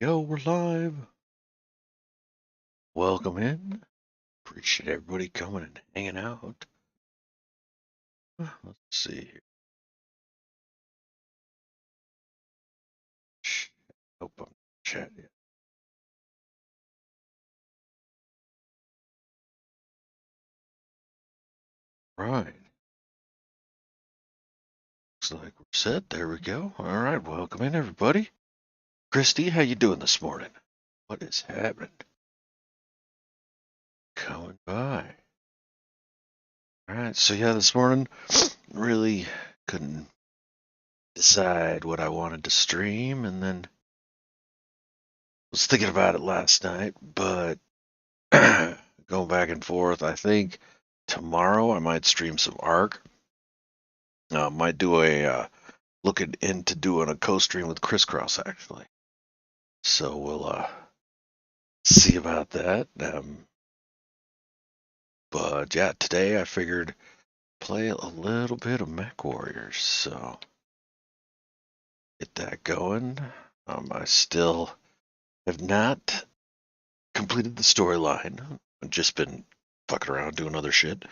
Yo, we're live. Welcome in. Appreciate everybody coming and hanging out. Let's see here. Hope I'm chat yet. Right. Looks like we're set. There we go. All right. Welcome in, everybody. Christy, how you doing this morning? What is happening? Coming by. All right. So yeah, this morning really couldn't decide what I wanted to stream, and then was thinking about it last night, but going back and forth. I think tomorrow I might stream some Ark. Might do a looking into doing a co-stream with Crisscross actually. So we'll see about that. But yeah, today I figured play a little bit of MechWarrior, so get that going. I still have not completed the storyline. I've just been fucking around doing other shit.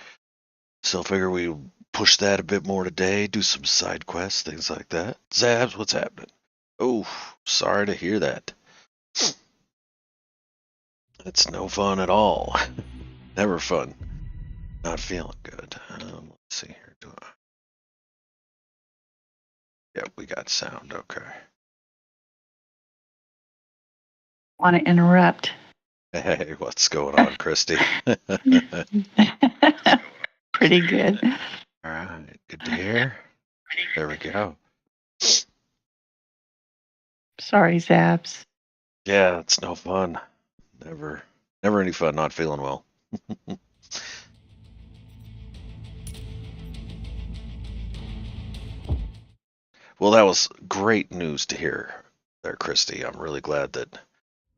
So I figure we push that a bit more today, do some side quests, things like that. Zabs, what's happening? Oh, sorry to hear that. It's no fun at all. Never fun. Not feeling good. Let's see here. Yep, we got sound. Okay. Want to interrupt? Hey, what's going on, Christy? Pretty good. All right, good to hear. There we go. Sorry, Zabs. Yeah, it's no fun. Never any fun not feeling well. Well, that was great news to hear there, Christy. I'm really glad that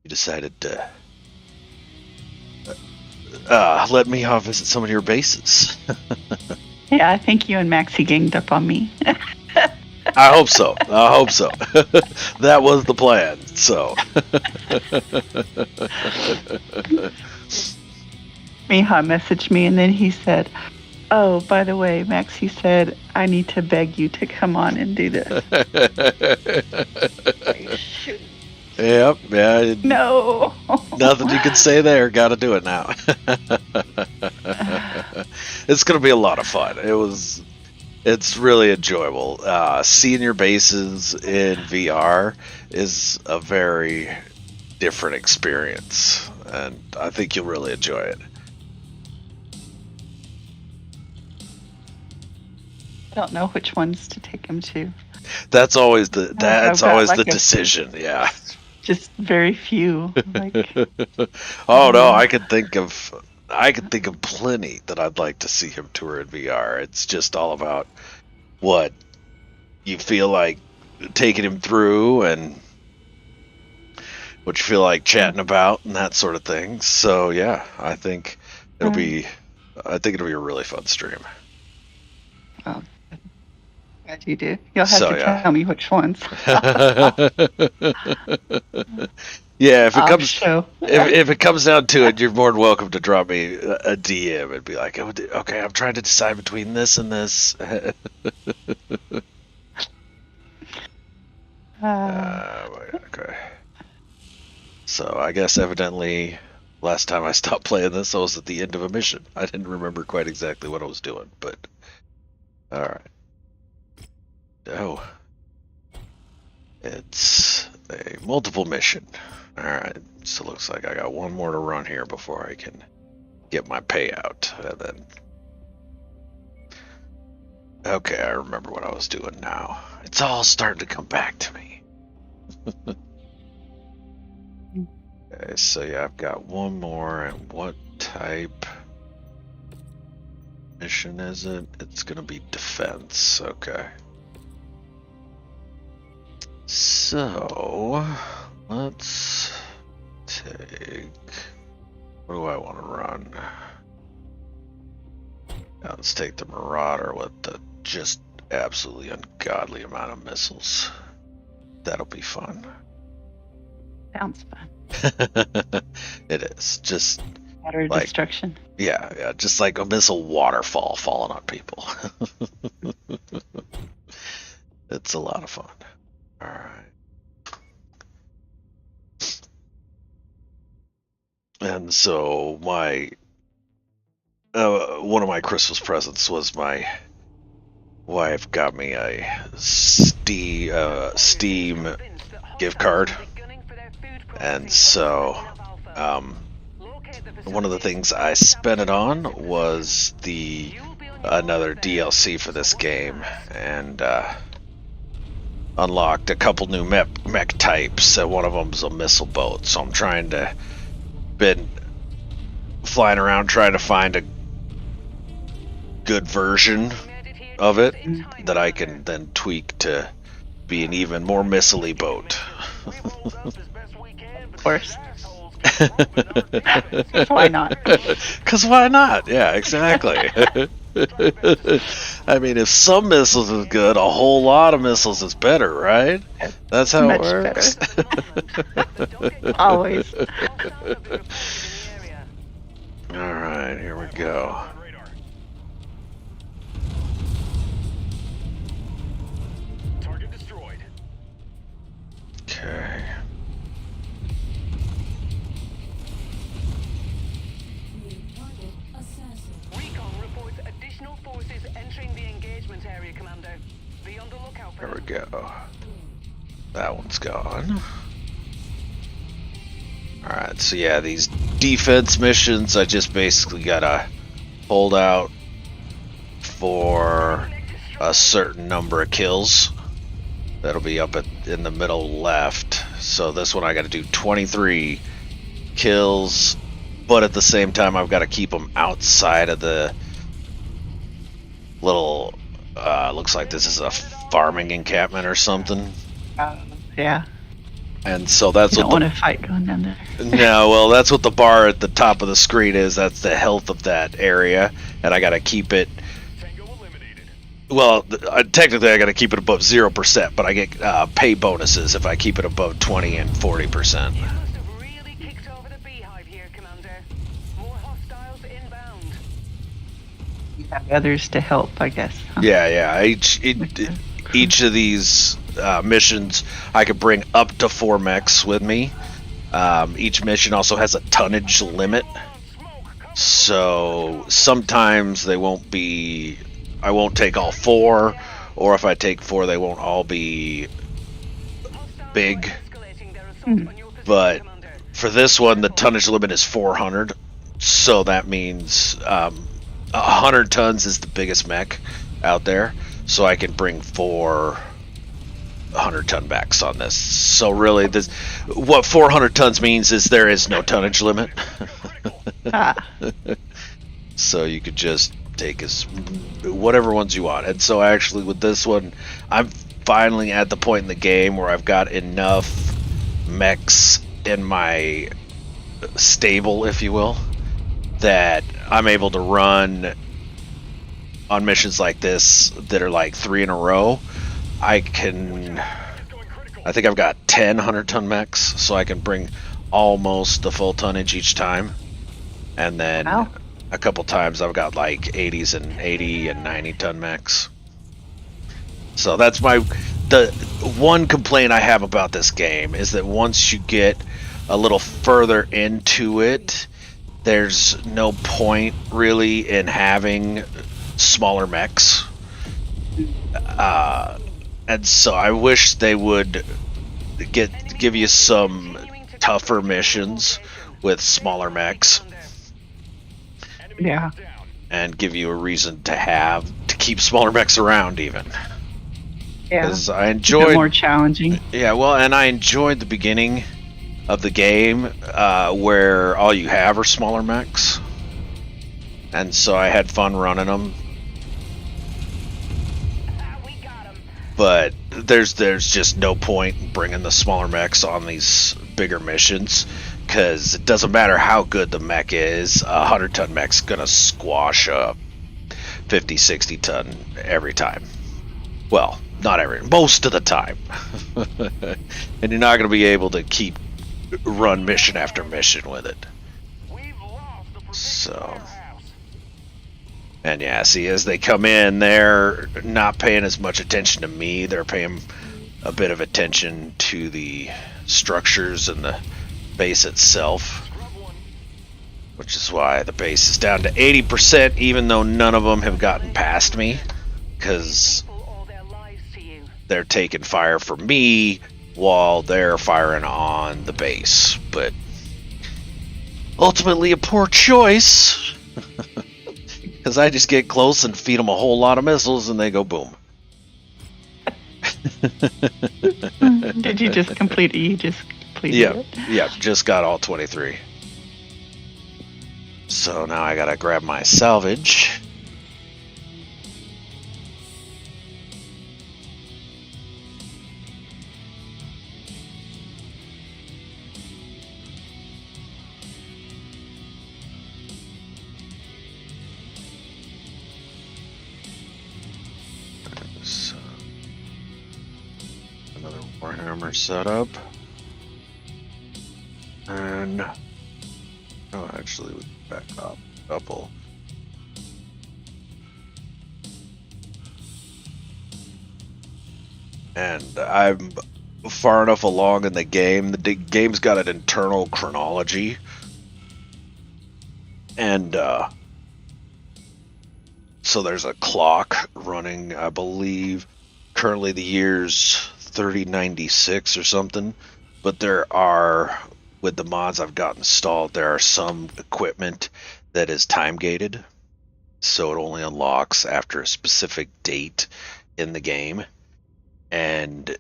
you decided to let me visit some of your bases. Yeah, I think you and Maxie ganged up on me. I hope so. That was the plan. So. Miha messaged me and then he said, "Oh, by the way, Maxie said I need to beg you to come on and do this." Yep. Yeah. No. Nothing you can say there. Got to do it now. It's gonna be a lot of fun. It's really enjoyable. Seeing your bases in VR is a very different experience, and I think you'll really enjoy it. I don't know which ones to take him to. That's always the like decision. Yeah. Just very few. Like. Oh no, I could think of plenty that I'd like to see him tour in VR. It's just all about what you feel like taking him through and what you feel like chatting about and that sort of thing. So yeah, I think it'll be a really fun stream. Oh, glad you do. You'll have to tell me which ones. Yeah, if it comes down to it, you're more than welcome to drop me a DM and be like, oh, okay, I'm trying to decide between this and this. Okay. So I guess evidently last time I stopped playing this, I was at the end of a mission. I didn't remember quite exactly what I was doing, but all right. Oh, it's a multiple mission. All right, so it looks like I got one more to run here before I can get my payout, and then. Okay, I remember what I was doing now. It's all starting to come back to me. Okay, so yeah, I've got one more, and what type mission is it? It's gonna be defense, okay. So, let's take, what do I want to run? Now let's take the Marauder with the just absolutely ungodly amount of missiles. That'll be fun. Sounds fun. It is just Water like, destruction. yeah, just like a missile waterfall falling on people. It's a lot of fun. All right. And so my one of my Christmas presents was my wife got me a Steam gift card, and so one of the things I spent it on was another DLC for this game, and unlocked a couple new mech types. And one of them's a missile boat, so I'm been flying around trying to find a good version of it that I can then tweak to be an even more missile-y boat. Of course. Why not? Because why not? Yeah, exactly. I mean, if some missiles is good, a whole lot of missiles is better, right? That's how Much it works. Always. Alright, here we go. Target destroyed. Okay. Recon reports additional forces entering the engagement area, Commander. Be on the lookout for There we them. go. That one's gone. Alright, so yeah, these defense missions, I just basically gotta hold out for a certain number of kills. That'll be up in the middle left. So this one I gotta do 23 kills, but at the same time I've gotta keep them outside of the little, looks like this is a farming encampment or something. Yeah. And so that's You what don't want to fight going down there. No, well, that's what the bar at the top of the screen is. That's the health of that area, and I gotta keep it. Tango eliminated. Well, technically, I gotta keep it above 0%, but I get pay bonuses if I keep it above 20 and 40%. You must have really kicked over the beehive here, Commander. More hostiles inbound. You have others to help, I guess. Huh? Yeah. Each of these missions, I could bring up to 4 mechs with me. Each mission also has a tonnage limit, so sometimes they won't be. I won't take all 4, or if I take 4, they won't all be big. Escalating their assault on your position, But Commander. for this one, the tonnage limit is 400, so that means 100 tons is the biggest mech out there. So I can bring 4 100-ton mechs on this. So really, what 400 tons means is there is no tonnage limit. Ah. So you could just take whatever ones you want. And so actually with this one, I'm finally at the point in the game where I've got enough mechs in my stable, if you will, that I'm able to run on missions like this that are like 3 in a row. I think I've got 10 100-ton mechs, so I can bring almost the full tonnage each time. And then Wow. a couple times I've got like 80s and 80 and 90-ton mechs. So that's the one complaint I have about this game is that once you get a little further into it, there's no point really in having smaller mechs. And so I wish they would give you some tougher missions with smaller mechs Yeah. and give you a reason to keep smaller mechs around even. Yeah. Because I Keep it enjoyed more challenging. Yeah, well, and I enjoyed the beginning of the game where all you have are smaller mechs, and so I had fun running them. We got him. But there's just no point in bringing the smaller mechs on these bigger missions, because it doesn't matter how good the mech is. A 100-ton mech's gonna squash a 50, 60-ton every time. Well, not most of the time. And you're not gonna be able to keep run mission after mission with it. We've lost the provision So, warehouse. and yeah, see, as they come in, they're not paying as much attention to me. They're paying a bit of attention to the structures and the base itself, Scrub one. which is why the base is down to 80%, even though none of them have gotten past me, because People owe their lives to you. they're taking fire from me while they're firing on the base. But ultimately a poor choice, because I just get close and feed them a whole lot of missiles and they go boom. Did you just complete it? You just completed Yeah, it? yeah, just got all 23. So now I gotta grab my salvage. So, another Warhammer setup. And oh, actually, we can back up a couple. And I'm far enough along in the game. The game's got an internal chronology, and so there's a clock running. I believe currently the year's 3096 or something. But there are, with the mods I've got installed, there are some equipment that is time gated, so it only unlocks after a specific date in the game. And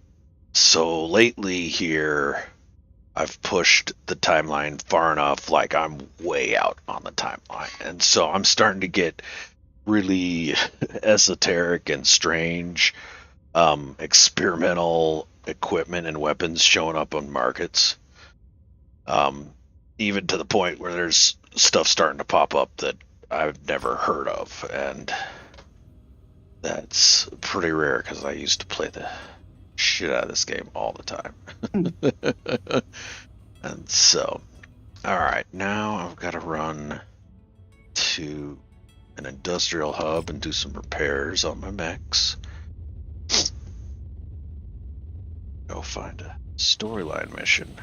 so lately here, I've pushed the timeline far enough, like I'm way out on the timeline. And so I'm starting to get really esoteric and strange experimental equipment and weapons showing up on markets. Even to the point where there's stuff starting to pop up that I've never heard of. And that's pretty rare because I used to play the shit out of this game all the time. And so, alright, now I've got to run to an industrial hub and do some repairs on my mechs. Go find a storyline mission.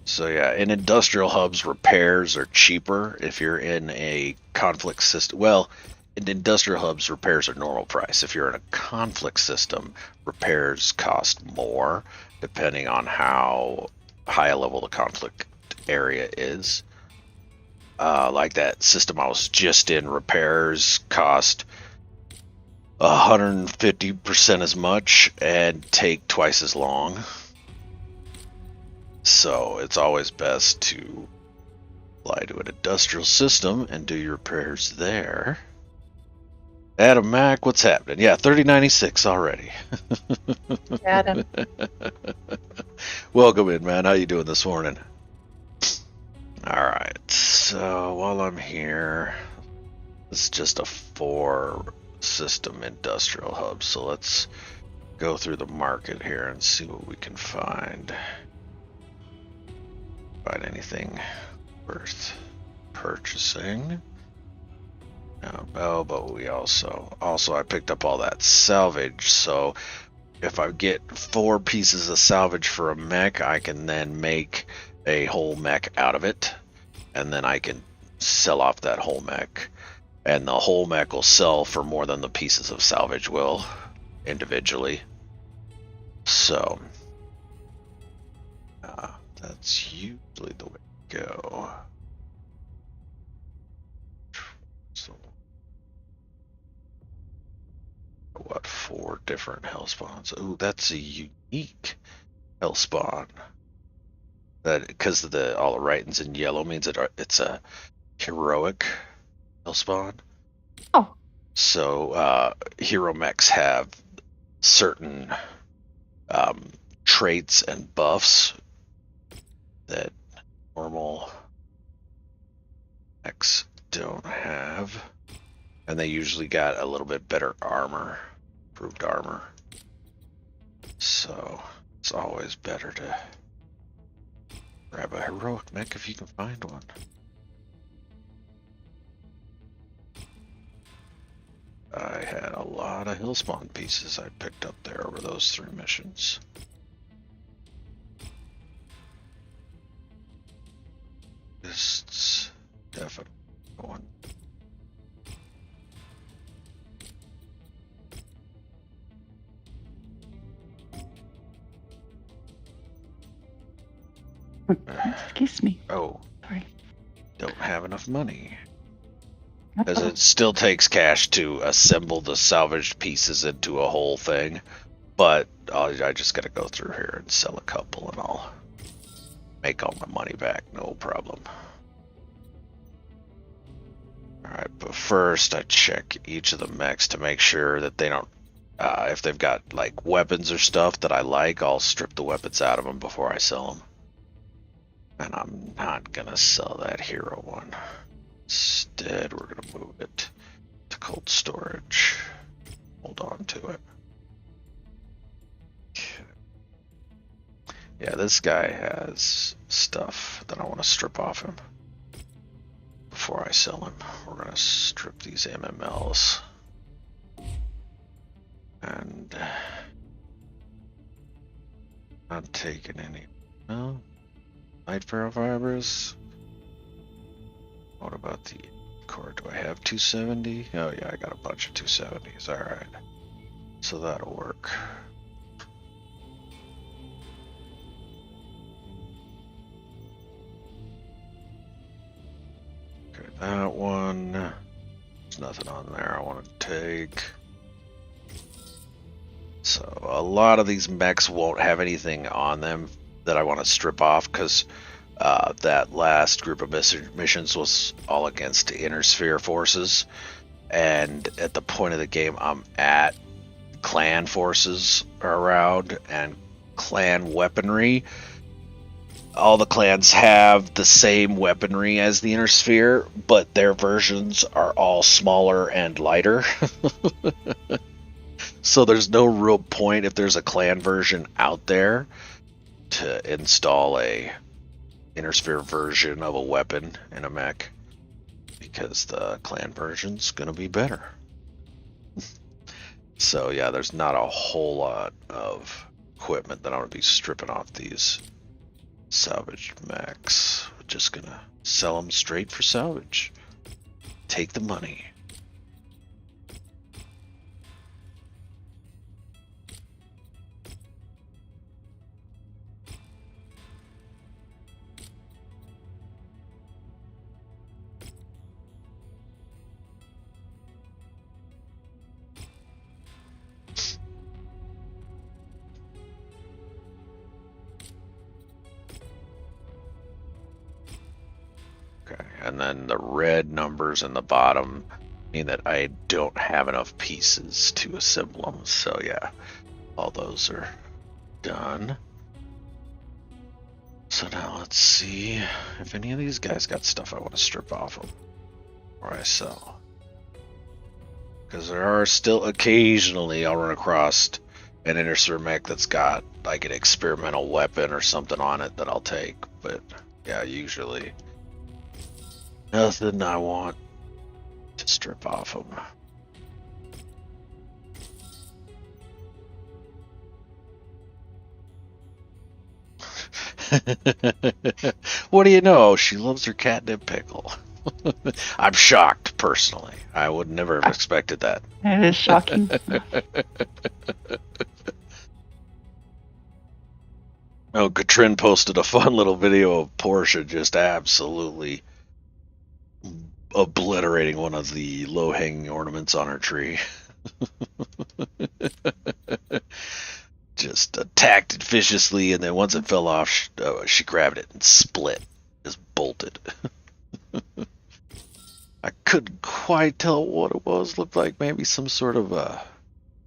So yeah, in industrial hubs, repairs are cheaper if you're in a conflict system. Well, in industrial hubs, repairs are normal price. If you're in a conflict system, repairs cost more, depending on how high a level the conflict area is. Like that system I was just in, repairs cost 150% as much and take twice as long. So it's always best to fly to an industrial system and do your repairs there. Adam Mac, what's happening? Yeah, 3096 already. Adam. Welcome in, man. How you doing this morning? Alright, so while I'm here, it's just a 4-system industrial hub. So let's go through the market here and see what we can find. Find anything worth purchasing. No, but we also I picked up all that salvage, so if I get 4 pieces of salvage for a mech, I can then make a whole mech out of it, and then I can sell off that whole mech, and the whole mech will sell for more than the pieces of salvage will individually. So that's usually the way to go. So what, 4 different hell spawns? Ooh, that's a unique hell spawn. That, because of all the writings in yellow, means it's a heroic hell spawn. Oh. So hero mechs have certain traits and buffs that normal mechs don't have, and they usually got a little bit better armor, improved armor. So it's always better to grab a heroic mech if you can find one. I had a lot of hillspawn pieces I picked up there over those 3 missions. It's definitely one. Excuse me. Oh, Sorry. don't have enough money. Because it still takes cash to assemble the salvaged pieces into a whole thing. But I just gotta go through here and sell a couple and I'll make all my money back, no problem. Alright, but first I check each of the mechs to make sure that they don't, if they've got like weapons or stuff that I like, I'll strip the weapons out of them before I sell them. And I'm not gonna sell that hero one. Instead, we're gonna move it to cold storage. Hold on to it. Yeah, this guy has stuff that I want to strip off him before I sell him. We're gonna strip these MMLs. And not taking any. No? Light ferrofibers? What about the core? Do I have 270? Oh yeah, I got a bunch of 270s. Alright. So that'll work. Okay, that one. There's nothing on there I want to take. So a lot of these mechs won't have anything on them that I want to strip off because that last group of missions was all against inner sphere forces, and at the point of the game I'm at, clan forces are around and clan weaponry. All the clans have the same weaponry as the inner sphere, but their versions are all smaller and lighter. So there's no real point if there's a clan version out there to install a inner sphere version of a weapon in a mech, because the clan version's gonna be better. So yeah, there's not a whole lot of equipment that I'm gonna be stripping off these salvaged mechs. We're just gonna sell them straight for salvage. Take the money. Okay, and then the red numbers in the bottom mean that I don't have enough pieces to assemble them. So yeah, all those are done. So now let's see if any of these guys got stuff I want to strip off them or I sell. Because there are still occasionally I'll run across an inner sphere mech that's got like an experimental weapon or something on it that I'll take. But yeah, usually nothing I want to strip off them. What do you know? She loves her catnip pickle. I'm shocked, personally. I would never have expected that. It is shocking. Oh, Katrin posted a fun little video of Portia just absolutely obliterating one of the low-hanging ornaments on her tree. Just attacked it viciously, and then once it fell off, she grabbed it and split. Just bolted. I couldn't quite tell what it was. Looked like maybe some sort of a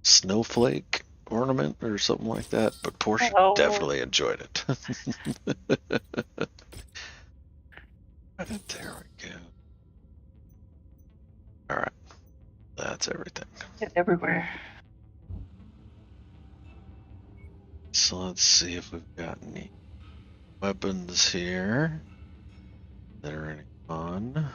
snowflake ornament or something like that, but Portia definitely enjoyed it. There we go. Alright. That's everything. It's everywhere. so let's see if we've got any weapons here that are any fun.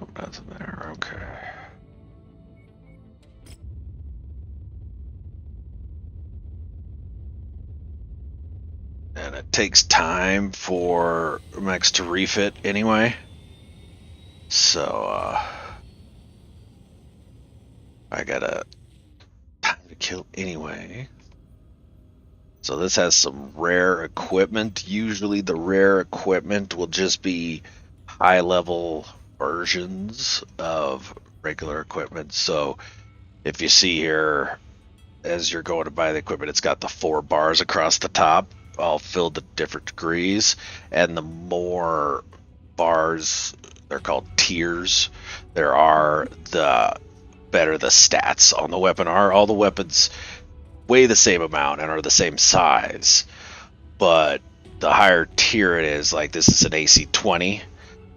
Oh, nothing there. Okay. And it takes time for mechs to refit anyway. So, I gotta time to kill anyway. So this has some rare equipment. Usually the rare equipment will just be high-level versions of regular equipment. So if you see here, as you're going to buy the equipment, it's got the 4 bars across the top, all filled to different degrees. And the more bars, they're called tiers, there are, the better the stats on the weapon are. All the weapons weigh the same amount and are the same size, but the higher tier it is, like this is an AC 20,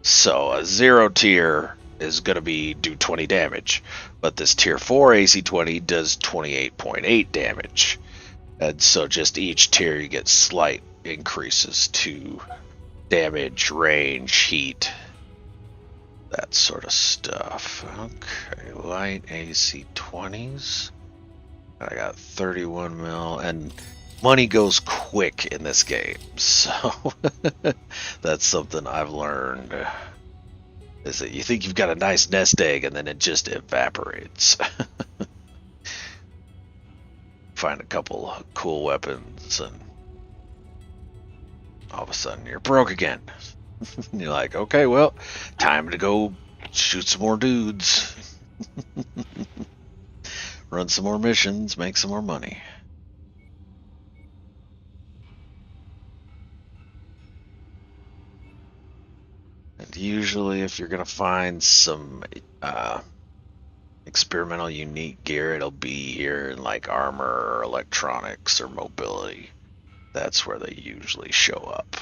so a 0 tier is going to do 20 damage, but this tier 4 AC 20 does 28.8 damage. And so just each tier you get slight increases to damage, range, heat, that sort of stuff. Okay, light AC 20s. I got 31 mil, and money goes quick in this game, so that's something I've learned. Is that you think you've got a nice nest egg, and then it just evaporates. Find a couple cool weapons, and all of a sudden you're broke again. You're like, okay, well, time to go shoot some more dudes. Run some more missions, make some more money. And usually if you're going to find some experimental unique gear, it'll be here in like armor or electronics or mobility. That's where they usually show up.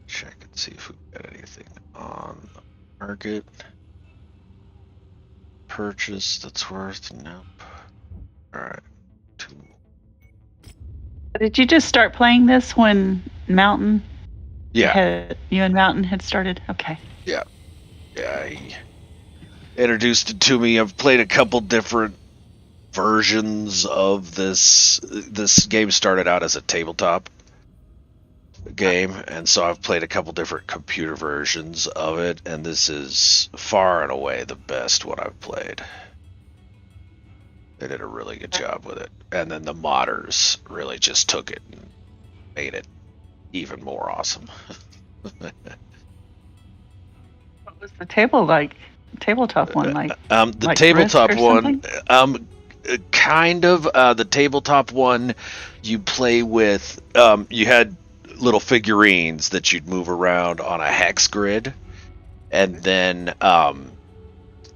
Check and see if we've got anything on the market. Purchase that's worth, nope. Alright. Did you just start playing this when Mountain? Yeah. You and Mountain had started? Okay. Yeah. Yeah, he introduced it to me. I've played a couple different versions of this. This game started out as a tabletop game, and so I've played a couple different computer versions of it, and this is far and away the best one I've played. They did a really good job with it. And then the modders really just took it and made it even more awesome. What was the tabletop one like? The like tabletop Risk or one, kind of. The tabletop one, you play with, you had little figurines that you'd move around on a hex grid, and then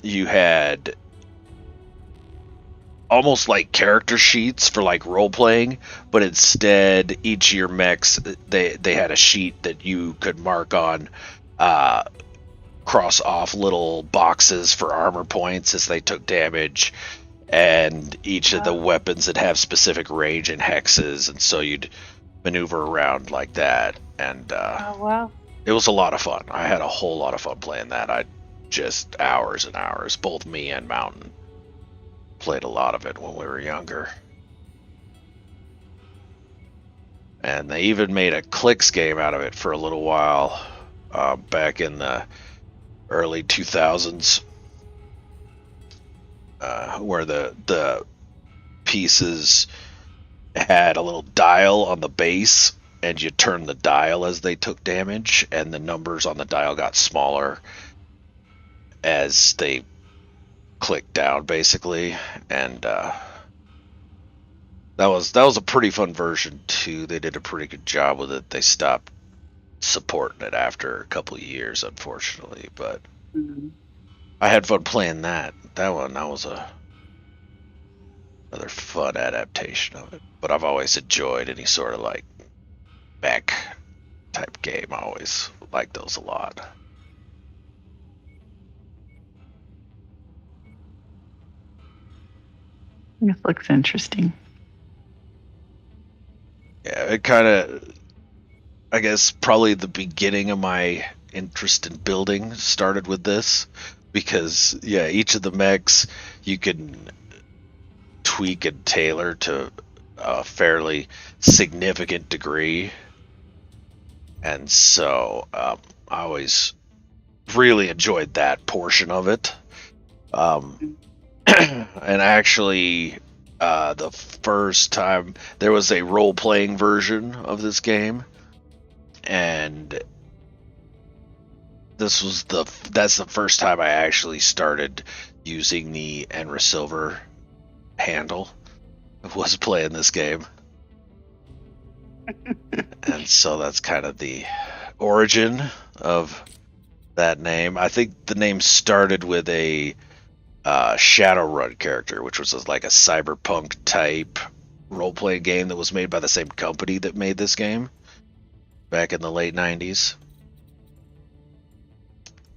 you had almost like character sheets for like role playing, but instead each of your mechs, they had a sheet that you could mark on, cross off little boxes for armor points as they took damage, and each of the weapons that have specific range and hexes, and so you'd maneuver around like that. And Oh wow! it was a lot of fun. I had a whole lot of fun playing that. I just hours and hours. Both me and Mountain played a lot of it when we were younger. And they even made a clicks game out of it for a little while, back in the early 2000s, where the pieces had a little dial on the base, and you turned the dial as they took damage, and the numbers on the dial got smaller as they click down basically, and that was a pretty fun version too. They did a pretty good job with it. They stopped supporting it after a couple of years, unfortunately, but I had fun playing that. That was another fun adaptation of it. But I've always enjoyed any sort of like mech type game. I always like those a lot. It looks interesting. Yeah, it kind of, I guess, probably the beginning of my interest in building started with this, because yeah, each of the mechs you can tweak and tailor to a fairly significant degree, and so I always really enjoyed that portion of it. And actually, the first time there was a role-playing version of this game, and that's the first time I actually started using the Enra Silver handle. Was playing this game, and so that's kind of the origin of that name. I think the name started with a Shadowrun character, which was like a cyberpunk type role-playing game that was made by the same company that made this game back in the late 90s.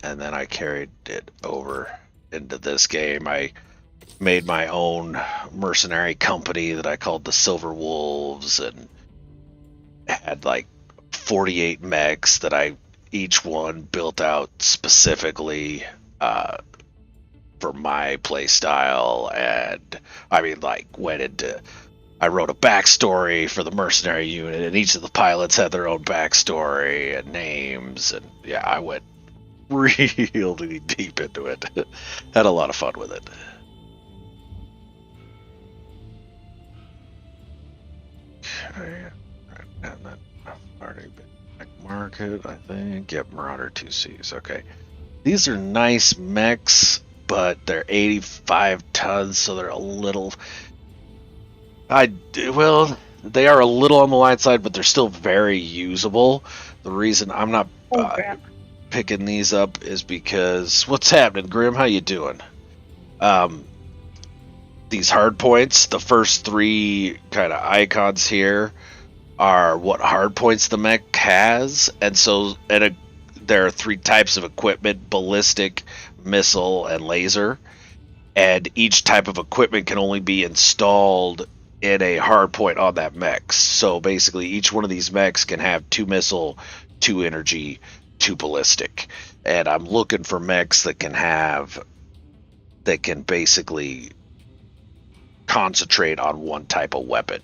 And then I carried it over into this game. I made my own mercenary company that I called the Silver Wolves, and had like 48 mechs that I each one built out specifically for my play style. And I mean, like, I wrote a backstory for the mercenary unit, and each of the pilots had their own backstory and names, and yeah, I went really deep into it. Had a lot of fun with it. Okay, and then I've already been back market, I think. Yep, Marauder 2Cs. Okay, these are nice mechs, but they're 85 tons, so they're a little. Well, they are a little on the light side, but they're still very usable. The reason I'm not picking these up is because what's happening, Grim? How you doing? These hard points, the first three kind of icons here are what hard points the mech has, and so there are three types of equipment: ballistic, missile, and laser. And each type of equipment can only be installed in a hard point on that mech. So basically, each one of these mechs can have 2 missile, 2 energy, 2 ballistic. And I'm looking for mechs that can basically concentrate on one type of weapon.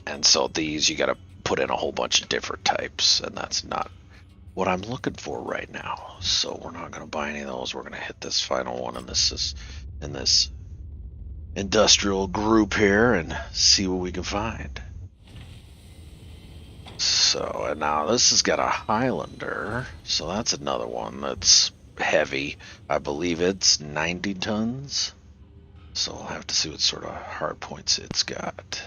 And so these, you got to put in a whole bunch of different types, and that's not what I'm looking for right now. So we're not going to buy any of those. We're going to hit this final one, and this is in this industrial group here, and see what we can find. So, and now this has got a Highlander, so that's another one that's heavy. I believe it's 90 tons. So we'll have to see what sort of hard points it's got.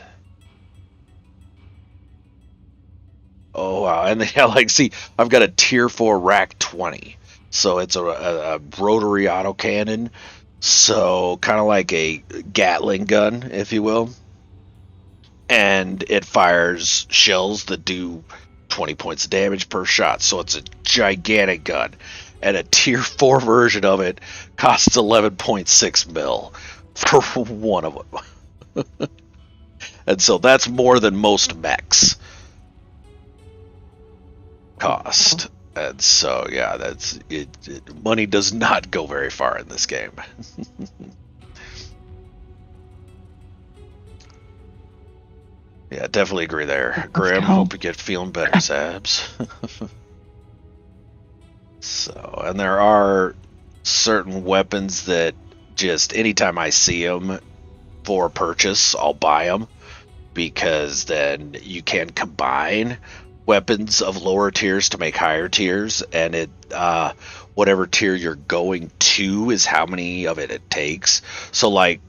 Oh wow, and yeah, like, see, I've got a tier 4 rack 20. So it's a rotary autocannon. So kind of like a Gatling gun, if you will. And it fires shells that do 20 points of damage per shot. So it's a gigantic gun. And a tier 4 version of it costs 11.6 mil for one of them. And so that's more than most mechs cost. And so, yeah, that's it. Money does not go very far in this game. Yeah, definitely agree there. Grim, hope you get feeling better, Sabs. So, and there are certain weapons that just anytime I see them for purchase, I'll buy them, because then you can combine weapons of lower tiers to make higher tiers, and it whatever tier you're going to is how many of it takes. So like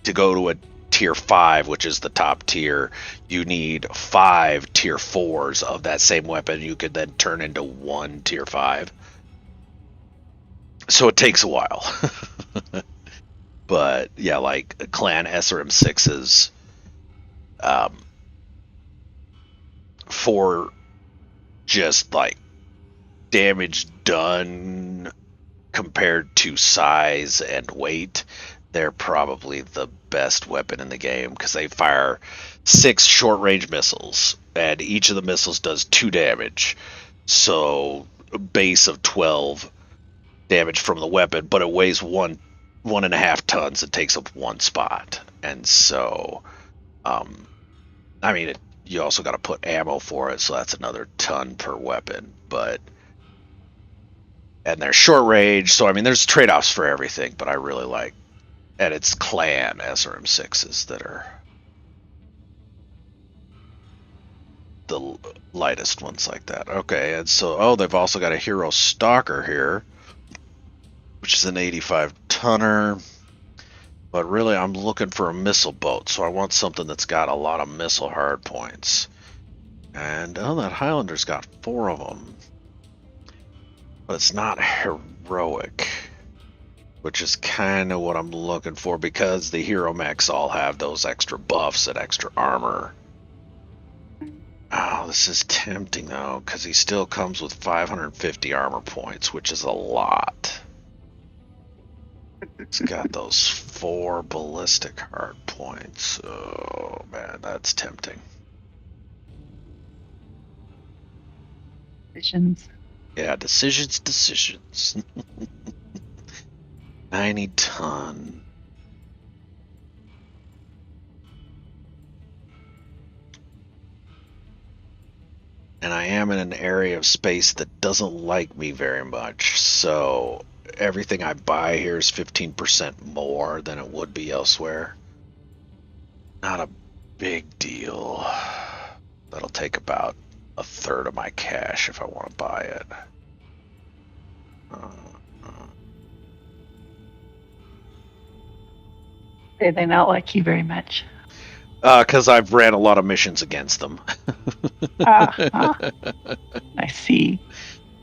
to go to a tier 5, which is the top tier, you need 5 tier 4s of that same weapon. You could then turn into 1 tier 5. So it takes a while. But yeah, like clan SRM6s, for just like damage done compared to size and weight, they're probably the best weapon in the game because they fire 6 short-range missiles, and each of the missiles does 2 damage. So a base of 12 damage from the weapon, but it weighs 1.5 tons. It takes up 1 spot, and so, I mean, you also got to put ammo for it, so that's another ton per weapon. And they're short range, so I mean, there's trade-offs for everything. But I really like, and it's clan SRM6s that are the lightest ones like that. Okay, and so they've also got a hero stalker here, which is an 85 tonner. But really, I'm looking for a missile boat, so I want something that's got a lot of missile hard points. And that Highlander's got 4 of them. But it's not heroic, which is kind of what I'm looking for, because the hero mechs all have those extra buffs and extra armor. Oh, this is tempting, though, because he still comes with 550 armor points, which is a lot. It's got those 4 ballistic hard points. Oh, man, that's tempting. Decisions. Yeah, decisions. 90 ton. And I am in an area of space that doesn't like me very much, so everything I buy here is 15% more than it would be elsewhere. Not a big deal. That'll take about a third of my cash if I want to buy it. Do they not like you very much? Because I've ran a lot of missions against them. I see.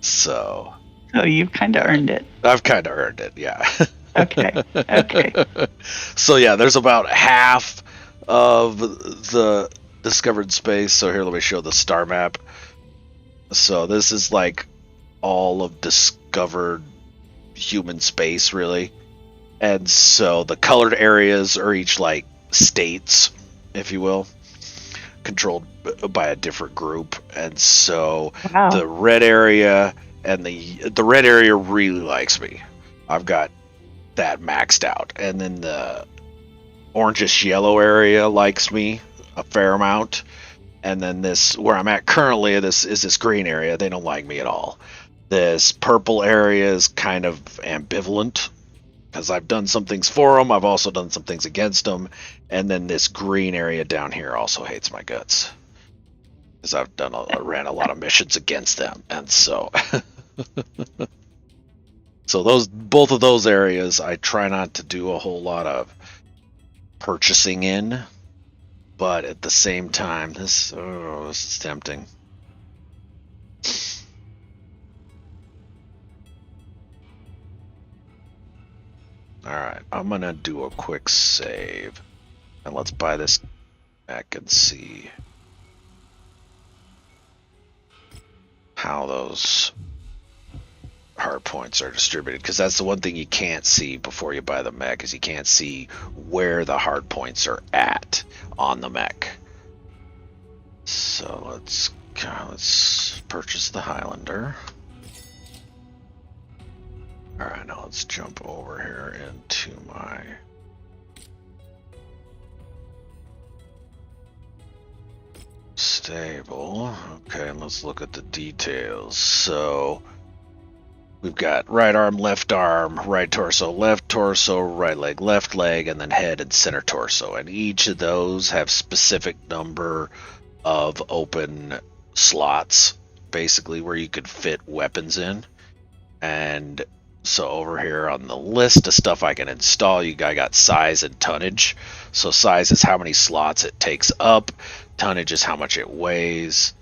So you've kind of earned it. I've kind of earned it, yeah. Okay. So yeah, there's about half of the discovered space. So here, let me show the star map. So this is like all of discovered human space, really. And so the colored areas are each like states, if you will, controlled by a different group. And so the red area, and the red area really likes me. I've got that maxed out. And then the orangish yellow area likes me a fair amount. And then this, where I'm at currently, this green area. They don't like me at all. This purple area is kind of ambivalent, because I've done some things for them. I've also done some things against them. And then this green area down here also hates my guts, because I ran a lot of missions against them. And so so both of those areas I try not to do a whole lot of purchasing in, but at the same time, this is tempting. Alright, I'm gonna do a quick save. And let's buy this back and see how those hard points are distributed. Because that's the one thing you can't see before you buy the mech, is you can't see where the hard points are at on the mech. So let's purchase the Highlander. Alright, now let's jump over here into my stable. Okay, and let's look at the details. So we've got right arm, right torso, right leg, and then head and center torso. And each of those have specific number of open slots, basically, where you could fit weapons in. And so over here on the list of stuff I can install, I got size and tonnage. So size is how many slots it takes up. Tonnage is how much it weighs.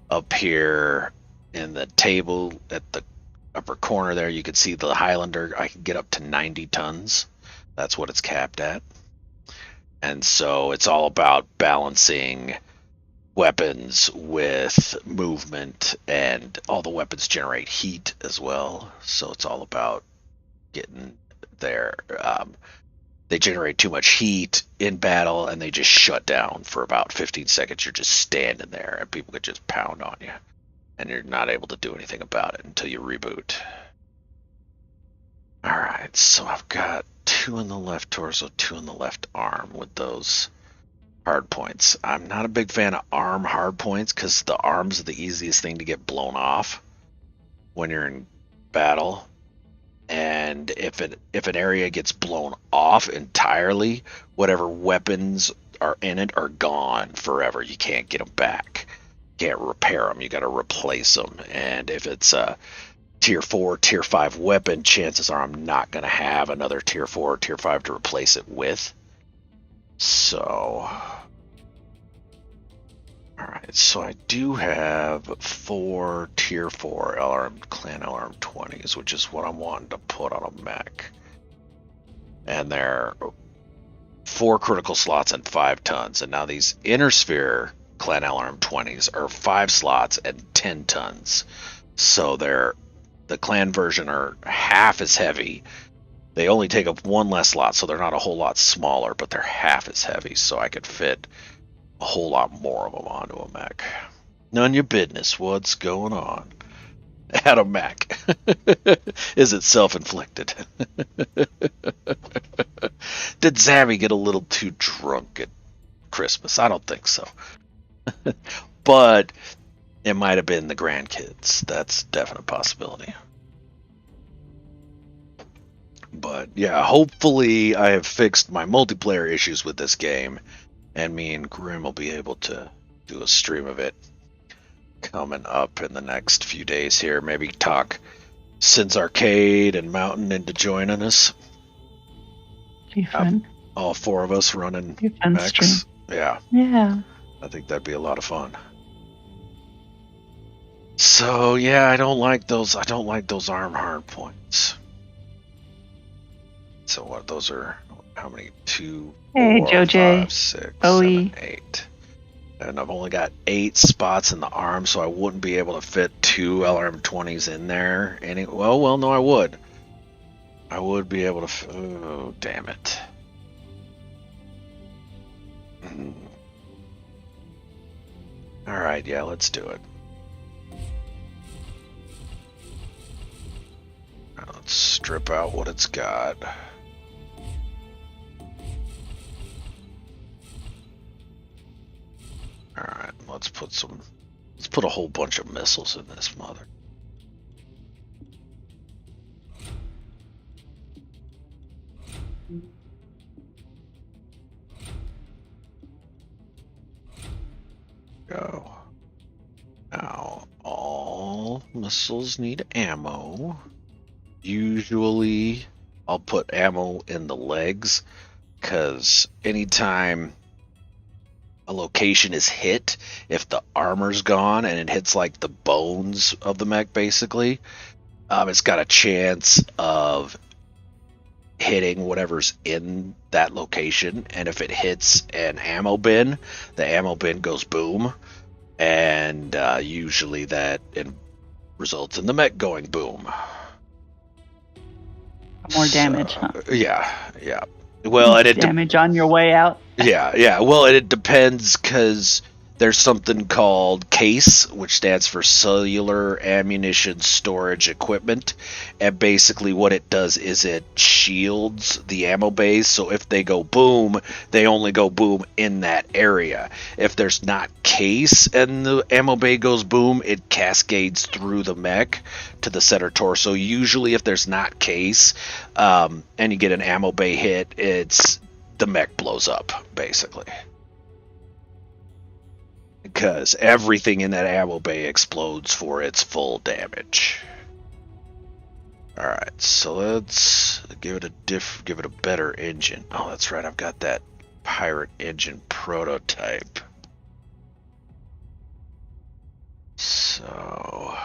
Up here in the table at the upper corner there, you can see the Highlander. I can get up to 90 tons. That's what it's capped at. And so it's all about balancing weapons with movement, and all the weapons generate heat as well. So it's all about getting there. They generate too much heat in battle, and they just shut down for about 15 seconds. You're just standing there, and people could just pound on you, and you're not able to do anything about it until you reboot. Alright, so I've got 2 in the left torso, 2 in the left arm with those hard points. I'm not a big fan of arm hard points because the arms are the easiest thing to get blown off when you're in battle. And if an area gets blown off entirely, whatever weapons are in it are gone forever. You can't get them back. You can't repair them. You got to replace them. And if it's a tier 4, tier 5 weapon, chances are I'm not going to have another tier 4 or tier 5 to replace it with. So, alright, so I do have 4 tier 4 clan LRM 20s, which is what I'm wanting to put on a mech. And they're 4 critical slots and 5 tons. And now these inner sphere clan LRM 20s are 5 slots and 10 tons. So the clan version are half as heavy. They only take up 1 less slot, so they're not a whole lot smaller, but they're half as heavy, so I could fit a whole lot more of them onto a mech. None of your business. What's going on? At a mech. Is it self-inflicted? Did Zabby get a little too drunk at Christmas? I don't think so. But it might have been the grandkids. That's a definite possibility. But yeah, hopefully I have fixed my multiplayer issues with this game, and me and Grim will be able to do a stream of it coming up in the next few days here. Maybe talk Sins Arcade and Mountain into joining us. Be fun. All 4 of us running Be a fun mechs. stream. Yeah. Yeah. I think that'd be a lot of fun. So yeah, I don't like those arm hard points. So what? Those are how many? 2, Hey, 4, Joe J. 5, 6, Bowie. 7, 8. And I've only got 8 spots in the arm, so I wouldn't be able to fit 2 LRM 20s in there. Well, no, I would. I would be able to. Oh, damn it. All right, yeah, let's do it. Let's strip out what it's got. Alright, let's put a whole bunch of missiles in this mother. Go. Now, all missiles need ammo. Usually, I'll put ammo in the legs, because anytime a location is hit, if the armor's gone and it hits like the bones of the mech, basically, it's got a chance of hitting whatever's in that location. And if it hits an ammo bin, the ammo bin goes boom, and usually that results in the mech going boom. More damage, huh? Yeah. Well, and damage on your way out. Yeah. Well, and it depends, because there's something called CASE, which stands for Cellular Ammunition Storage Equipment, and basically what it does is it shields the ammo bays, so if they go boom, they only go boom in that area. If there's not CASE and the ammo bay goes boom, it cascades through the mech to the center torso. Usually if there's not CASE, and you get an ammo bay hit, the mech blows up, basically. because everything in that ammo bay explodes for its full damage. Alright, so let's give it a better engine. Oh, that's right, I've got that pirate engine prototype. So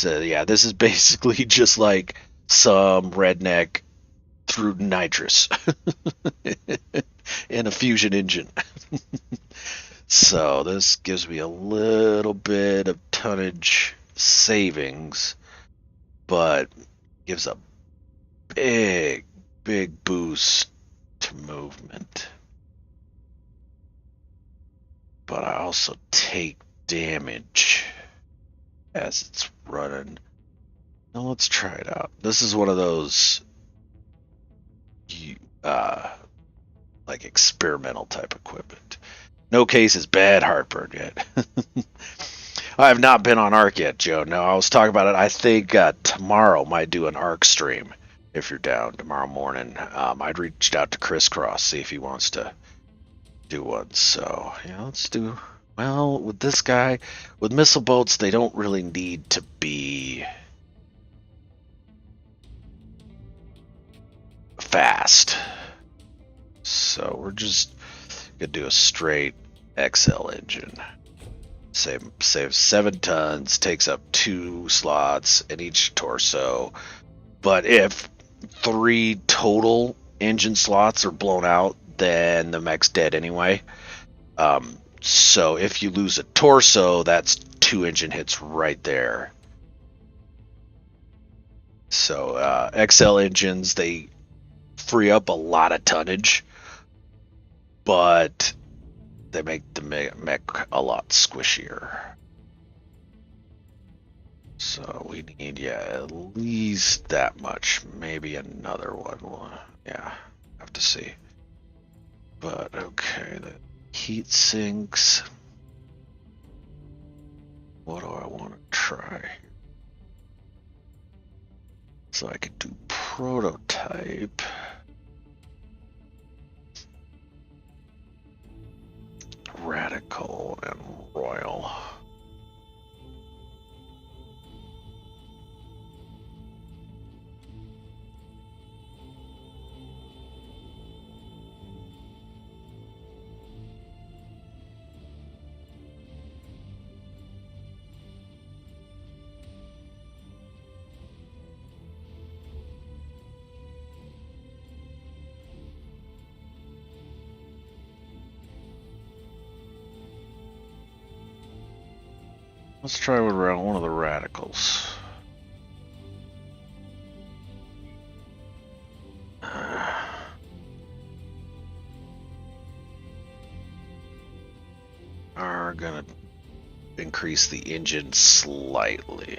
yeah, this is basically just like some redneck threw nitrous in a fusion engine. So this gives me a little bit of tonnage savings, but gives a big boost to movement. But I also take damage as it's running. Now let's try it out. This is one of those like experimental type equipment. No case is bad heartburn yet. I have not been on Arc yet, Joe. No, I was talking about it. I think tomorrow might do an Arc stream if you're down tomorrow morning. I'd reached out to Crisscross, see if he wants to do one. So yeah, let's do. Well, with this guy, with missile boats, they don't really need to be fast. So we're just gonna do a straight XL engine. Saves 7 tons, takes up 2 slots in each torso. But if 3 total engine slots are blown out, then the mech's dead anyway. So if you lose a torso, that's 2 engine hits right there. So XL engines, they free up a lot of tonnage, but they make the mech a lot squishier. So we need, at least that much. Maybe another one. Yeah, have to see. But okay, the heat sinks. What do I want to try? So I could do prototype. Radical and Royal. Let's try with one of the radicals. Are gonna increase the engine slightly,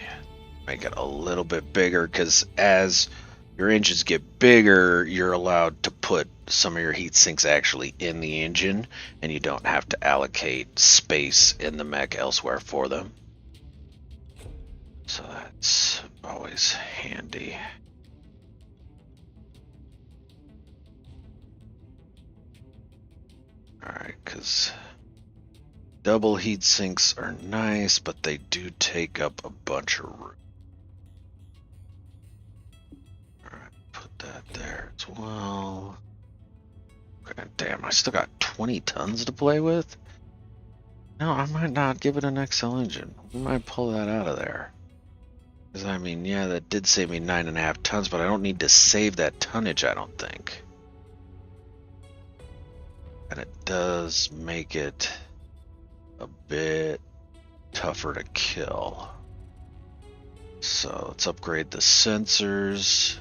make it a little bit bigger, because as your engines get bigger, you're allowed to put some of your heat sinks actually in the engine, and you don't have to allocate space in the mech elsewhere for them. So that's always handy. Alright, because double heat sinks are nice, but they do take up a bunch of room. Alright, put that there as well. God damn, I still got 20 tons to play with? No, I might not give it an XL engine. We might pull that out of there. Because, I mean, yeah, that did save me 9.5 tons, but I don't need to save that tonnage, I don't think. And it does make it a bit tougher to kill. So let's upgrade the sensors.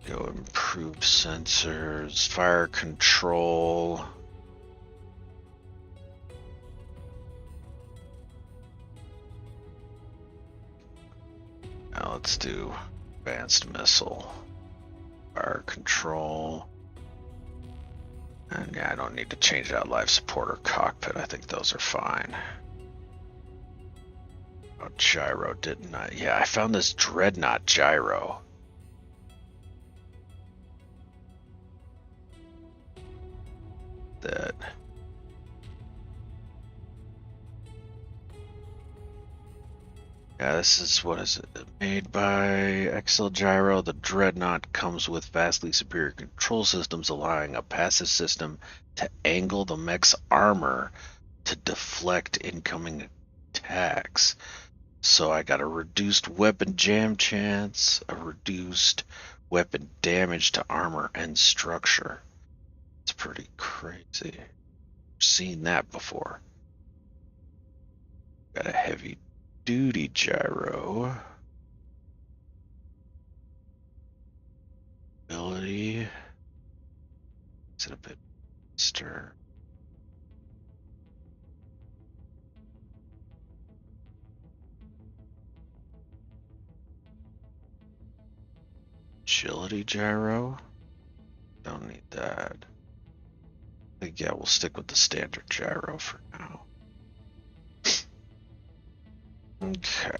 Go improve sensors, fire control. Now let's do advanced missile, fire control. And yeah, I don't need to change out life support or cockpit. I think those are fine. Oh, gyro, didn't I? Yeah, I found this dreadnought gyro. that. Yeah, this is, what is it? Made by XL Gyro, the Dreadnought comes with vastly superior control systems, allowing a passive system to angle the mech's armor to deflect incoming attacks. So I got a reduced weapon jam chance, a reduced weapon damage to armor and structure. It's pretty crazy. Seen that before. Got a heavy duty gyro. Ability. Is it a bit faster? Agility gyro? Don't need that. I think, yeah, we'll stick with the standard gyro for now. Okay.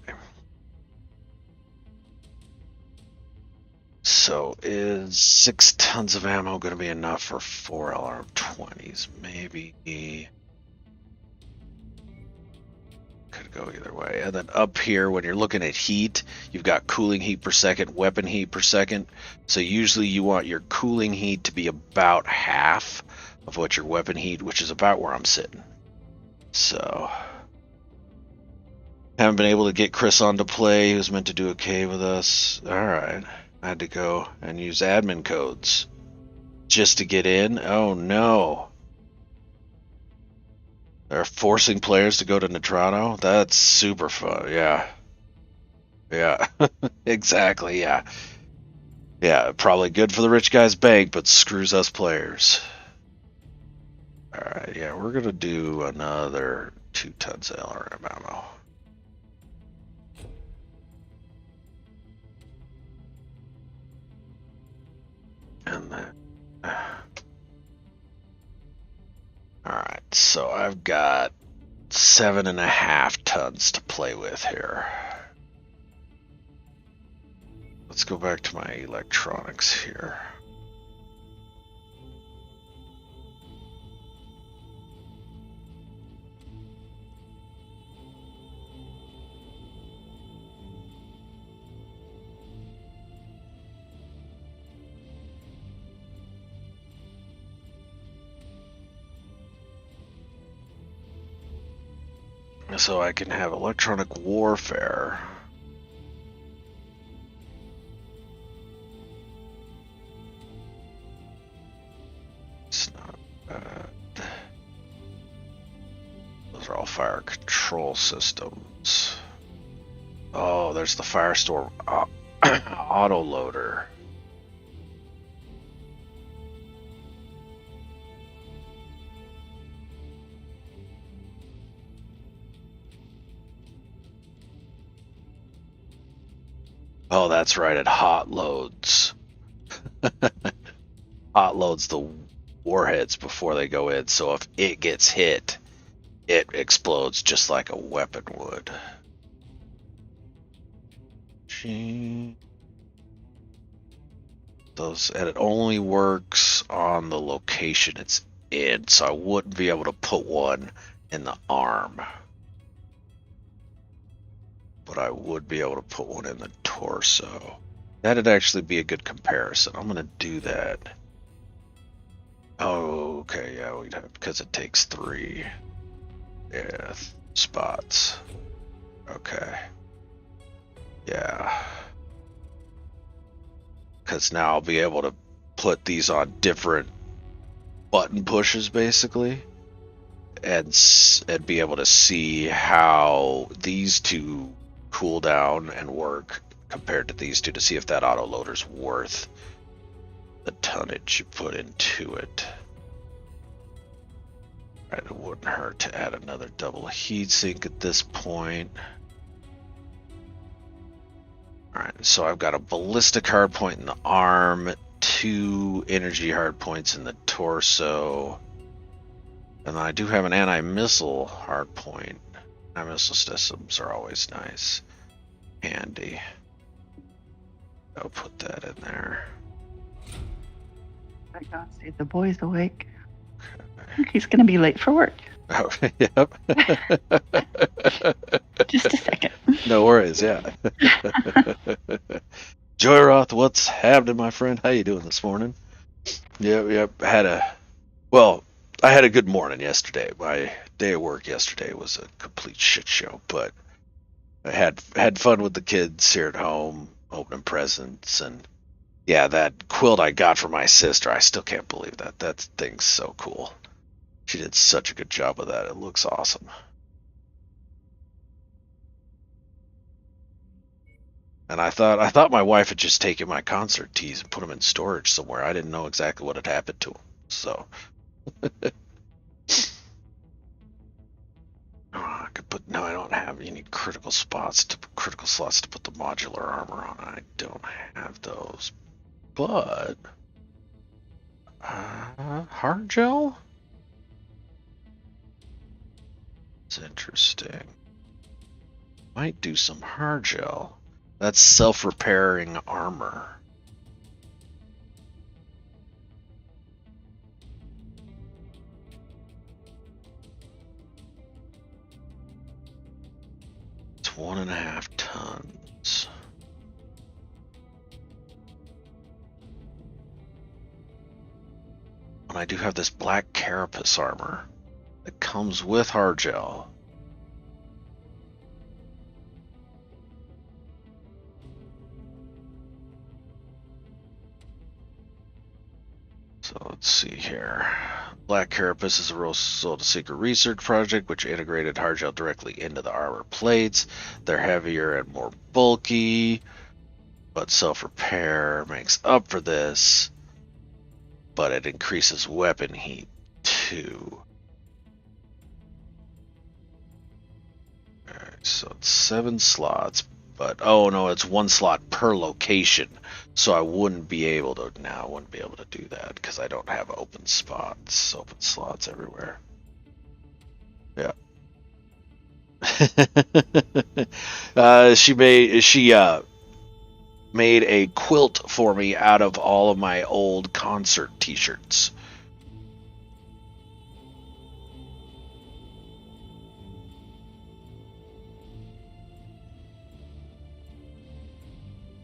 So is 6 tons of ammo going to be enough for 4 LRM-20s? Maybe. Could go either way. And then up here, when you're looking at heat, you've got cooling heat per second, weapon heat per second. So usually you want your cooling heat to be about half of what your weapon heat, which is about where I'm sitting. So haven't been able to get Chris on to play. He was meant to do a K with us. Alright. I had to go and use admin codes just to get in. Oh no. They're forcing players to go to Neutrano? That's super fun. Yeah. Yeah. Exactly, yeah. Yeah, probably good for the rich guy's bank, but screws us players. Alright, yeah, we're gonna do another 2 tons of LRM ammo. And then... Alright, so I've got 7.5 tons to play with here. Let's go back to my electronics here. So I can have electronic warfare. It's not bad. Those are all fire control systems. Oh, there's the Firestorm autoloader. Oh, that's right, it hot loads. Hot loads the warheads before they go in, so if it gets hit, it explodes just like a weapon would. Those, and it only works on the location it's in, so I wouldn't be able to put one in the arm. But I would be able to put one in the torso. That'd actually be a good comparison. I'm gonna do that. Oh, okay, yeah, we'd have, because it takes 3 spots. Okay. Yeah. Because now I'll be able to put these on different button pushes, basically, and be able to see how these two cool down and work compared to these two to see if that autoloader's worth the tonnage you put into it. Right, it wouldn't hurt to add another double heatsink at this point. Alright, so I've got a ballistic hardpoint in the arm, 2 energy hardpoints in the torso, and I do have an anti-missile hardpoint. Anti-missile systems are always nice. Handy. I'll put that in there. I can't see the boys awake. Okay. He's going to be late for work. Oh, yep. Just a second. No worries, yeah. Joyroth, what's happening, my friend? How you doing this morning? Yep. I had a good morning yesterday. My day at work yesterday was a complete shit show, but I had fun with the kids here at home, opening presents, and yeah, that quilt I got from my sister, I still can't believe that. That thing's so cool. She did such a good job with that. It looks awesome. And I thought my wife had just taken my concert tees and put them in storage somewhere. I didn't know exactly what had happened to them. So I could put. No, I don't have. You need critical slots to put the modular armor on. I don't have those. But hard gel. It's interesting. Might do some hard gel. That's self-repairing armor. It's 1.5 tons. And I do have this black carapace armor that comes with hard gel. So let's see here. Black Carapace is a result of secret research project which integrated hard gel directly into the armor plates. They're heavier and more bulky, but self-repair makes up for this. But it increases weapon heat too. Alright, so it's 7 slots, but oh no, it's 1 slot per location. So I wouldn't be able to do that because I don't have open slots everywhere. Yeah. She made a quilt for me out of all of my old concert t-shirts.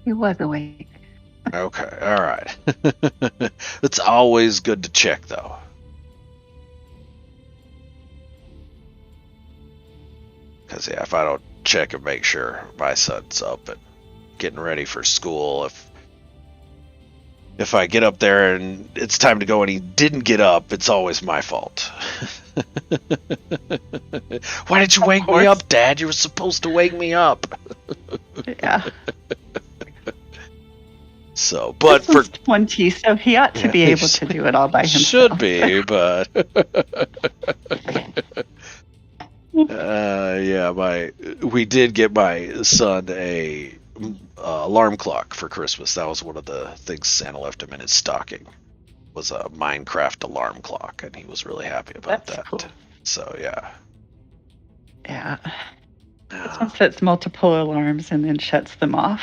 He was awake. Okay, all right. It's always good to check, though. Because, yeah, if I don't check and make sure my son's up and getting ready for school, if I get up there and it's time to go and he didn't get up, it's always my fault. Why did you wake me up, Dad? You were supposed to wake me up. Yeah. So, but for 20, so he ought to be able to do it all by himself. Should be, but yeah, we did get my son a alarm clock for Christmas. That was one of the things Santa left him in his stocking. Was a Minecraft alarm clock, and he was really happy about that. Cool. So yeah. Yeah. This one sets multiple alarms and then shuts them off.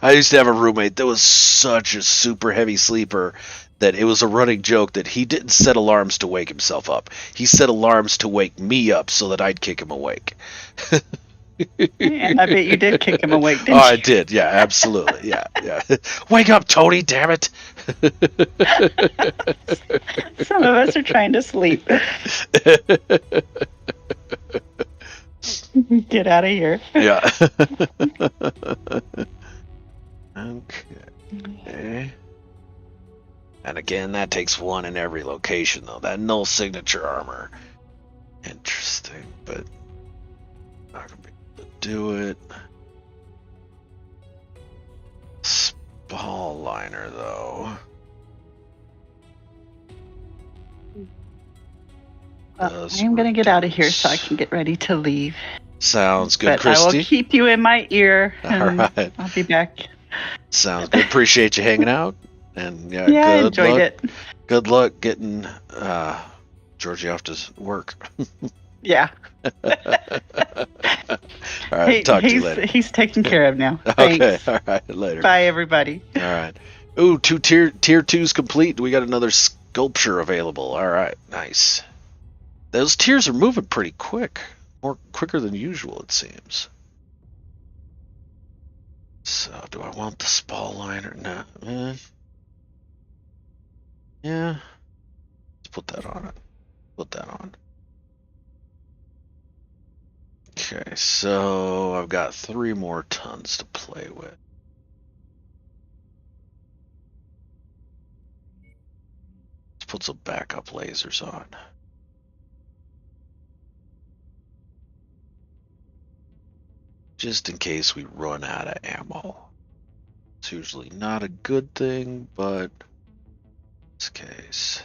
I used to have a roommate that was such a super heavy sleeper that it was a running joke that he didn't set alarms to wake himself up. He set alarms to wake me up so that I'd kick him awake. And I bet you did kick him awake, didn't you? I did. Yeah, absolutely. Yeah. Wake up, Tony, damn it. Some of us are trying to sleep. Get out of here. Yeah. Okay. And again, that takes 1 in every location, though. That null signature armor. Interesting, but not gonna be able to do it. Spall liner, though. I'm going to get out of here so I can get ready to leave. Sounds good, but Christy. I will keep you in my ear. And all right. I'll be back. Sounds good. Appreciate you hanging out. And yeah, I enjoyed it. Good luck getting Georgie off to work. Yeah. All right, talk to you later. He's taken care of now. Okay, Thanks. all right, later. Bye, everybody. All right. Ooh, tier 2's complete. We got another Sculpture available. Alright, nice. Those tiers are moving pretty quick. Quicker than usual, it seems. So, do I want the spall line or not? Yeah. Let's put that on it. Put that on. Okay, so I've got 3 more tons to play with. Let's put some backup lasers on. Just in case we run out of ammo. It's usually not a good thing, but in this case,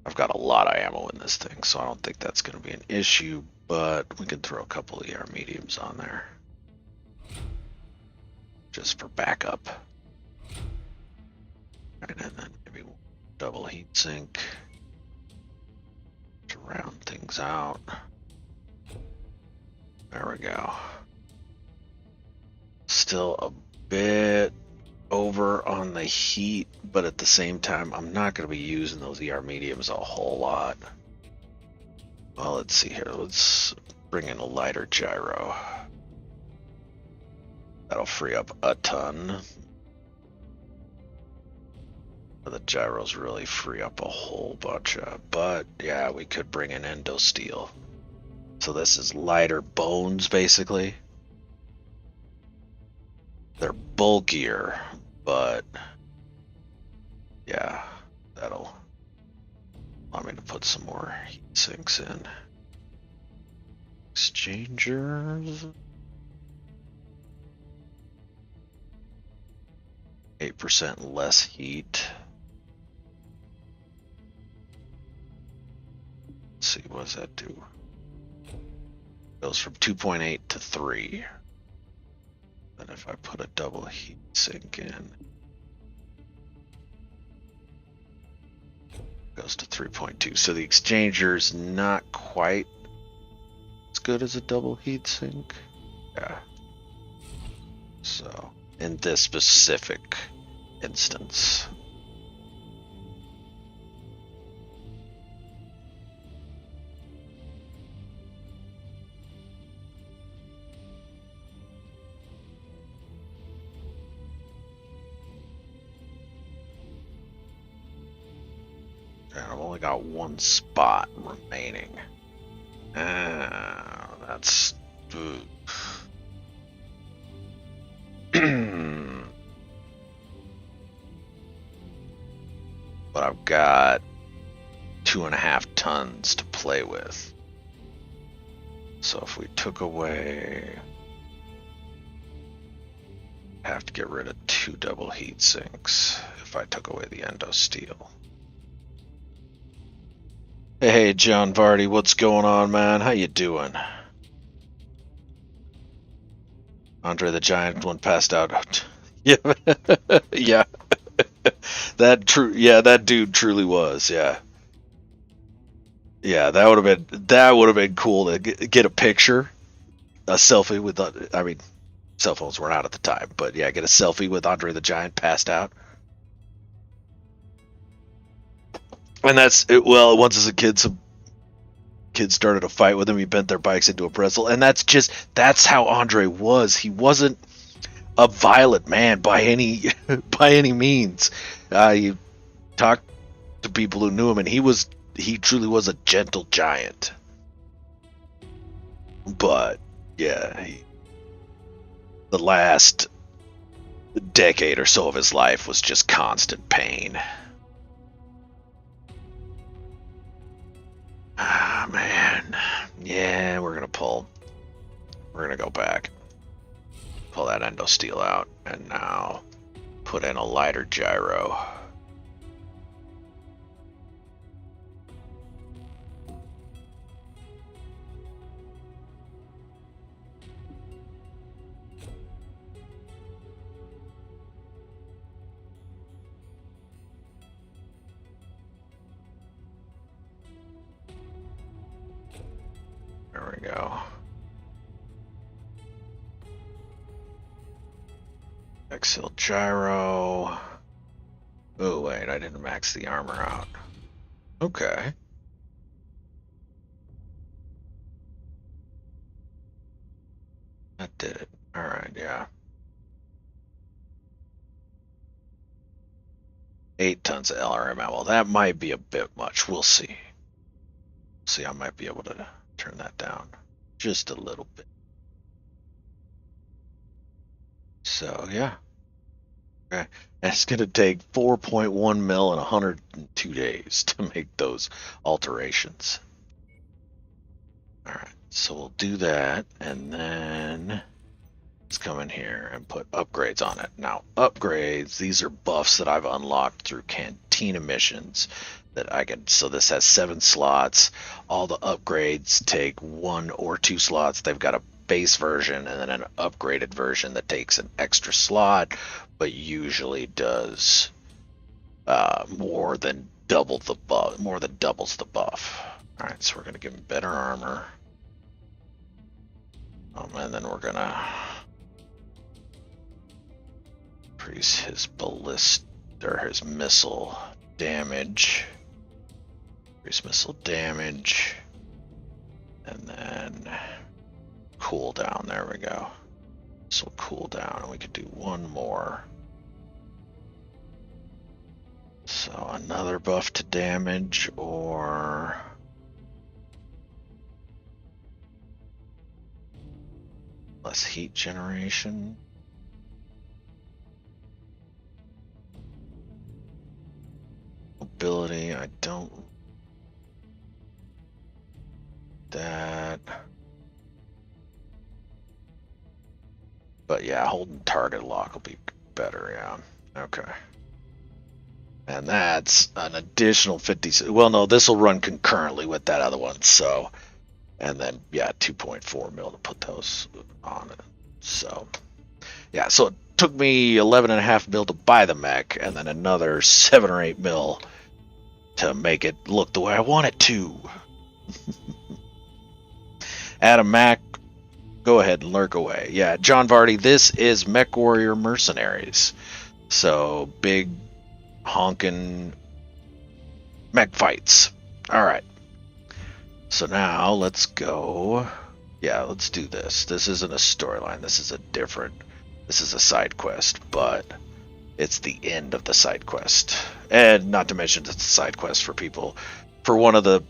I've got a lot of ammo in this thing, so I don't think that's going to be an issue, but we can throw a couple of ER mediums on there. Just for backup. Right, and then maybe we'll double heat sink to round things out. There we go. Still a bit over on the heat, but at the same time, I'm not going to be using those ER mediums a whole lot. Well, let's see here. Let's bring in a lighter gyro. That'll free up a ton. The gyros really free up a whole bunch of, but yeah, we could bring in endo steel. So this is lighter bones, basically. They're bulkier, but yeah, that'll allow me to put some more heat sinks in. Exchangers. 8% less heat. Let's see, what does that do? Goes from 2.8 to 3. Then if I put a double heat sink in, goes to 3.2. So the exchanger's not quite as good as a double heat sink. Yeah. So in this specific instance. And I've only got 1 spot remaining. That's... But I've got 2.5 tons to play with. So if we took away... I have to get rid of 2 double heat sinks if I took away the endo steel. Hey, John Vardy, what's going on, man? How you doing? Andre the Giant one passed out. Yeah, yeah. That dude truly was. Yeah, yeah. That would have been cool to get a picture, a selfie with. I mean, cell phones weren't out at the time, but yeah, get a selfie with Andre the Giant passed out. And that's it. Well, once as a kid, some kids started a fight with him. He bent their bikes into a pretzel, and that's how Andre was. He wasn't a violent man by any means. You talk to people who knew him, and he truly was a gentle giant. But yeah, the last decade or so of his life was just constant pain. Ah, man. Yeah, we're gonna go back. Pull that endo steel out, and now put in a lighter gyro. There we go. Exhale gyro. Oh, wait, I didn't max the armor out. Okay. That did it. Alright, yeah. 8 tons of LRM ammo. That might be a bit much. We'll see. See, I might be able to turn that down just a little bit. So, yeah. Okay. And it's going to take 4.1 mil and 102 days to make those alterations. Alright, so we'll do that, and then let's come in here and put upgrades on it. Now, upgrades, these are buffs that I've unlocked through Cantina missions that I can, so this has 7 slots. All the upgrades take 1 or 2 slots. They've got a base version and then an upgraded version that takes an extra slot, but usually does more than double the buff, more than doubles the buff. All right, so we're gonna give him better armor, and then we're gonna increase his ballist or his missile damage. Increase missile damage, and then cooldown. There we go. So cooldown, and we could do one more. So another buff to damage, or less heat generation. Mobility, I don't. That. But yeah, holding target lock will be better, yeah. Okay. And that's an additional 50. Well, no, this will run concurrently with that other one. So, and then, yeah, 2.4 mil to put those on it. So, yeah, so it took me 11.5 mil to buy the mech, and then another 7 or 8 mil to make it look the way I want it to. Adam Mack, go ahead and lurk away. Yeah, John Vardy, this is MechWarrior Mercenaries. So, big honking mech fights. Alright. So now, let's go. Yeah, let's do this. This isn't a storyline. This is a side quest, but it's the end of the side quest. And not to mention, it's a side quest for people, for one of the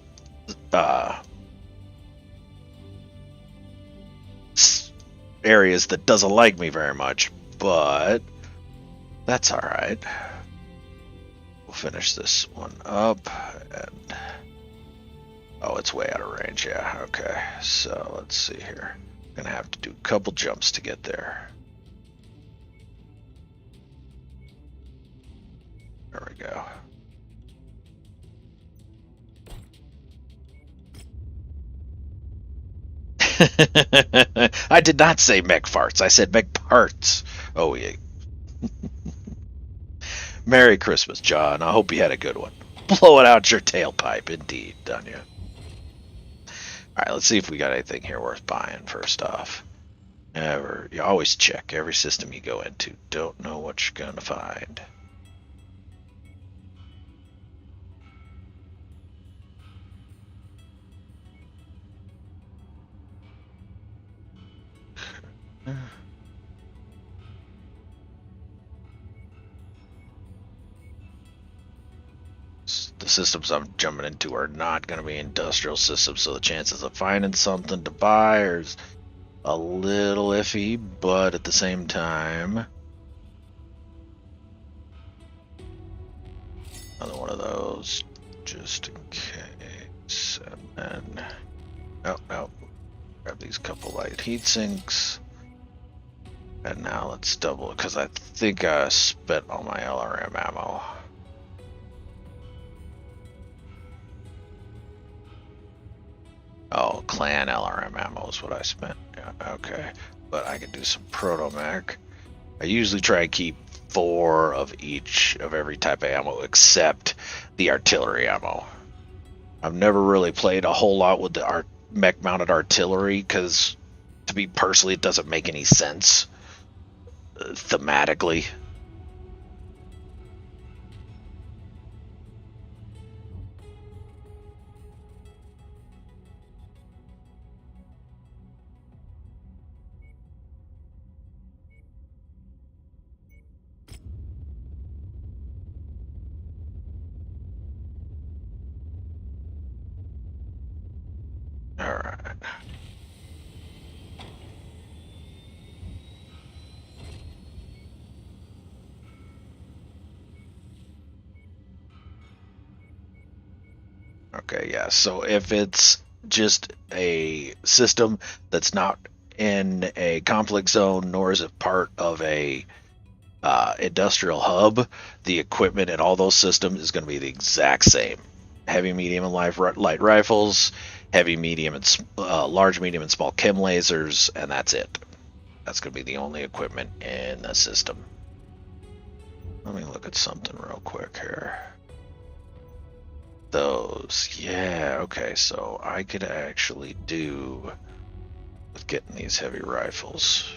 areas that doesn't like me very much, but that's alright. We'll finish this one up, and oh, it's way out of range, yeah, okay. So, let's see here. I'm gonna have to do a couple jumps to get there. There we go. I did not say mech farts. I said mech parts. Oh, yeah. Merry Christmas, John. I hope you had a good one. Blow it out your tailpipe, indeed, don't you? Alright, let's see if we got anything here worth buying first off. You always check every system you go into. Don't know what you're gonna find. The systems I'm jumping into are not going to be industrial systems, so the chances of finding something to buy are a little iffy, but at the same time, another one of those just in case. And then, no, grab these couple light heat sinks. And now let's double it, because I think I spent all my LRM ammo. Oh, clan LRM ammo is what I spent. Yeah, okay. But I can do some proto-mech. I usually try to keep 4 of each of every type of ammo except the artillery ammo. I've never really played a whole lot with the mech-mounted artillery because, to me personally, it doesn't make any sense thematically. Okay, yeah. So if it's just a system that's not in a conflict zone, nor is it part of a industrial hub, the equipment in all those systems is going to be the exact same. Heavy, medium, and light rifles, heavy, medium, and large, medium, and small chem lasers, and that's it. That's going to be the only equipment in the system. Let me look at something real quick here. Those, yeah, okay, so I could actually do with getting these heavy rifles.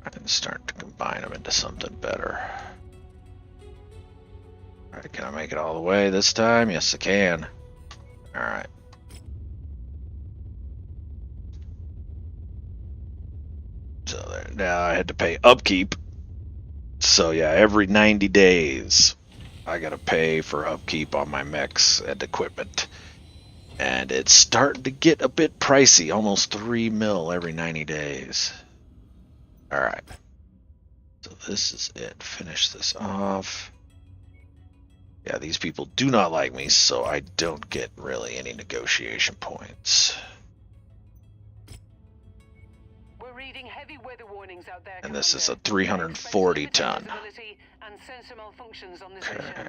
I can start to combine them into something better. Alright, can I make it all the way this time? Yes, I can. Alright. So there, now I had to pay upkeep. So yeah, every 90 days I gotta pay for upkeep on my mechs and equipment. And it's starting to get a bit pricey, almost 3 mil every 90 days. Alright. So this is it. Finish this off. Yeah, these people do not like me, so I don't get really any negotiation points. We're reading heavy weather warnings out there, And this is a Commander. 340 Expect ton. limited visibility and sensor malfunctions on this Okay. mission.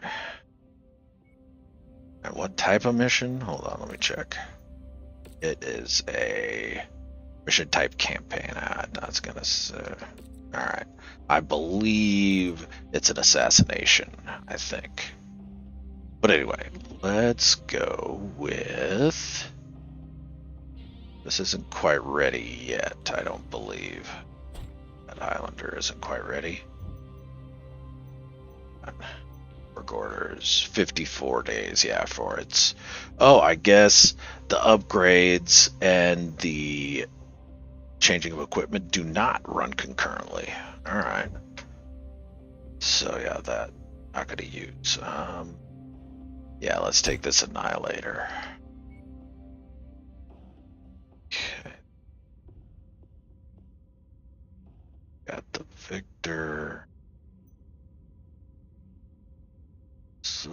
And what type of mission? Hold on, let me check. It is a mission type campaign. That's gonna say. Alright. I believe it's an assassination, I think. But anyway, let's go with... This isn't quite ready yet, I don't believe. That Highlander isn't quite ready. Work orders, 54 days, yeah, for its... Oh, I guess the upgrades and the changing of equipment do not run concurrently. Alright. So yeah, that not gonna use. Yeah, let's take this Annihilator. Okay. Got the Victor. So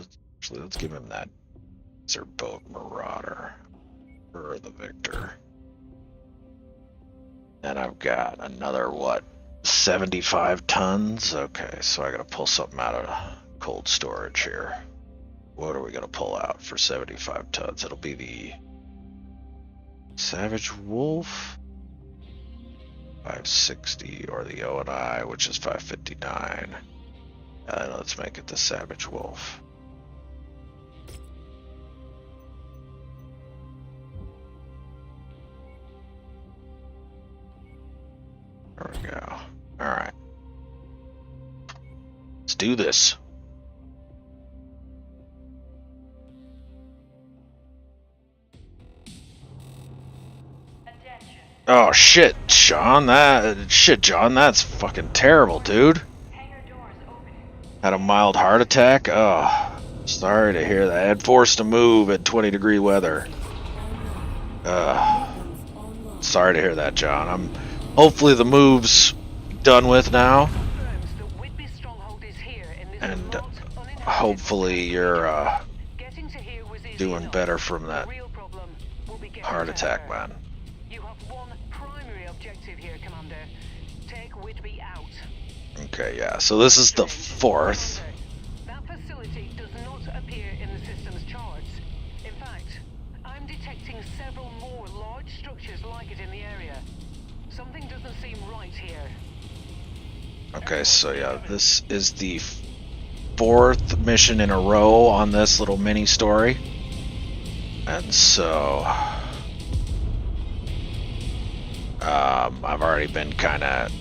let's give him that Zerboat Marauder for the Victor. And I've got another, what, 75 tons? Okay, so I gotta pull something out of cold storage here. What are we gonna pull out for 75 tons? It'll be the Savage Wolf 560 or the O&I, which is 559. And let's make it the Savage Wolf. There we go. Alright. Let's do this. Oh shit, John, John, that's fucking terrible, dude. Had a mild heart attack? Oh, sorry to hear that. Had forced to move at 20-degree weather. Sorry to hear that, John. Hopefully the move's done with now. And hopefully you're doing better from that heart attack, man. Okay, yeah, so this is the fourth. That facility does not appear in the system's charts. In fact, I'm detecting several more large structures like it in the area. Something doesn't seem right here. Okay, so yeah, this is the fourth mission in a row on this little mini story. And so... I've already been kind of...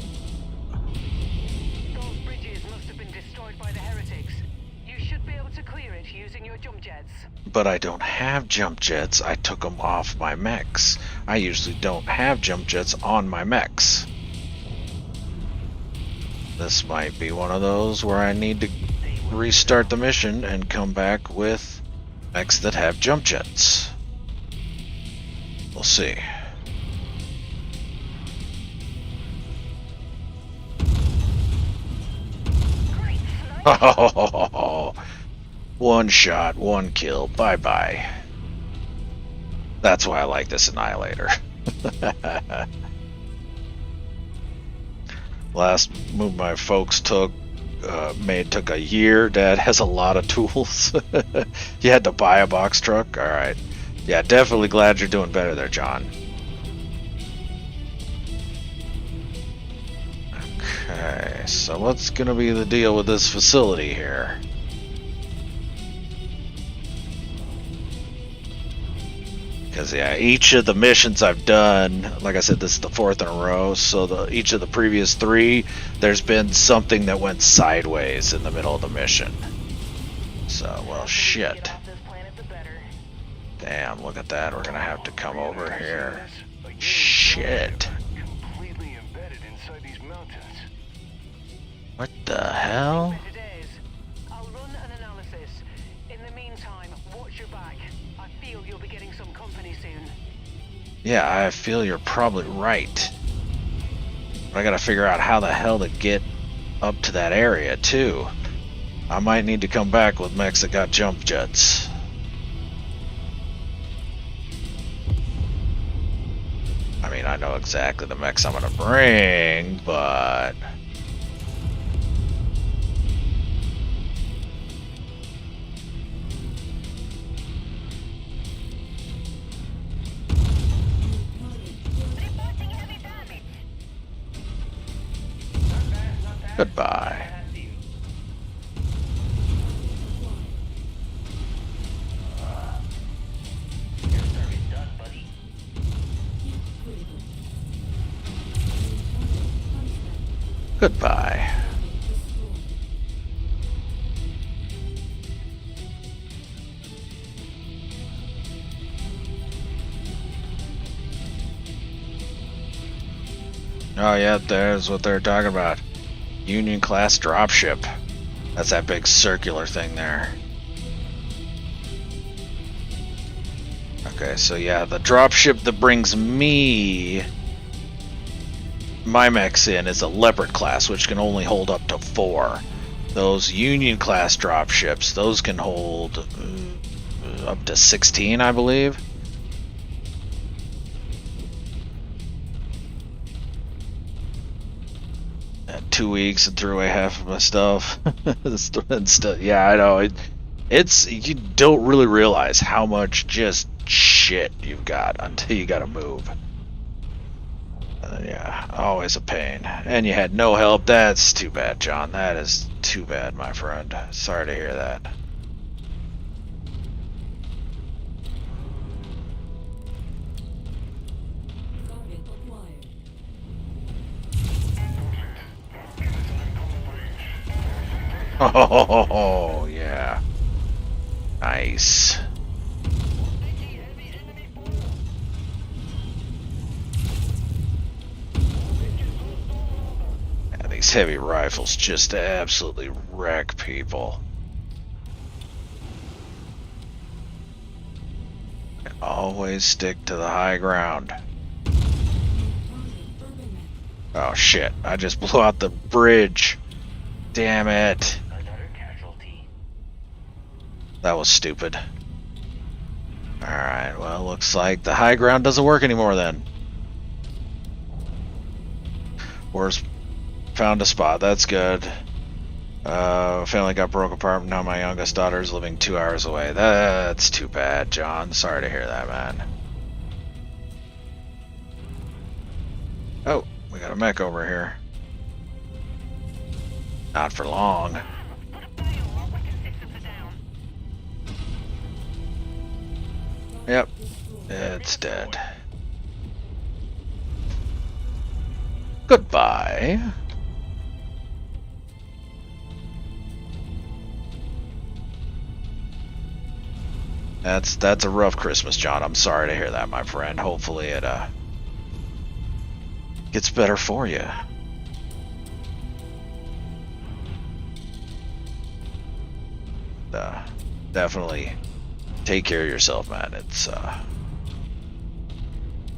Those bridges must have been destroyed by the heretics. You should be able to clear it using your jump jets. But I don't have jump jets. I took them off my mechs. I usually don't have jump jets on my mechs. This might be one of those where I need to restart the mission and come back with mechs that have jump jets. We'll see. Great Oh, one shot, one kill. Bye bye. That's why I like this Annihilator. Last move my folks took took a year. Dad has a lot of tools. You had to buy a box truck. All right. Yeah, definitely glad you're doing better there, John. Okay, so what's gonna be the deal with this facility here? Because yeah, each of the missions I've done, like I said, this is the fourth in a row. So each of the previous three, there's been something that went sideways in the middle of the mission. So well, shit. Damn, look at that. We're gonna have to come over here. Shit. Completely embedded inside these mountains. What the hell? I'll run an analysis. In the meantime, watch your back. I feel you'll be getting some company soon. Yeah, I feel you're probably right. But I gotta figure out how the hell to get up to that area, too. I might need to come back with mechs that got jump jets. I mean, I know exactly the mechs I'm gonna bring, but... Goodbye. Goodbye. Oh yeah, there's what they're talking about. Union class dropship. That's that big circular thing there. Okay, so yeah, the dropship that brings me my mechs in is a Leopard class, which can only hold up to 4. Those Union class dropships, those can hold up to 16, I believe. And 2 weeks and threw away half of my stuff. Yeah, I know. It's you don't really realize how much just shit you've got until you gotta move. Yeah, always a pain. And you had no help. That's too bad, John. That is too bad, my friend. Sorry to hear that. Oh, yeah. Nice. Yeah, these heavy rifles just absolutely wreck people. Always stick to the high ground. Oh shit, I just blew out the bridge. Damn it. That was stupid. Alright, well, looks like the high ground doesn't work anymore then. Where's found a spot, that's good. Family got broke apart, now my youngest daughter is living 2 hours away. That's too bad, John. Sorry to hear that, man. Oh, we got a mech over here. Not for long. Yep, it's dead. Goodbye. That's a rough Christmas, John. I'm sorry to hear that, my friend. Hopefully it gets better for you. Definitely take care of yourself, man. It's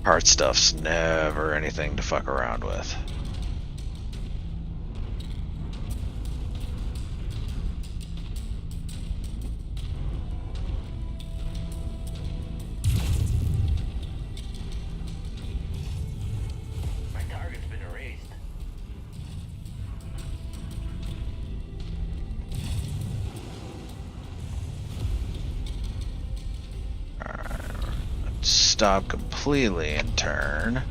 heart stuff's never anything to fuck around with. stop completely and turn.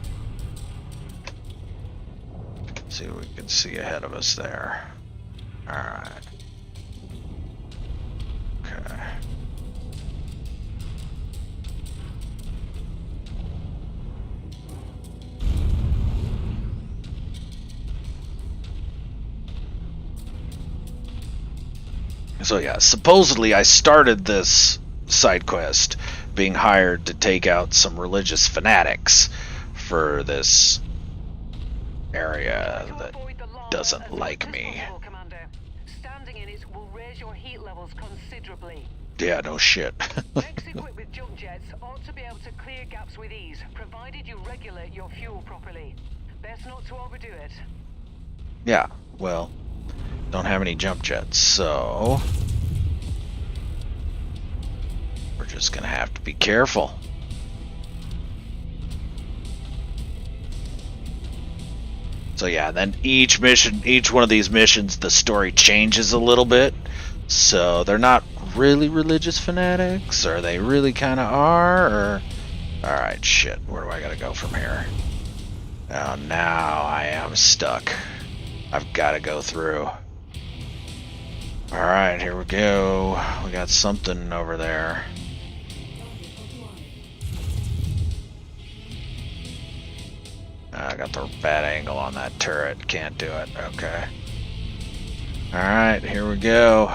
See what we can see ahead of us there. Alright. Okay. So yeah, supposedly I started this side quest being hired to take out some religious fanatics for this area that doesn't like me. Standing in it will raise your heat levels considerably. Yeah, no shit. Mechs equipped with jump jets ought to be able to clear gaps with ease, provided you regulate your fuel properly. Best not to overdo it. Yeah, well, don't have any jump jets, so we're just gonna have to be careful. So yeah, then each one of these missions, the story changes a little bit. So they're not really religious fanatics, or they really kind of are, or... Alright, shit, where do I gotta go from here? Oh, now I am stuck. I've gotta go through. Alright, here we go. We got something over there. I got the bad angle on that turret. Can't do it. Okay. Alright, here we go.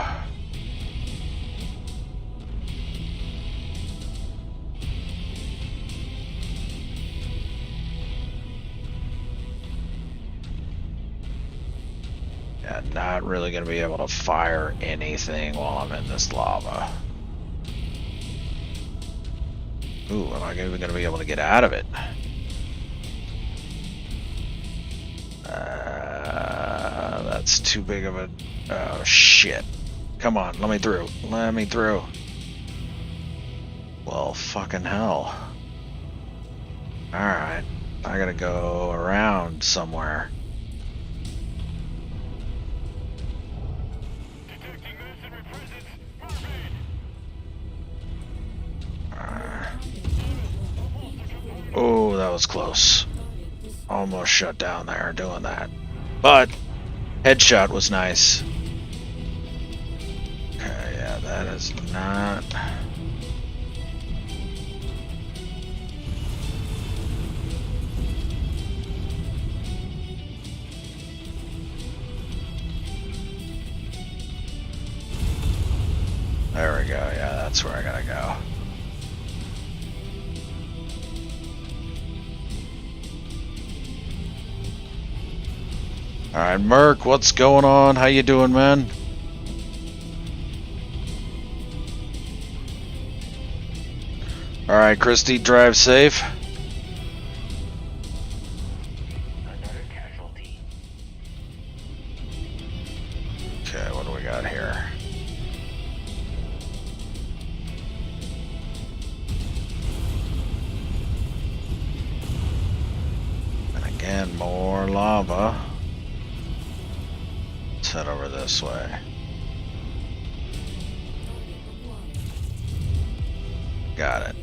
Yeah, not really going to be able to fire anything while I'm in this lava. Ooh, am I even going to be able to get out of it? That's too big of a... Oh, shit. Come on, let me through. Let me through. Well, fucking hell. Alright. I gotta go around somewhere. Detecting mercenary presence. Proceed. Oh, that was close. Almost shut down there doing that. But headshot was nice. Okay, yeah, that is not... There we go, yeah, that's where I gotta go. Alright, Merc, what's going on? How you doing, man? Alright, Christy, drive safe. Another casualty. Okay, what do we got here? And again, more lava. Let's head over this way. Got it.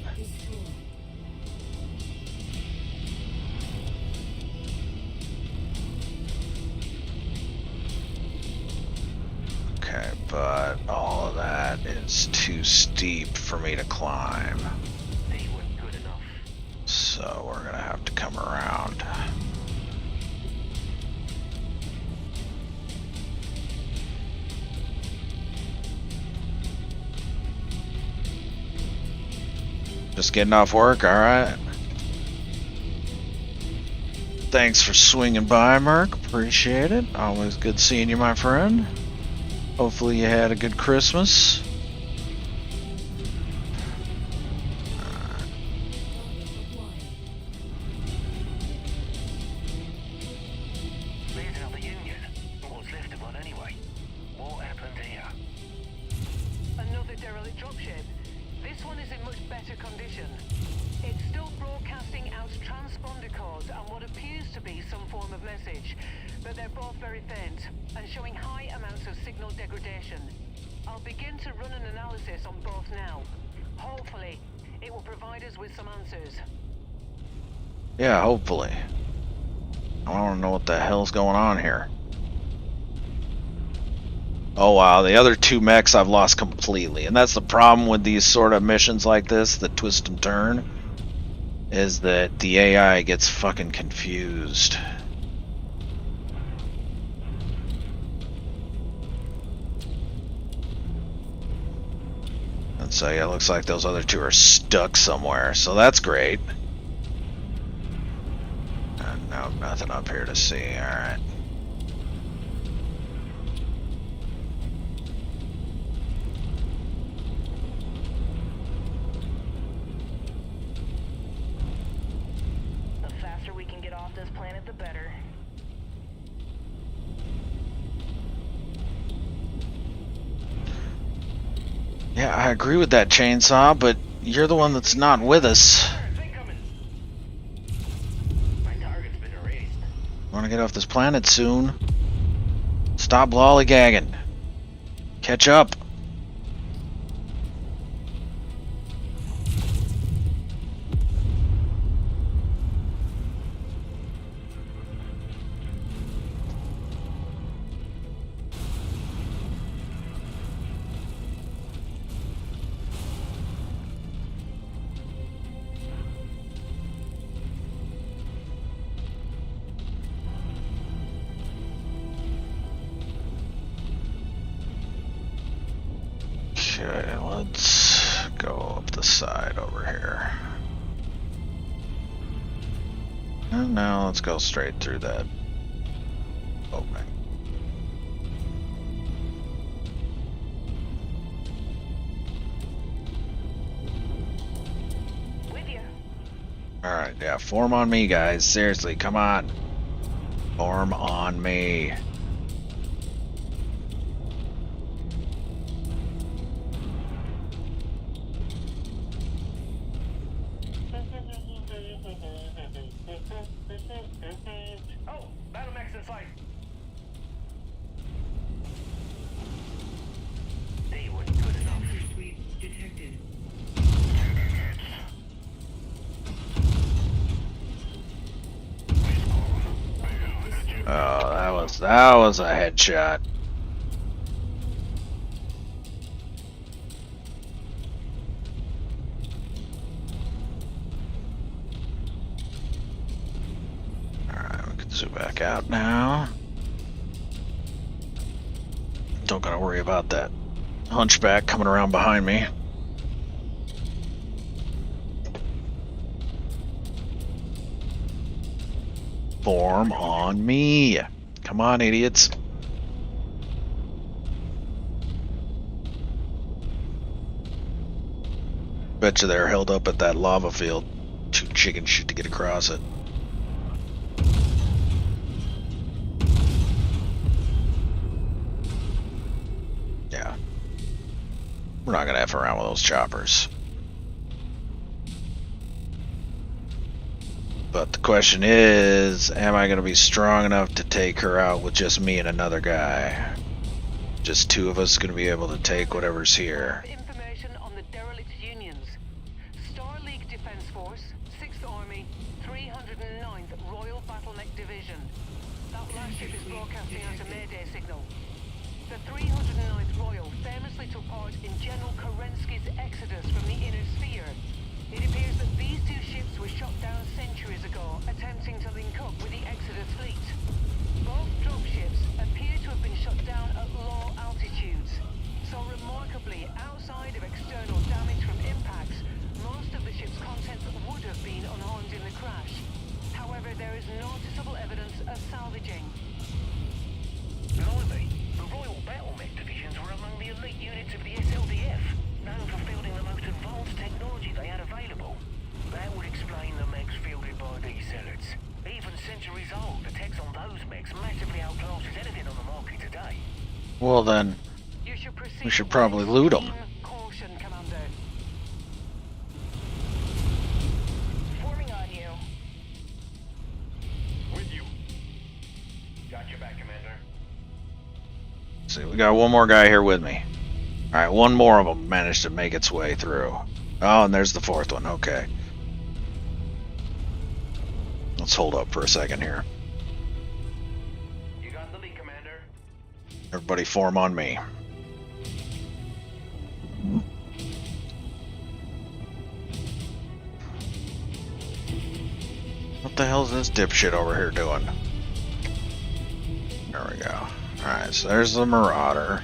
Okay, but all of that is too steep for me to climb. They weren't good enough. So we're gonna have to come around. Just getting off work, alright. Thanks for swinging by, Merc. Appreciate it. Always good seeing you, my friend. Hopefully you had a good Christmas. Raising up the Union. What's left of one anyway? What happened here? Another derelict dropship. This one is in much better condition. It's still broadcasting out transponder codes and what appears to be some form of message, but they're both very faint and showing high amounts of signal degradation. I'll begin to run an analysis on both now. Hopefully, It will provide us with some answers. Yeah, hopefully. I want to know what the hell's going on here. Oh wow, the other two mechs I've lost completely. And that's the problem with these sort of missions like this, that twist and turn, is that the AI gets fucking confused. And so yeah, it looks like those other two are stuck somewhere, so that's great. And now nothing up here to see, alright. The faster we can get off this planet, the better. Yeah, I agree with that, Chainsaw, but you're the one that's not with us. My target's been erased. Want to get off this planet soon. Stop lollygagging. Catch up. Okay, let's go up the side over here. And now let's go straight through that opening. With you. Alright, yeah, form on me, guys. Seriously, come on. Form on me. Oh, battle mech's in sight. They weren't good enough. Oh, that was a headshot. Alright, we can zoom back out now. Don't gotta worry about that hunchback coming around behind me. Form on me. Come on, idiots. Betcha they're held up at that lava field. Too chicken shit to get across it. Yeah. We're not gonna F around with those choppers. But the question is, am I going to be strong enough to take her out with just me and another guy? Just two of us going to be able to take whatever's here. Information on the derelict unions. Star League Defense Force, 6th Army, 309th Royal Battlemech Division. That last ship is broadcasting out a Mayday signal. The 309th Royal famously took part in General Kerensky's exodus from the Inner Sphere. It appears that these two ships were shot down centuries ago, attempting to link up with the Exodus fleet. Both dropships appear to have been shot down at low altitudes. So remarkably, outside of external damage from impacts, most of the ship's contents would have been unharmed in the crash. However, there is noticeable evidence of salvaging. Blimey, the Royal Battlemech divisions were among the elite units of the SLDF, known for fielding the most advanced technology they had available. That would explain the mechs fielded by these zealots. Even centuries old, the techs on those mechs massively outclasses anything on the market today. Well then, You should proceed we should with probably loot them. extreme caution, Commander. Forming on you. With you. Got your back, Commander. See, we got one more guy here with me. Alright, one more of them managed to make its way through. Oh, and there's the fourth one. Okay. Let's hold up for a second here. You got the lead, Commander. Everybody form on me. What the hell is this dipshit over here doing? There we go. Alright, so there's the Marauder.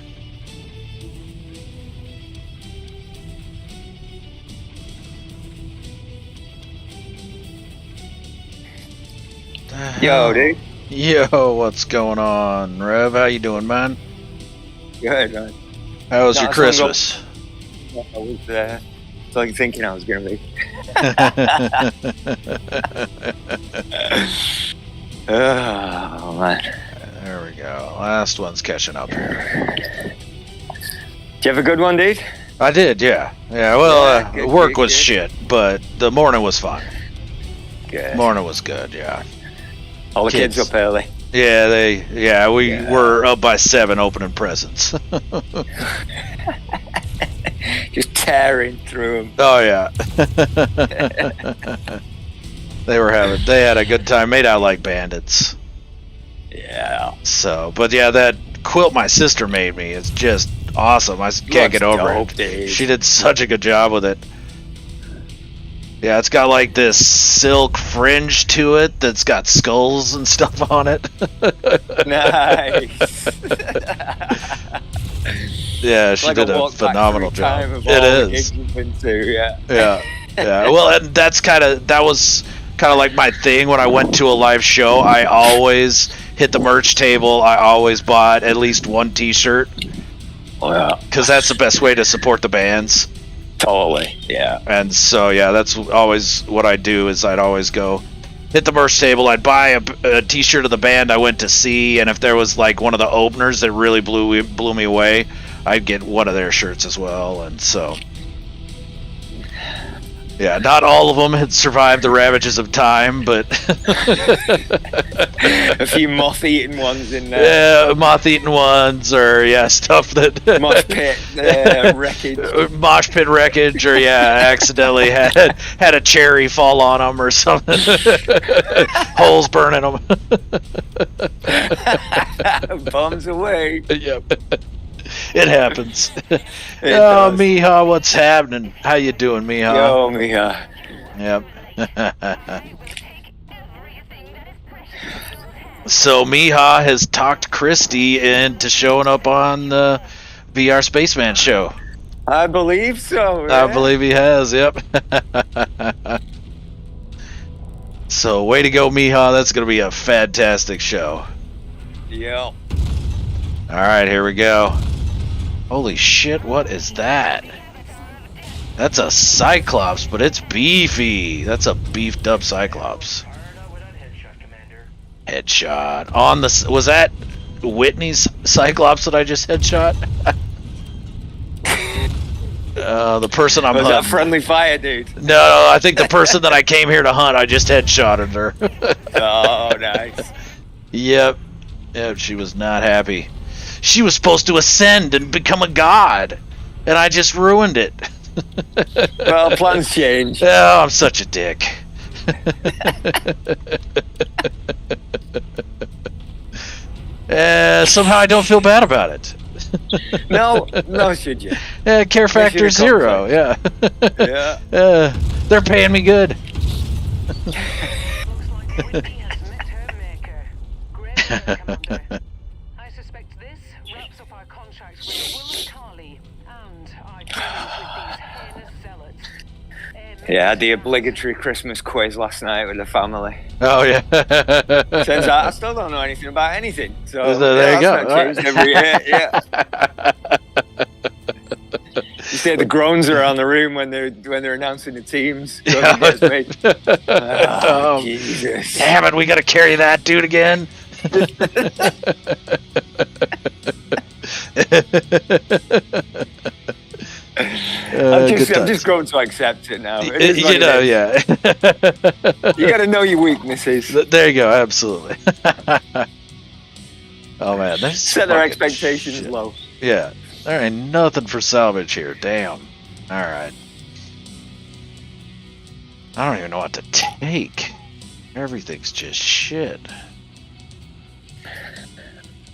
Yo, dude. Yo, what's going on, Rev? How you doing, man? Good, man. How was No, your I just wanna Christmas? I was like thinking I was gonna be. Oh man. There we go. Last one's catching up here. Did you have a good one, dude? I did, yeah. Yeah, well, Yeah, good, work good, was good. shit, but the morning was fun. Good. Morning was good, yeah. All the kids kids. up early. Yeah, we Yeah. were up by 7 opening presents. Just tearing through them. Oh yeah. They had a good time, made out like bandits. Yeah. So, but yeah, that quilt my sister made me is just awesome. I can't get over dope, it. dude. She did such a good job with it. Yeah, it's got like this silk fringe to it that's got skulls and stuff on it. Nice. Yeah, she Like did a walk back phenomenal through time job. of It all the is. gigs you've been to, yeah. Yeah, yeah. Well, and that was kind of like my thing when I went to a live show. I always hit the merch table. I always bought at least one T-shirt Oh, yeah. because that's the best way to support the bands. Totally. Yeah. And so yeah, that's always what I do. Is I'd always go hit the merch table. I'd buy a T-shirt of the band I went to see, and if there was like one of the openers that really blew me away, I'd get one of their shirts as well. And so. Yeah, not all of them had survived the ravages of time, but A few moth-eaten ones in there. yeah, moth-eaten ones, or stuff that Mosh pit wreckage. mosh pit wreckage, or accidentally had a cherry fall on them or something, holes burning them. Bombs away. Yep, it happens. It Oh, does. Miha, what's happening? How you doing, Miha? Yo, Mia. Yep. So Miha has talked Christy into showing up on the VR Spaceman show. I believe so. I yeah. believe he has, yep. So way to go, Miha. That's going to be a fantastic show. Yeah. Alright, here we go. Holy shit, what is that? That's a Cyclops, but it's beefy. That's a beefed up Cyclops. Fired up with that headshot, Commander. Headshot. Was that Whitney's Cyclops that I just headshot? The person I'm Was that hunting. friendly fire, dude? No, I think the person that I came here to hunt, I just headshotted her. Oh, nice. Yep, she was not happy. She was supposed to ascend and become a god, and I just ruined it. Well, plans change. Oh, I'm such a dick. Somehow I don't feel bad about it. No, should you? Care factor have 0, yeah. Yeah. They're paying me good. Looks like Whitney has met her maker. Great work, Commander. I suspect this wraps up our contract with the Will of Kali and our dealings with these heinous zealots. Yeah, I had the obligatory Christmas quiz last night with the family. Oh, yeah. Turns out I still don't know anything about anything. So There you that's go. not changed every year. Yeah. You see the groans around the room when they're announcing the teams. Yeah. Gets me. Oh, Oh, Jesus. damn it, we gotta carry that dude again. I'm Good just times. grown to accept it now. It is what You it know, is. yeah. You got to know your weaknesses. There you go, absolutely. Oh man, that's Set their fucking expectations shit. low. Yeah, there ain't nothing for salvage here. Damn. All right. I don't even know what to take. Everything's just shit.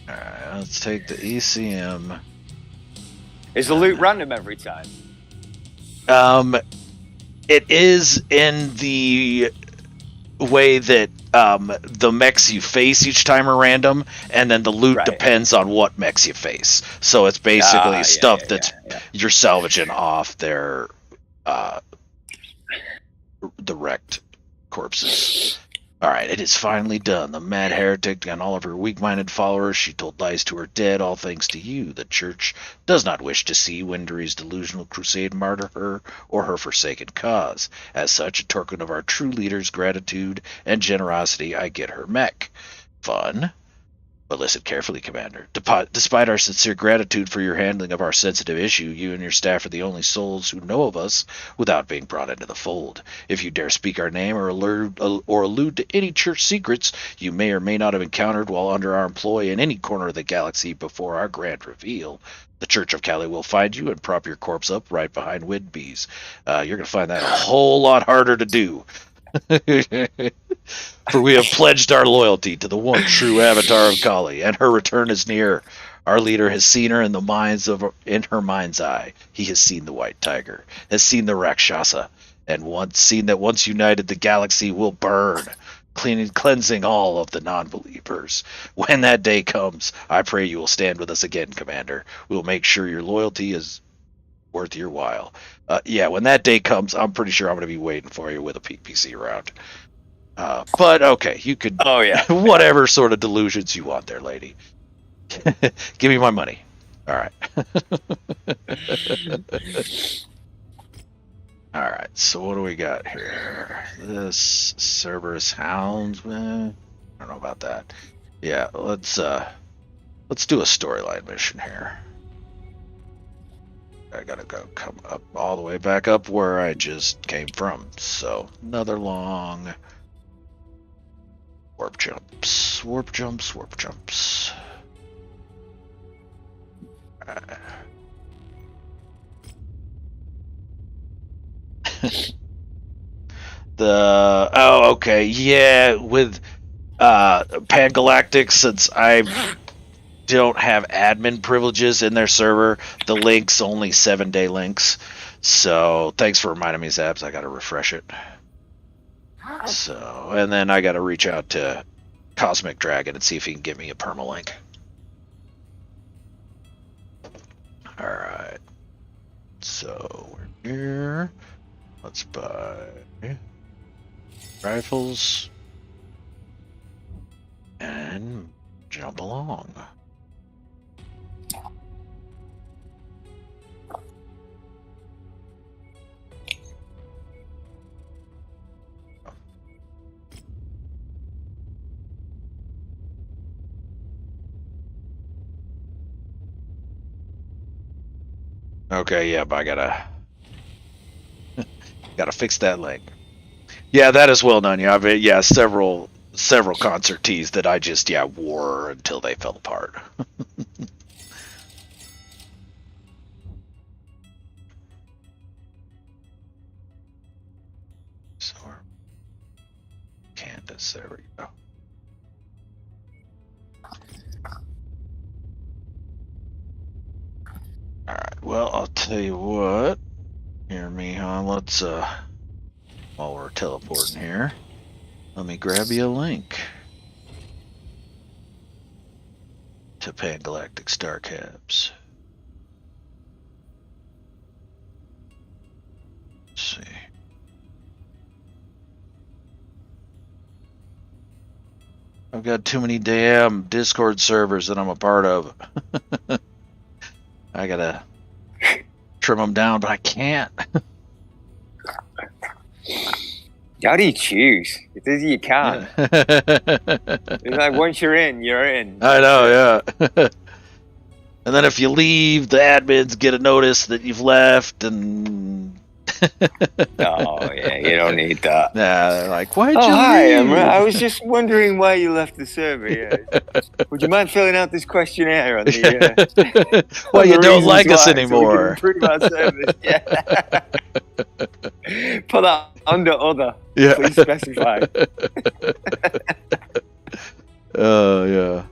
Alright, let's take the ECM. Is the loot random every time? It is in the way that the mechs you face each time are random, and then the loot depends on what mechs you face. So it's basically stuff that's you're salvaging off their the wrecked corpses. Alright, it is finally done. The mad heretic and all of her weak-minded followers, she told lies to her dead, all thanks to you. The church does not wish to see Windery's delusional crusade martyr her or her forsaken cause. As such, a token of our true leader's gratitude and generosity, I get her mech. Fun. But listen carefully, Commander. Despite our sincere gratitude for your handling of our sensitive issue, you and your staff are the only souls who know of us without being brought into the fold. If you dare speak our name or allude to any church secrets you may or may not have encountered while under our employ in any corner of the galaxy before our grand reveal, the Church of Cali will find you and prop your corpse up right behind Widbees. You're going to find that a whole lot harder to do. For we have pledged our loyalty to the one true avatar of Kali, and her return is near. Our leader has seen her in her mind's eye. He has seen the white tiger, has seen the Rakshasa, and once united, the galaxy will burn, cleansing all of the non-believers. When that day comes, I pray you will stand with us again, Commander. We will make sure your loyalty is worth your while. When that day comes, I'm pretty sure I'm going to be waiting for you with a PPC round. But okay, you could whatever sort of delusions you want there, lady. Give me my money. All right. All right, so what do we got here? This Cerberus Hounds, man. I don't know about that. Yeah, let's do a storyline mission here. I gotta come up all the way back up where I just came from. So another long warp jumps. With Pangalactic, since I don't have admin privileges in their server, the link's only 7-day links. So thanks for reminding me, Zabs. I gotta refresh it. So, and then I gotta reach out to Cosmic Dragon and see if he can give me a permalink. Alright. So we're here. Let's buy rifles and jump along. Okay, yeah, but I gotta fix that leg. Yeah, that is well done. Yeah, several concert tees that I just wore until they fell apart. So, Candace, there we go. Alright, well, I'll tell you what. Here, Mihan, let's, while we're teleporting here, let me grab you a link to Pangalactic Star Cabs. Let's see. I've got too many damn Discord servers that I'm a part of. I gotta trim them down, but I can't. How do you choose? You can't. It's like once you're in, you're in. I know, yeah. And then if you leave, the admins get a notice that you've left, and Oh yeah, you don't need that. Nah, they're like, why'd you hi, leave? I was just wondering why you left the server. Yeah. Would you mind filling out this questionnaire on the why you don't like us so we can anymore? improve our service. Yeah. put that under other. Yeah. Please specify. Oh, yeah.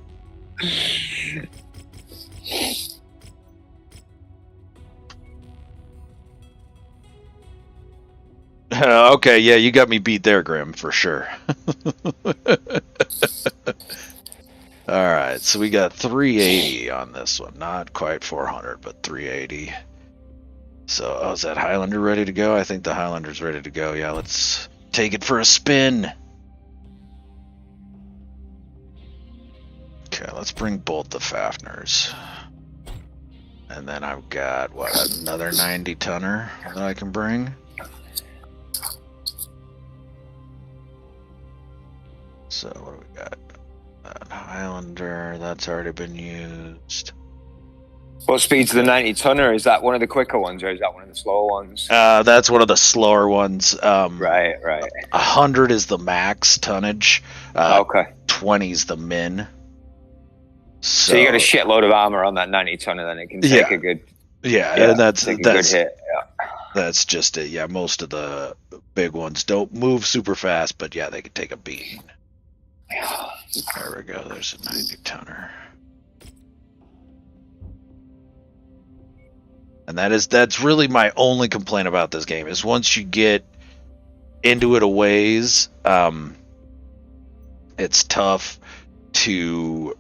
Okay, yeah, you got me beat there, Grim, for sure. Alright, so we got 380 on this one. Not quite 400, but 380. So, oh, is that Highlander ready to go? I think the Highlander's ready to go. Yeah, let's take it for a spin. Okay, let's bring both the Fafners. And then I've got, what, another 90 tonner that I can bring? So, what do we got? That Highlander, that's already been used. What speed's the 90 tonner? Is that one of the quicker ones, or is that one of the slower ones? That's one of the slower ones. Right. 100 is the max tonnage. Okay. 20 is the min. So you got a shitload of armor on that 90 tonner, then it can take a good. Yeah, and that's good hit. Yeah. That's just it. Yeah, most of the big ones don't move super fast, but yeah, they can take a beating. There we go. There's a 90 tonner. And that's really my only complaint about this game is once you get into it a ways, it's tough to.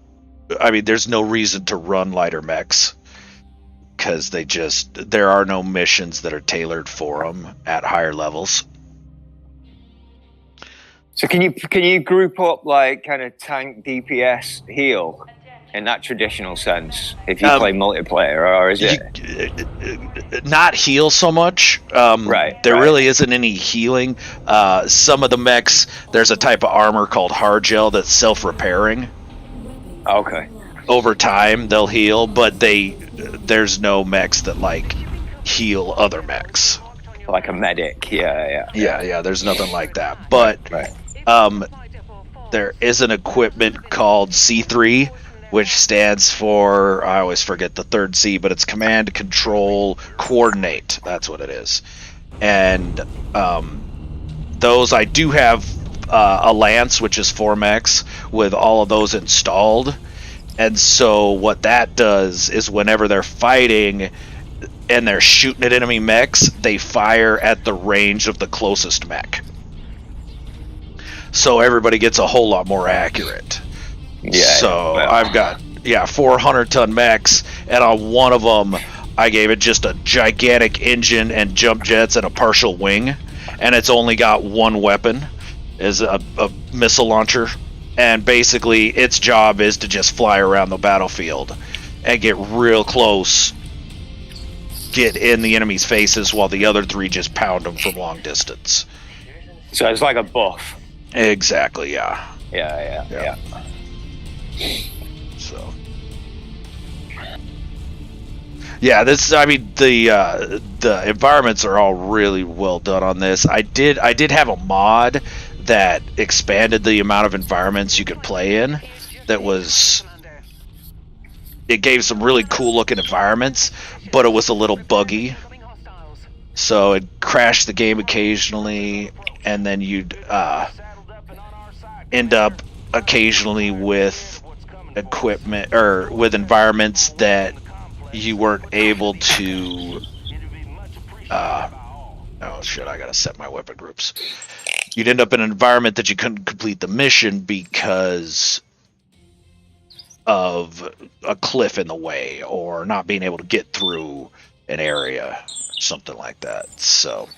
I mean, there's no reason to run lighter mechs because there are no missions that are tailored for them at higher levels. So can you group up like kind of tank DPS heal in that traditional sense if you play multiplayer, or is it not heal so much? There really isn't any healing. Some of the mechs, there's a type of armor called hard gel that's self-repairing. Okay. Over time they'll heal, but there's no mechs that like heal other mechs. Like a medic, yeah. There's nothing like that. But there is an equipment called C3, which stands for, I always forget the third C, but it's Command, Control, Coordinate. That's what it is. And those, I do have a Lance, which is 4 mechs, with all of those installed. And so what that does is whenever they're fighting and they're shooting at enemy mechs, they fire at the range of the closest mech. So everybody gets a whole lot more accurate. I've got 400-ton mechs, and on one of them I gave it just a gigantic engine and jump jets and a partial wing, and it's only got one weapon, is a missile launcher, and basically its job is to just fly around the battlefield and get real close, get in the enemy's faces while the other 3 just pound them from long distance. So it's like a buff. Exactly, yeah. Yeah. So, yeah, the environments are all really well done on this. I did have a mod that expanded the amount of environments you could play in. It gave some really cool looking environments, but it was a little buggy. So it crashed the game occasionally, and then you'd end up occasionally with equipment or with environments that you weren't able to oh shit, I gotta set my weapon groups. You'd end up in an environment that you couldn't complete the mission because of a cliff in the way or not being able to get through an area, something like that. So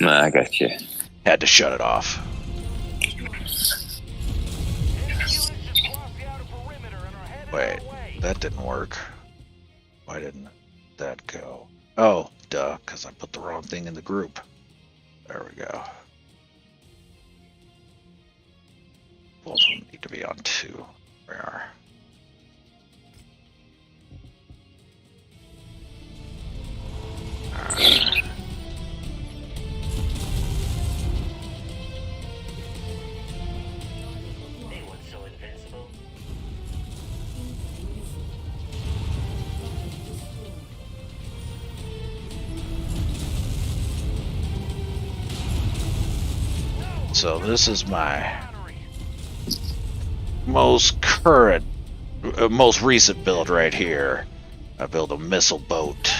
I got you. Had to shut it off. Wait, that didn't work. Why didn't that go? Oh, duh, because I put the wrong thing in the group. There we go. Both of them need to be on 2. We are. Alright. So this is my most current, most recent build right here. I built a missile boat.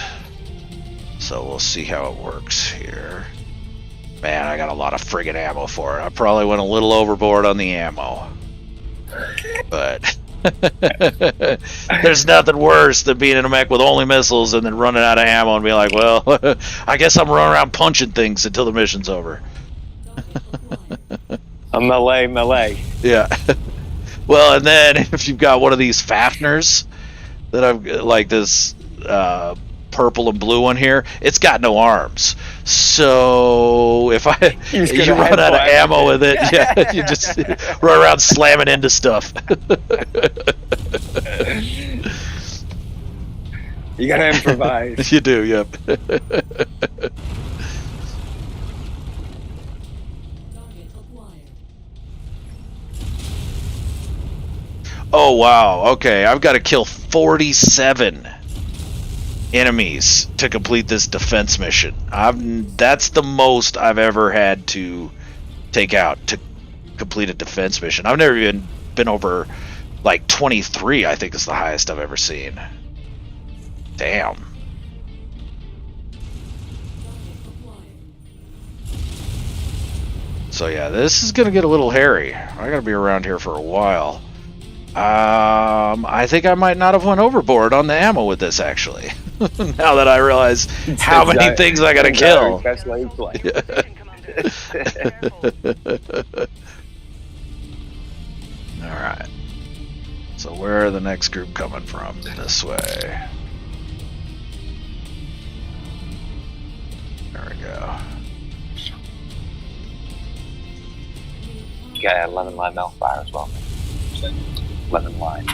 So we'll see how it works here. Man, I got a lot of friggin' ammo for it. I probably went a little overboard on the ammo. But there's nothing worse than being in a mech with only missiles and then running out of ammo and being like, well, I guess I'm running around punching things until the mission's over. A melee. Yeah. Well, and then if you've got one of these Fafners that I've like this purple and blue one here, it's got no arms. So if you run out of ammo with it, yeah, you just run around slamming into stuff. You gotta improvise. You do, yep. Oh wow, okay, I've got to kill 47 enemies to complete this defense mission. That's the most I've ever had to take out to complete a defense mission. I've never even been over like 23, I think is the highest I've ever seen. Damn. So yeah, this is gonna get a little hairy. I gotta be around here for a while. I think I might not have went overboard on the ammo with this, actually. Now that I realize how many things I gotta kill. Alright. So where are the next group coming from? This way. There we go. You got a lemon lime milk fire as well. Lemon lime.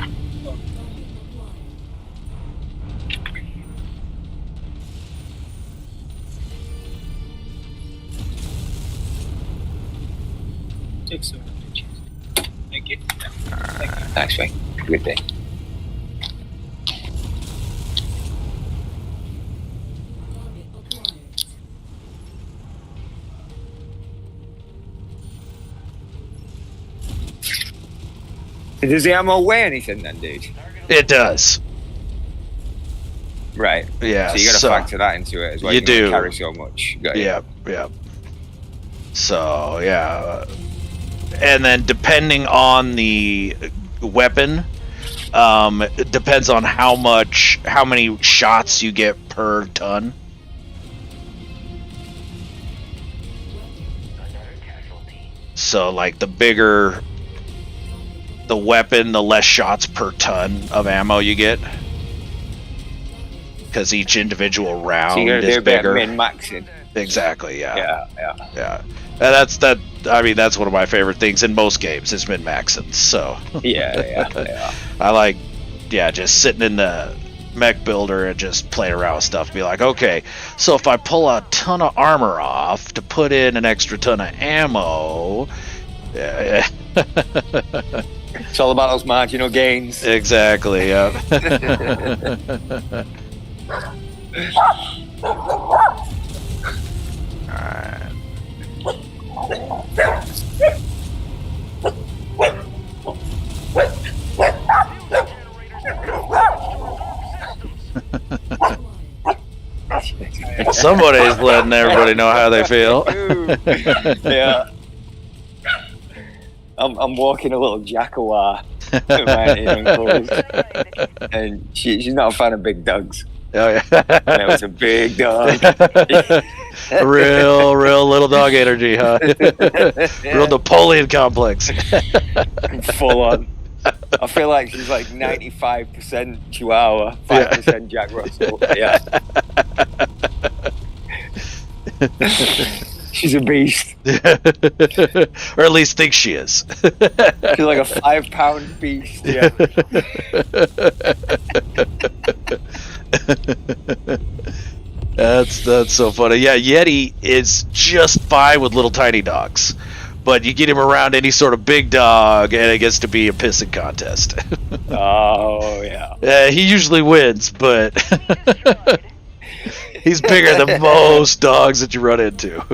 Thank you. Thanks, mate. Good day. Does the ammo weigh anything then, dude? It does. Right. Yeah. So you got to factor that into it as well. You can do. only carry so much. Yep. So yeah, and then depending on the weapon, it depends on how many shots you get per ton. So like the bigger the weapon, the less shots per ton of ammo you get, because each individual round is bigger. Min-maxing. Exactly. Yeah. Yeah. And that's one of my favorite things in most games is min-maxing. So Yeah. I like just sitting in the mech builder and just playing around with stuff. Be like, okay, so if I pull a ton of armor off to put in an extra ton of ammo. Yeah. It's all about those marginal gains. Exactly. Yeah. Alright. Somebody's letting everybody know how they feel. Yeah. I'm walking a little jaguar, and she's not a fan of big dogs. Oh yeah, that was a big dog. real little dog energy, huh? Real Napoleon complex. Full on. I feel like she's like 95% Chihuahua, 5% Jack Russell. Yeah. She's a beast. Or at least thinks she is. She's like a 5-pound beast. Yeah. That's so funny. Yeah, Yeti is just fine with little tiny dogs, but you get him around any sort of big dog, and it gets to be a pissing contest. Oh yeah. He usually wins, but he's bigger than most dogs that you run into.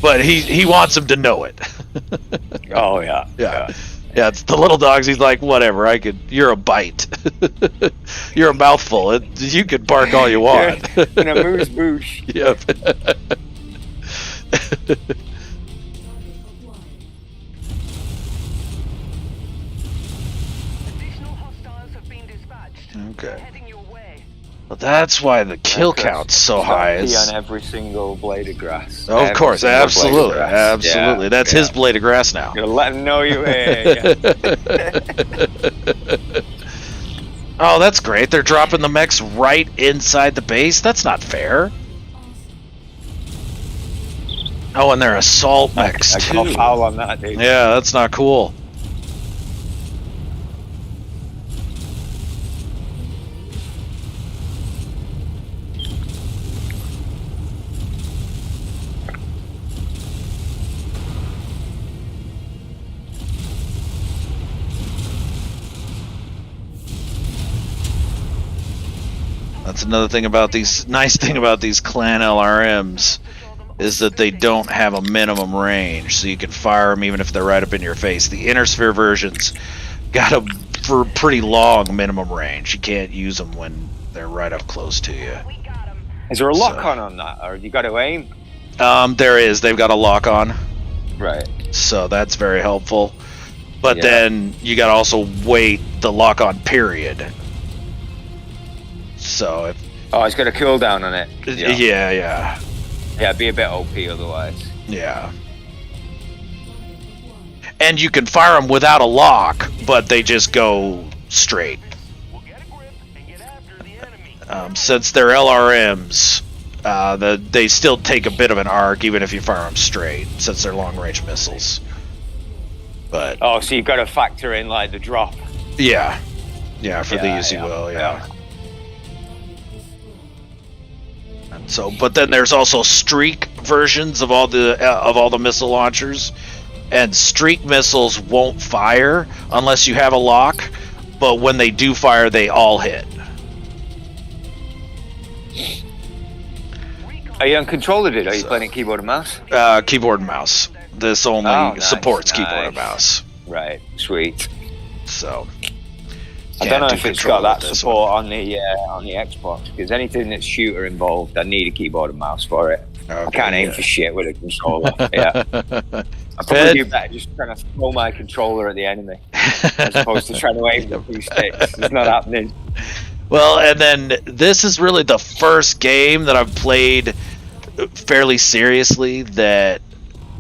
But he wants him to know it. Oh yeah. Yeah. Yeah, it's the little dogs. He's like, whatever. You're a bite. You're a mouthful. You can bark all you want. In a moose boosh. Yep. Additional hostiles have been dispatched. Okay. Heading your way. Well, that's why the kill count's so high. Pee on every single blade of grass. Oh, of Every course, single blade of absolutely, grass. absolutely. Yeah, That's yeah. his blade of grass now. You're gonna let him know you're here. Oh, that's great. They're dropping the mechs right inside the base? That's not fair. Oh, and they're assault mechs, I too. call foul on that, dude. Yeah, that's not cool. That's another thing about these, nice thing about these clan LRMs, is that they don't have a minimum range, so you can fire them even if they're right up in your face. The inner sphere versions got a pretty long minimum range. You can't use them when they're right up close to you. Is there a lock on that, or you got to aim? There is. They've got a lock on, Right. so that's very helpful. But Yeah. then you got to also wait the lock on period. So if Oh, it's got a cooldown on it. yeah, Yeah, it'd be a bit OP otherwise. yeah. And you can fire them without a lock, but they just go straight. We'll get a grip and get after the enemy. Since they're LRMs, they still take a bit of an arc even if you fire them straight, since they're long-range missiles. But Oh, so you've got to factor in like the drop. yeah, for Yeah, these you yeah, will, yeah. And so, but then there's also streak versions of all the missile launchers, and streak missiles won't fire unless you have a lock. But when they do fire, they all hit. Are you on controller, dude? Are you playing keyboard and mouse? Keyboard and mouse. This only nice, supports keyboard nice. and mouse. Right, sweet. So I don't know can't if do it's controller got with that this support on the Xbox, because anything that's shooter involved, I need a keyboard and mouse for it. one. I Okay, can't aim yeah. for shit with a controller. Yeah, I probably do better just trying to throw my controller at the enemy as opposed to trying to aim with 2 sticks. It's not happening. Well, and then this is really the first game that I've played fairly seriously that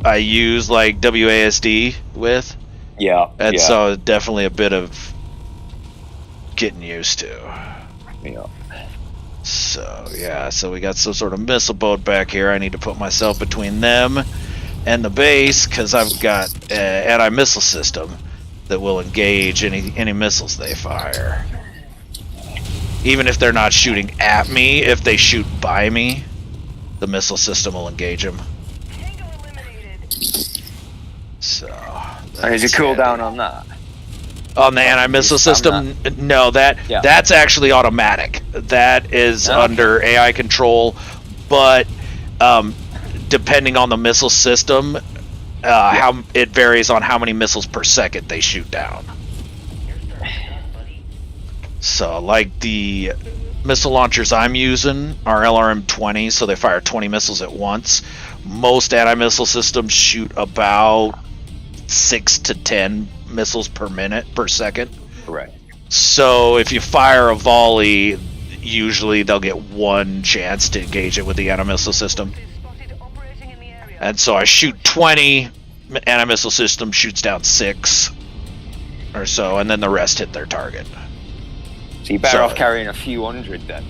I use like WASD with, Yeah, and yeah, so definitely a bit of getting used to. yeah. So yeah, so we got some sort of missile boat back here. I need to put myself between them and the base because I've got an anti-missile system that will engage any missiles they fire. Even if they're not shooting at me, if they shoot by me, the missile system will engage them. So. And is it that's cooldown on that? On the anti-missile system, no, that's actually automatic. That is under AI control, but depending on the missile system, how it varies on how many missiles per second they shoot down. So, like the missile launchers I'm using are LRM-20, so they fire 20 missiles at once. Most anti-missile systems shoot about 6 to 10 missiles per second. Right. So if you fire a volley, usually they'll get one chance to engage it with the anti-missile system. And so I shoot 20, anti-missile system shoots down 6 or so, and then the rest hit their target. So you're better off carrying a few hundred then.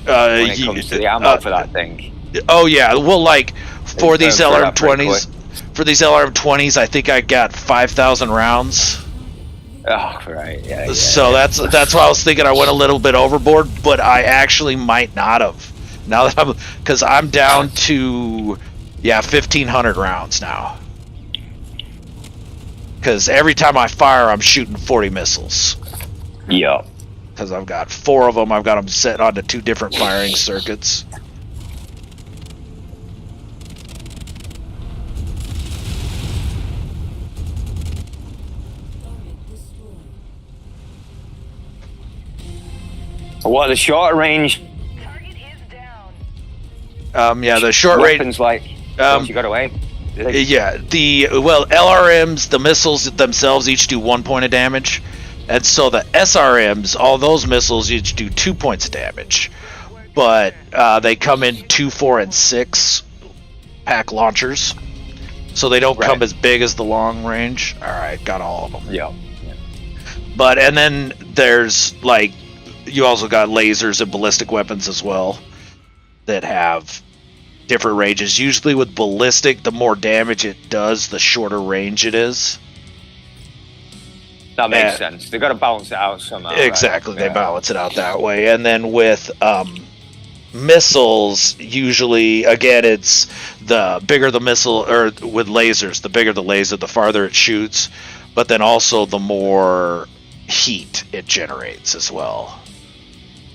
When it comes to the ammo for that thing. Oh yeah, well, like for these For that pretty LRM-20s, I think I got 5,000 rounds. Oh right, yeah. So that's why I was thinking I went a little bit overboard, but I actually might not have. Now that because I'm down to 1,500 rounds now. Because every time I fire, I'm shooting 40 missiles. Yeah. Because I've got 4 of them. I've got them set onto 2 different firing circuits. What, the short range Target is down. Yeah, the short range. weapons like? You got away. Yeah, LRMs, the missiles themselves each do 1 point of damage, and so the SRMs, all those missiles each do 2 points of damage. But they come in 2, 4, and 6 pack launchers, so they don't come as big as the long range. All right, got all of them. Yeah. But and then there's like you also got lasers and ballistic weapons as well that have different ranges. Usually with ballistic, the more damage it does, the shorter range it is. That makes sense. They've got to balance it out somehow. Exactly, right? They balance it out that way. And then with missiles, usually, again, it's the bigger the missile, or with lasers, the bigger the laser, the farther it shoots. But then also the more heat it generates as well.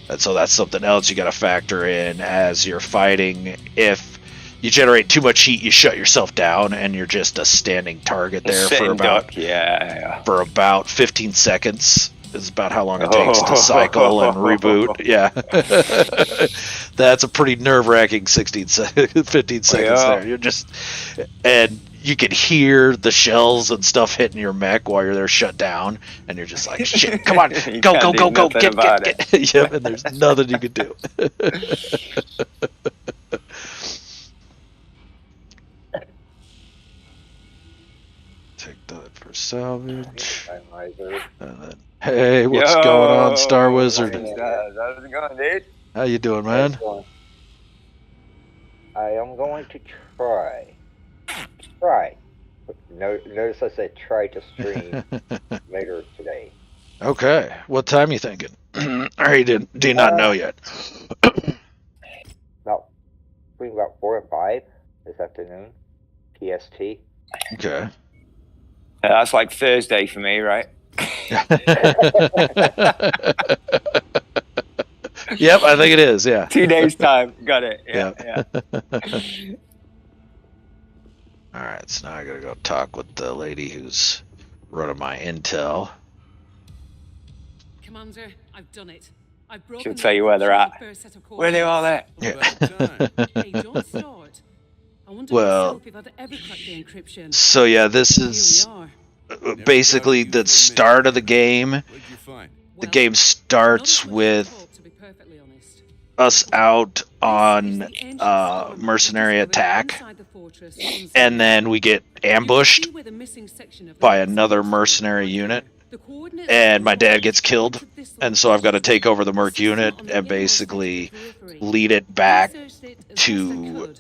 And so that's something else you got to factor in as you're fighting. If you generate too much heat, you shut yourself down, and you're just a standing target there for about 15 seconds. Is about how long it takes to cycle and reboot. Yeah, that's a pretty nerve-wracking 15 seconds there. You're just, and you can hear the shells and stuff hitting your mech while you're there shut down, and you're just like, shit, come on, go, get. Yep, and there's nothing you can do. Take that for salvage. And then, hey, what's going on, Star Wizard? How's it going, dude? How you doing, man? I am going to try. Notice I said try to stream later today. Okay. What time you thinking? Or do you not know yet? Between about 4 and 5 this afternoon, PST. Okay. That's like Thursday for me, right? Yep, I think it is, yeah. 2 days time. Got it. Yeah. Alright, so now I gotta go talk with the lady who's running my intel. Commander, I've done it. I've broken. She'll tell you where they're at. Where they all at? Yeah. Hey, don't start. I wonder Well, if I've ever cracked the encryption. so yeah, this is basically the start of the game. The game starts with us out on mercenary attack, and then we get ambushed by another mercenary unit, and my dad gets killed, and so I've got to take over the merc unit and basically lead it back to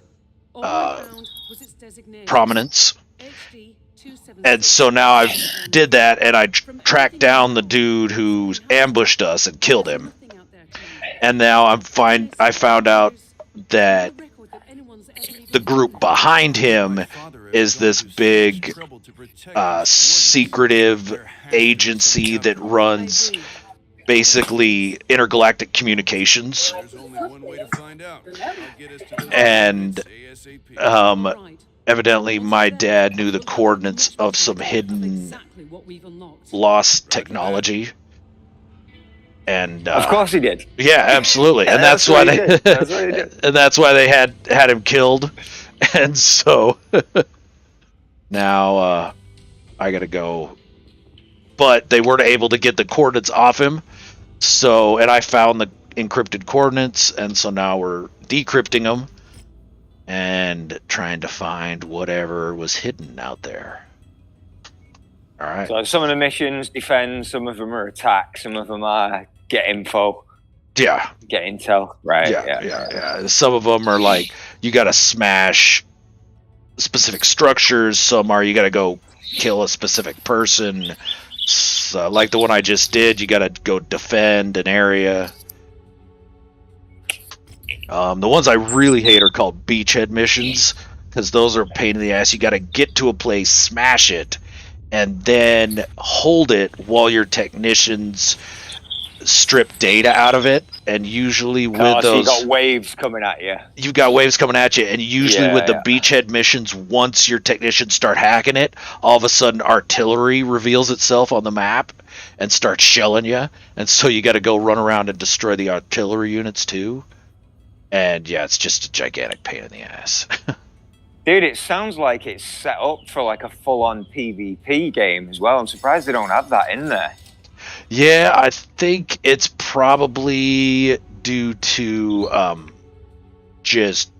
prominence. And so now I've did that, and I tracked down the dude who ambushed us and killed him. And now I found out that the group behind him is this big secretive agency that runs basically intergalactic communications. And evidently my dad knew the coordinates of some hidden lost technology. And of course he did. Yeah, absolutely. And that's why they had him killed. And so now I gotta go. But they weren't able to get the coordinates off him. So, and I found the encrypted coordinates, and so now we're decrypting them and trying to find whatever was hidden out there. All right. So some of the missions defend, some of them are attack, some of them are get info. Yeah. Get intel. Right. Yeah. Some of them are like you got to smash specific structures. Some are you got to go kill a specific person. So, like the one I just did, you got to go defend an area. The ones I really hate are called beachhead missions, because those are a pain in the ass. You got to get to a place, smash it, and then hold it while your technicians strip data out of it, and usually with So those, you got waves coming at you. you've got waves coming at you, and usually Yeah, with the yeah. beachhead missions, once your technicians start hacking it, all of a sudden artillery reveals itself on the map and starts shelling you, and so you got to go run around and destroy the artillery units too. And yeah, it's just a gigantic pain in the ass. Dude, it sounds like it's set up for like a full-on PvP game as well. I'm surprised they don't have that in there. Yeah, I think it's probably due to just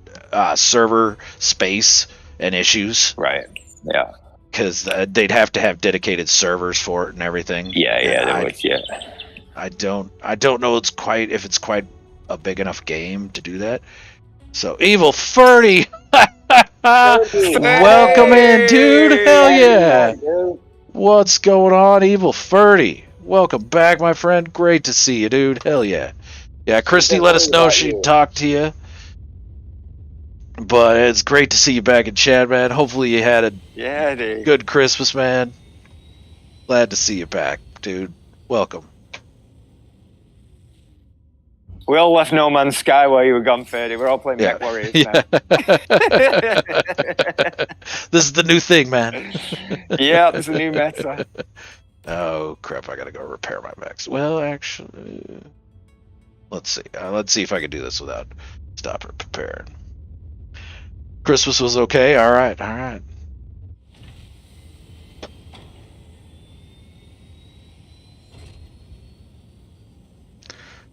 server space and issues. Right. Yeah. Because they'd have to have dedicated servers for it and everything. Yeah, they would. Yeah. I don't know if it's quite a big enough game to do that. So Evil 30, welcome in, dude. Hell yeah. What's going on, Evil 30? Welcome back, my friend. Great to see you, dude. Hell yeah. Yeah, Christy let us know she talked to you. But it's great to see you back in chat, man. Hopefully you had a good Christmas, man. Glad to see you back, dude. Welcome. We all left No Man's Sky while you were gone, Ferdy. We're all playing MechWarriors now. This is the new thing, man. Yeah, there's a new meta. Oh, crap. I gotta go repair my mechs. Well, actually, let's see. Let's see if I can do this without stopping preparing. Christmas was okay? All right.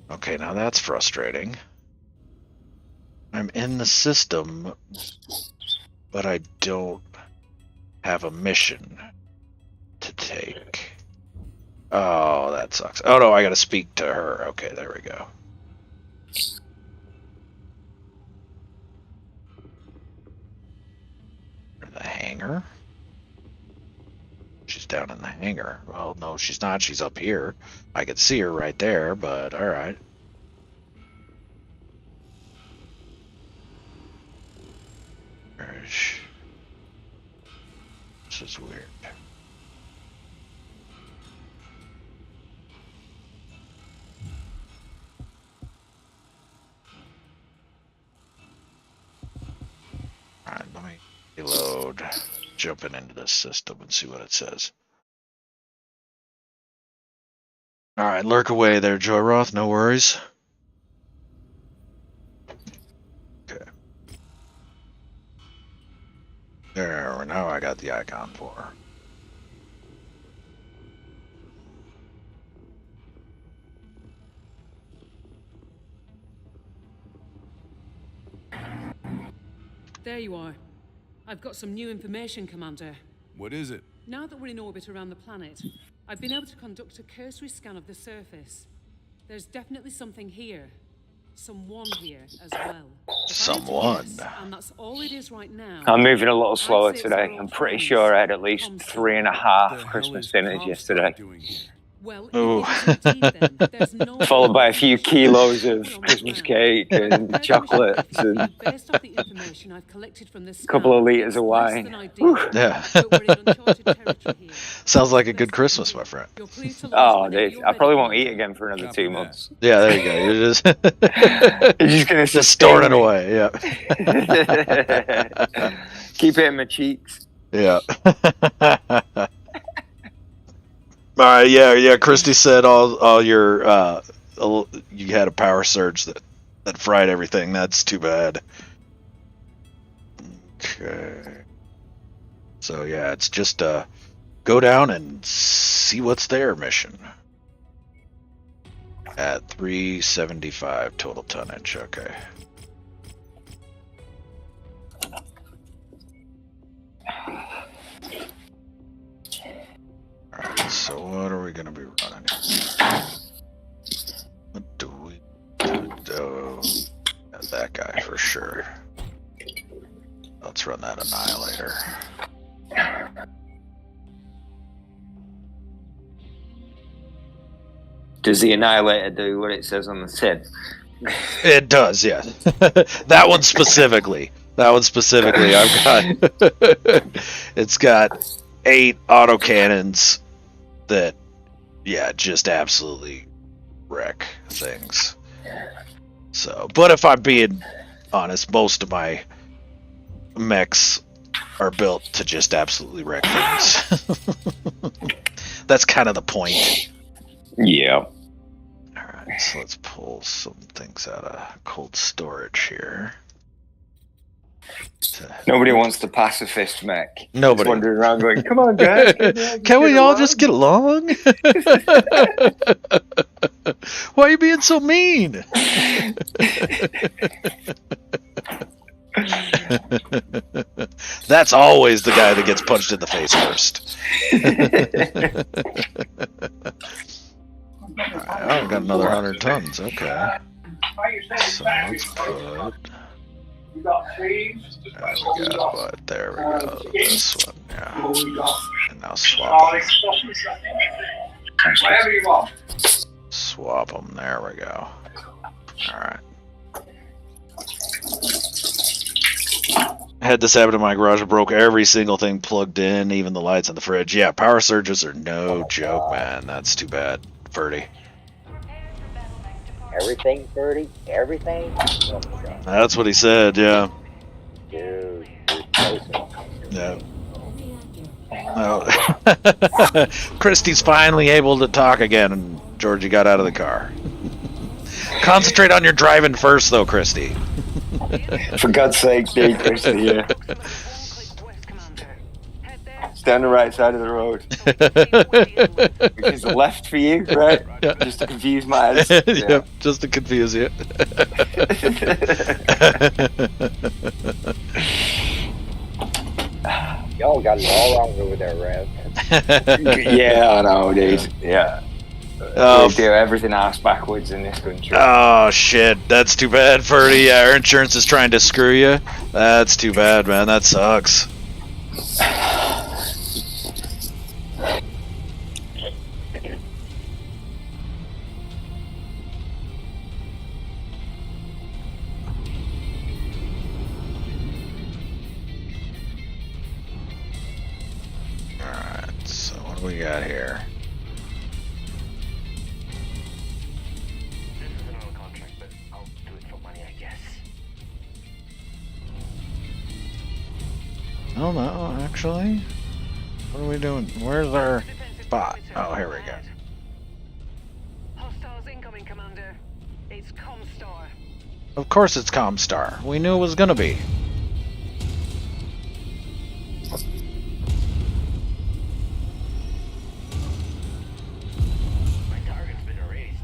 Okay, now that's frustrating. I'm in the system, but I don't have a mission to take. Oh, that sucks. Oh no, I gotta speak to her. Okay, there we go. The hangar? She's down in the hangar. Well, no, she's not. She's up here. I could see her right there, but alright. This is weird. Alright, let me reload. Jumping into this system and see what it says. Alright, lurk away there, Joyroth. No worries. Okay. There, now I got the icon for her. There you are. I've got some new information, Commander. What is it? Now that we're in orbit around the planet, I've been able to conduct a cursory scan of the surface. There's definitely something here. Someone here as well. Someone. And that's all it is right now. I'm moving a little slower today. I'm pretty sure I had at least 3.5 Christmas dinners yesterday. Well, no followed by a few kilos of Christmas cake and chocolates and based off the information I've collected from this a couple of liters of wine. Yeah. Sounds like a good Christmas, my friend. Oh, dude, I probably won't eat again for another 2 months. Yeah, there you go. You're just You're just gonna store it away. Yeah. Keep it in my cheeks. Yeah. All right, yeah. Christy said all your you had a power surge that fried everything. That's too bad. Okay. So yeah, it's just go down and see what's there mission. At 375 total tonnage. Okay. Alright, so what are we going to be running here? What do we do? That guy for sure. Let's run that Annihilator. Does the Annihilator do what it says on the tin? It does, yeah. That one specifically. I've got... It's got 8 autocannons that, yeah, just absolutely wreck things. So, but if I'm being honest, most of my mechs are built to just absolutely wreck things. That's kind of the point. Yeah. Alright, so let's pull some things out of cold storage here. Nobody wants the pacifist mech. Nobody. Just wandering around going, come on, guys. Can we all just get along? Why are you being so mean? That's always the guy that gets punched in the face first. Alright, I've got another 100 tons. Okay. So let's put. We got what? There we go. This one, yeah. And now swap them. Swap them. There we go. Alright. I had this happen in my garage. I broke every single thing plugged in, even the lights in the fridge. Yeah, power surges are no joke, man. That's too bad. Ferdy. Everything, Ferdy? Everything? Oh my God. That's what he said, yeah. Dude, you're so Yeah. Oh. Christy's finally able to talk again, and Georgie got out of the car. Concentrate on your driving first, though, Christy. For God's sake, dude, Christy, yeah. Down the right side of the road. Which is left for you, right? Yeah. Just to confuse Myers. Yeah. Yeah. Yep, just to confuse you. Y'all got it all wrong over there, Rev. Yeah, I know, dude. Yeah. They do everything ass backwards in this country. Oh, shit. That's too bad, Ferdy. Yeah, our insurance is trying to screw you. That's too bad, man. That sucks. Alright, so what do we got here? This is another contract, but I'll do it for money, I guess. Oh no, actually. What are we doing? Where's our spot? Oh, here we go. Hostiles incoming, Commander. It's Comstar. Of course it's Comstar. We knew it was gonna be. My target's been erased.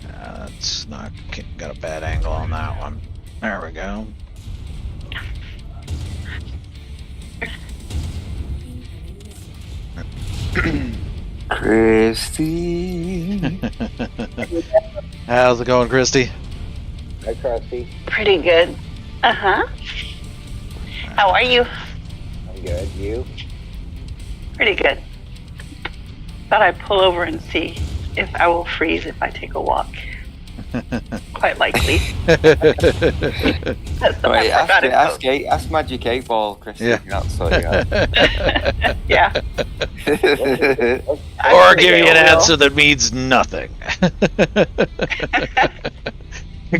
That's not got a bad angle on that one. There we go. Christy. How's it going, Christy? Hi, Krusty. Pretty good. Uh-huh. How are you? I'm good. You? Pretty good. Thought I'd pull over and see if I will freeze if I take a walk. Quite likely. That's the Wait, part I forgot about. ask Magic 8 Ball, Christy. Yeah. That's so, yeah. Yeah. Or give you an answer that means nothing.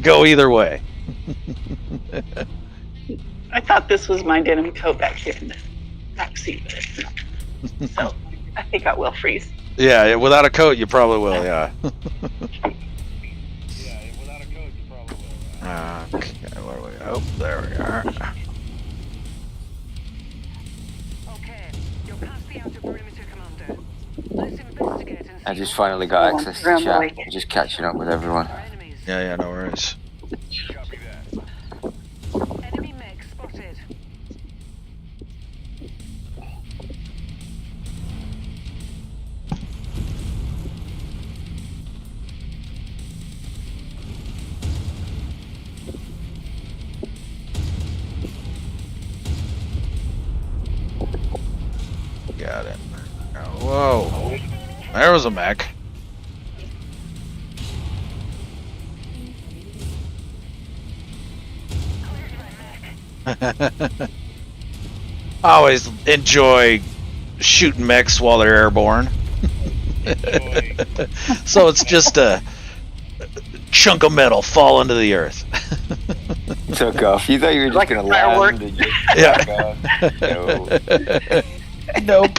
Go either way. I thought this was my denim coat back here in the back seat, but it's not. So I think I will freeze. Yeah, without a coat, you probably will, yeah. Okay, where do we go? Oh, there we are. Okay, you're past the outer perimeter, Commander. Let's investigate and see I just finally got access to Around the chat. lake. I'm just catching up with everyone. our enemies. Yeah, no worries. Copy that. Enemy mech spotted. Got it. Oh, whoa. There was a mech. I always enjoy shooting mechs while they're airborne. So it's just a chunk of metal fall into the earth. Took off. You thought you were just Like going to fireworks. land and just Yeah. No. Nope.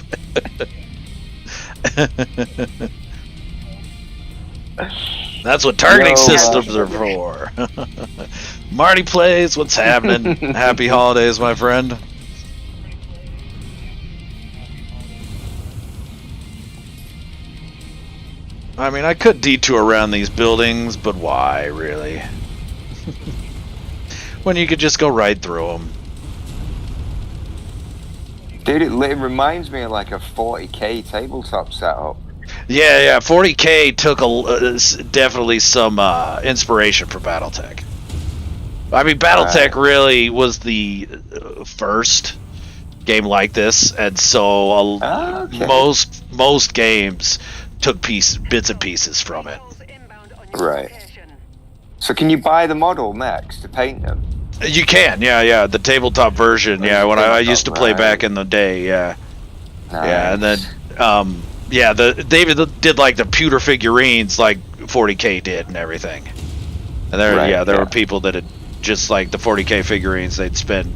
That's what targeting systems are for. Marty plays. What's happening? Happy holidays, my friend. I mean, I could detour around these buildings, but why, really? When you could just go right through them. Dude, it reminds me of like a 40k tabletop setup. Yeah. 40k took definitely some inspiration from BattleTech. I mean, BattleTech really was the first game like this, and so most games took bits and pieces from it. Right. So can you buy the model mechs to paint them? You can, yeah. The tabletop version, yeah. When I used to play back in the day, yeah. Nice. Yeah, and then David did like the pewter figurines like 40k did and everything. And there were people that had just like the 40k figurines, they'd spend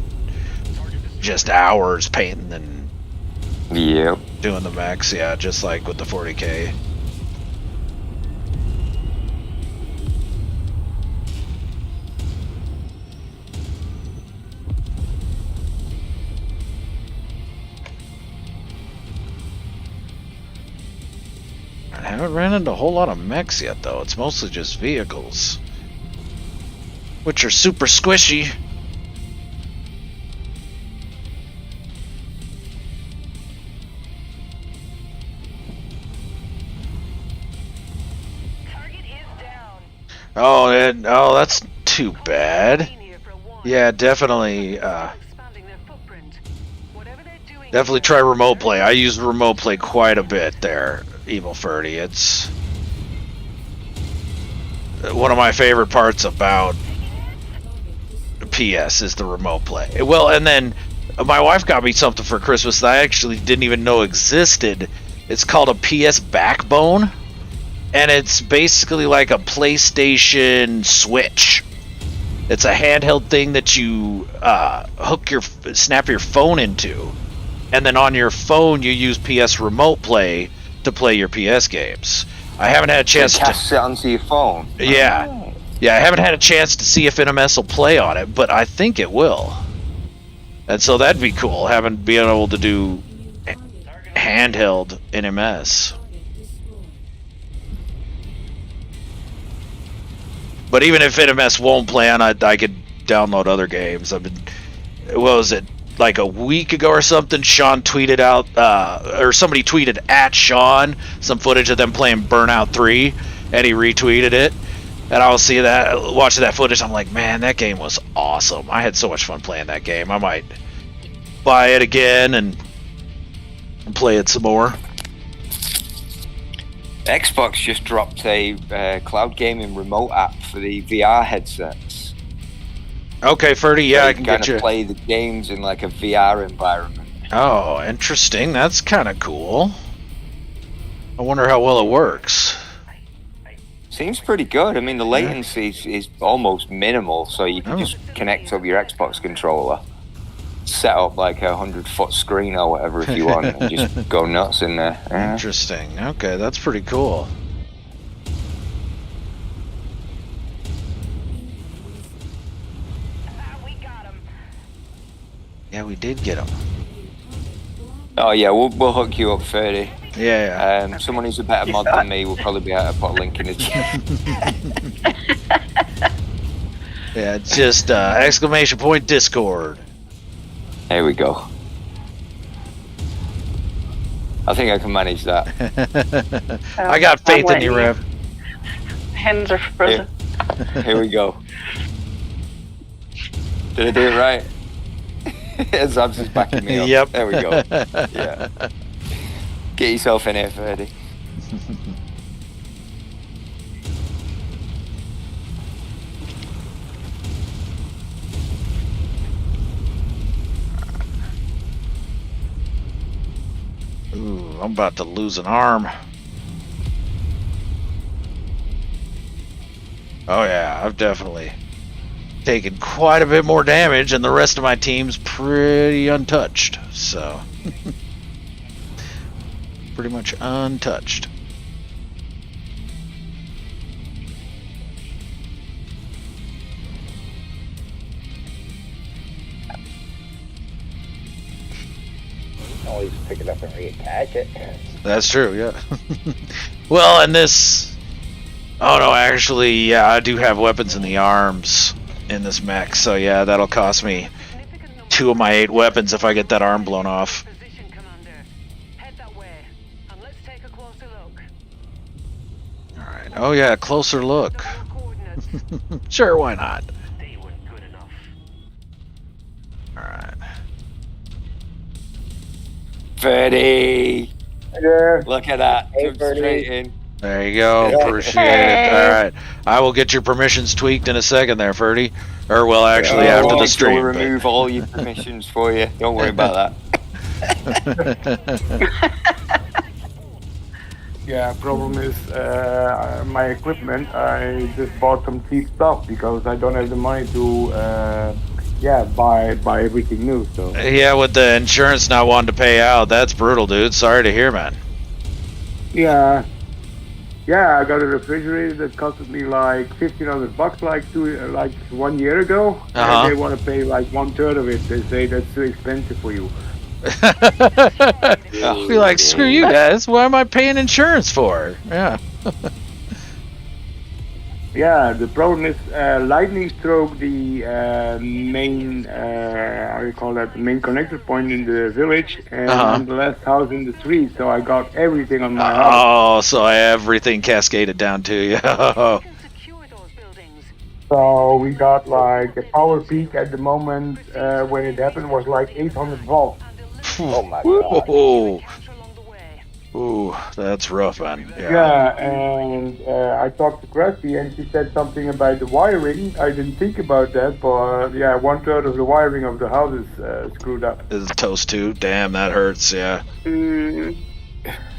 just hours painting and doing the mechs, yeah, just like with the 40k. I haven't ran into a whole lot of mechs yet, though. It's mostly just vehicles, which are super squishy. Oh, that's too bad. Yeah, definitely. Definitely try remote play. I use remote play quite a bit there, Evil 30. It's one of my favorite parts about PS is the remote play. Well, and then my wife got me something for Christmas that I actually didn't even know existed. It's called a PS Backbone, and it's basically like a PlayStation Switch. It's a handheld thing that you snap your phone into, and then on your phone you use PS Remote Play to play your PS games. I haven't had a chance to cast it onto your phone. Yeah. Oh. Yeah, I haven't had a chance to see if NMS will play on it, but I think it will. And so that'd be cool, being able to do handheld NMS. But even if NMS won't play on it, I could download other games. What was it, like a week ago or something, Sean tweeted out, or somebody tweeted at Sean some footage of them playing Burnout 3, and he retweeted it. And I was watching that footage, I'm like, man, that game was awesome. I had so much fun playing that game. I might buy it again and play it some more. Xbox just dropped a cloud gaming remote app for the VR headsets. Okay, Ferdy, yeah, so I can get you. Play the games in like a VR environment. Oh, interesting. That's kind of cool. I wonder how well it works. Seems pretty good. I mean, the latency is almost minimal, so you can just connect up your Xbox controller, set up like a 100-foot screen or whatever if you want, and just go nuts in there. Interesting. Okay, that's pretty cool. We got him. Yeah, we did get him. Oh yeah, we'll hook you up, 30. Yeah. Someone who's a better mod than me will probably be able to put a link in the chat. Yeah, it's just ! Discord. There we go. I think I can manage that. I got faith in you, Rev. Hands are frozen. Here we go. Did I do it right? Zab's just backing me up. Yep. There we go. Yeah. Get yourself in here, Ferdy. I'm about to lose an arm. Oh yeah, I've definitely taken quite a bit more damage, and the rest of my team's pretty untouched. So, pretty much untouched. Always pick it up and reattach it. That's true, yeah. Well, and this... Oh no, actually, yeah, I do have weapons in the arms in this mech, so yeah, that'll cost me 2 of my 8 weapons if I get that arm blown off. Position, Commander. Head that way, and let's take a closer look. Alright, oh yeah, closer look. The battle coordinates. Sure, why not? They weren't good enough. Alright. Ferdy! There. Look at that. Hey, Took Ferdy. straight in. There you go, Yeah. appreciate it. Alright, I will get your permissions tweaked in a second there, Ferdy. Or, well, actually, Yeah, after we'll the make sure we stream. but- remove all your permissions for you. Don't worry about that. Yeah, problem is my equipment. I just bought some cheap stuff because I don't have the money to buy everything new. So Yeah, with the insurance not wanting to pay out, that's brutal, dude. Sorry to hear, man. yeah, I got a refrigerator that costed me like $1,500 like 1 year ago, Uh-huh. and they want to pay like 1/3 of it. They say that's too expensive for you. Be like, screw you guys. What am I paying insurance for? Yeah. Yeah, the problem is lightning struck the main, how do you call that, the main connector point in the village, and I'm the last house in the street, so I got everything on my house. Oh, so everything cascaded down to you. You can secure those buildings. So we got like a power peak at the moment when it happened was like 800 volts. Oh my god. Ooh, Capture along the way. ooh, that's rough, man. Yeah, and I talked to Krusty and she said something about the wiring. I didn't think about that, but yeah, 1/3 of the wiring of the house is screwed up. This is toast too. Damn, that hurts. Yeah. Mm.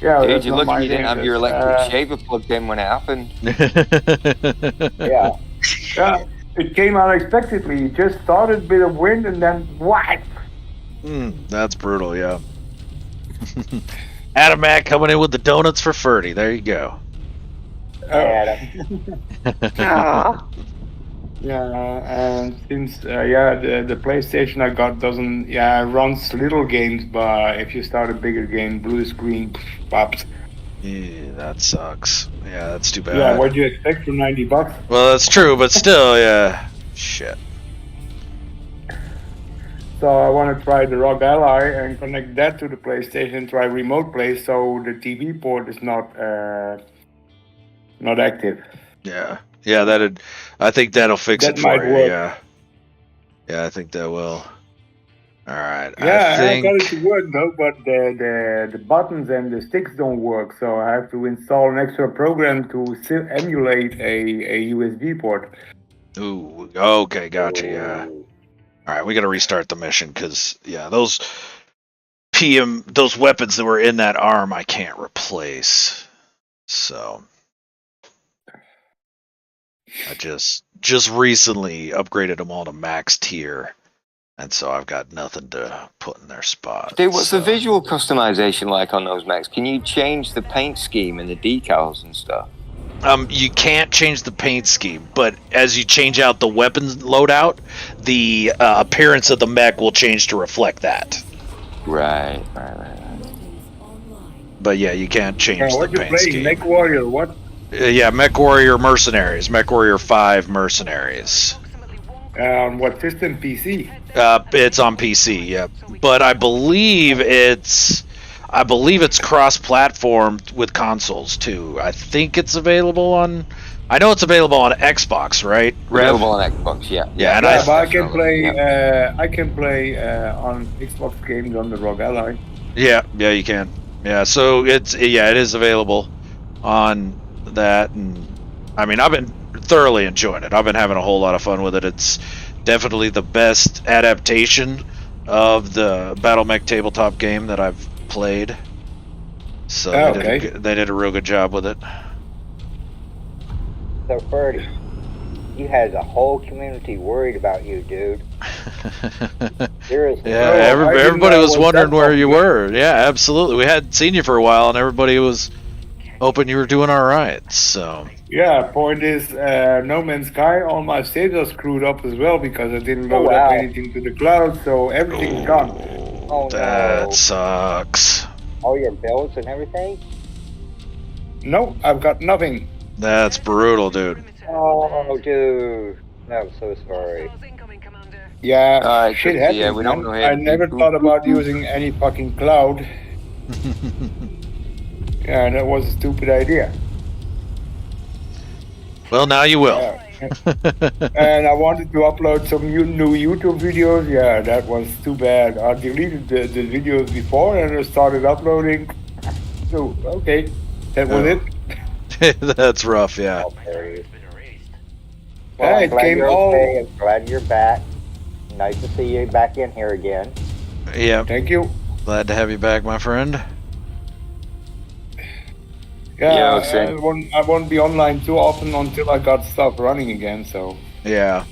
Yeah, Dude, that's you're not lucky my you didn't thing, have your that's, electric shaver plugged in when it happened. Yeah. Yeah, it came unexpectedly. It just started a bit of wind and then whack. That's brutal. Yeah. Adam Mac coming in with the donuts for Ferdy. There you go. Adam. Aw. Yeah, and since the PlayStation I got doesn't runs little games, but if you start a bigger game, blue screen pops. Yeah, that sucks. Yeah, that's too bad. Yeah, what do you expect for $90? Well, that's true, but still, yeah. Shit. So I want to try the Rogue Ally and connect that to the PlayStation. Try remote play, so the TV port is not active. Yeah. Yeah, that'd. I think that'll fix That it for might you. work. Yeah. Yeah, I think that will. All right. Yeah, I think. I got it to work though, but the buttons and the sticks don't work. So I have to install an extra program to emulate a USB port. Ooh. Okay. Gotcha. Yeah. All right. We got to restart the mission because those those weapons that were in that arm, I can't replace. So. I just recently upgraded them all to max tier, and so I've got nothing to put in their spot. Dude, what's so. the visual customization like on those mechs? Can you change the paint scheme and the decals and stuff? You can't change the paint scheme, but as you change out the weapons loadout, the appearance of the mech will change to reflect that. Right. But yeah, you can't change the What you paint playing? scheme. MechWarrior, what? Yeah, MechWarrior Mercenaries, MechWarrior 5 Mercenaries. On what system? PC? It's on PC, yeah. But I believe it's cross-platform with consoles too. I think it's available on. I know it's available on Xbox, right? Rev? Available on Xbox, yeah. Yeah, and But I can play. Yeah. I can play on Xbox games on the Rogue Ally. Yeah, you can. Yeah, so it is available on that, and I mean, I've been thoroughly enjoying it. I've been having a whole lot of fun with it. It's definitely the best adaptation of the Battle Mech tabletop game that I've played. So okay. they did a real good job with it. So, Ferdy, you had the whole community worried about you, dude. Seriously. Yeah, No, I didn't everybody know was it was wondering that where you popular. were. Yeah, absolutely. We hadn't seen you for a while, and everybody was hoping you were doing all right. So Yeah, point is, No Man's Sky, all my saves are screwed up as well because I didn't Oh, load up wow. anything to the cloud, so everything's gone. Oh, that no. sucks. All your builds and everything? No, I've got nothing. That's brutal, dude. Oh, dude. I'm so sorry. Yeah, shit happens, yeah, we don't man. know how I to never do- thought about using any fucking cloud. Yeah, that was a stupid idea. Well, now you will. Yeah. And I wanted to upload some new YouTube videos. Yeah, that was too bad. I deleted the videos before and I started uploading. So, okay, that was Oh. it. That's rough, yeah. Okay. Yeah, Well, I'm it glad came you're all. okay. I'm glad you're back. Nice to see you back in here again. Yep. Thank you. Glad to have you back, my friend. Yeah, same. I won't be online too often until I got stuff running again. So Yeah.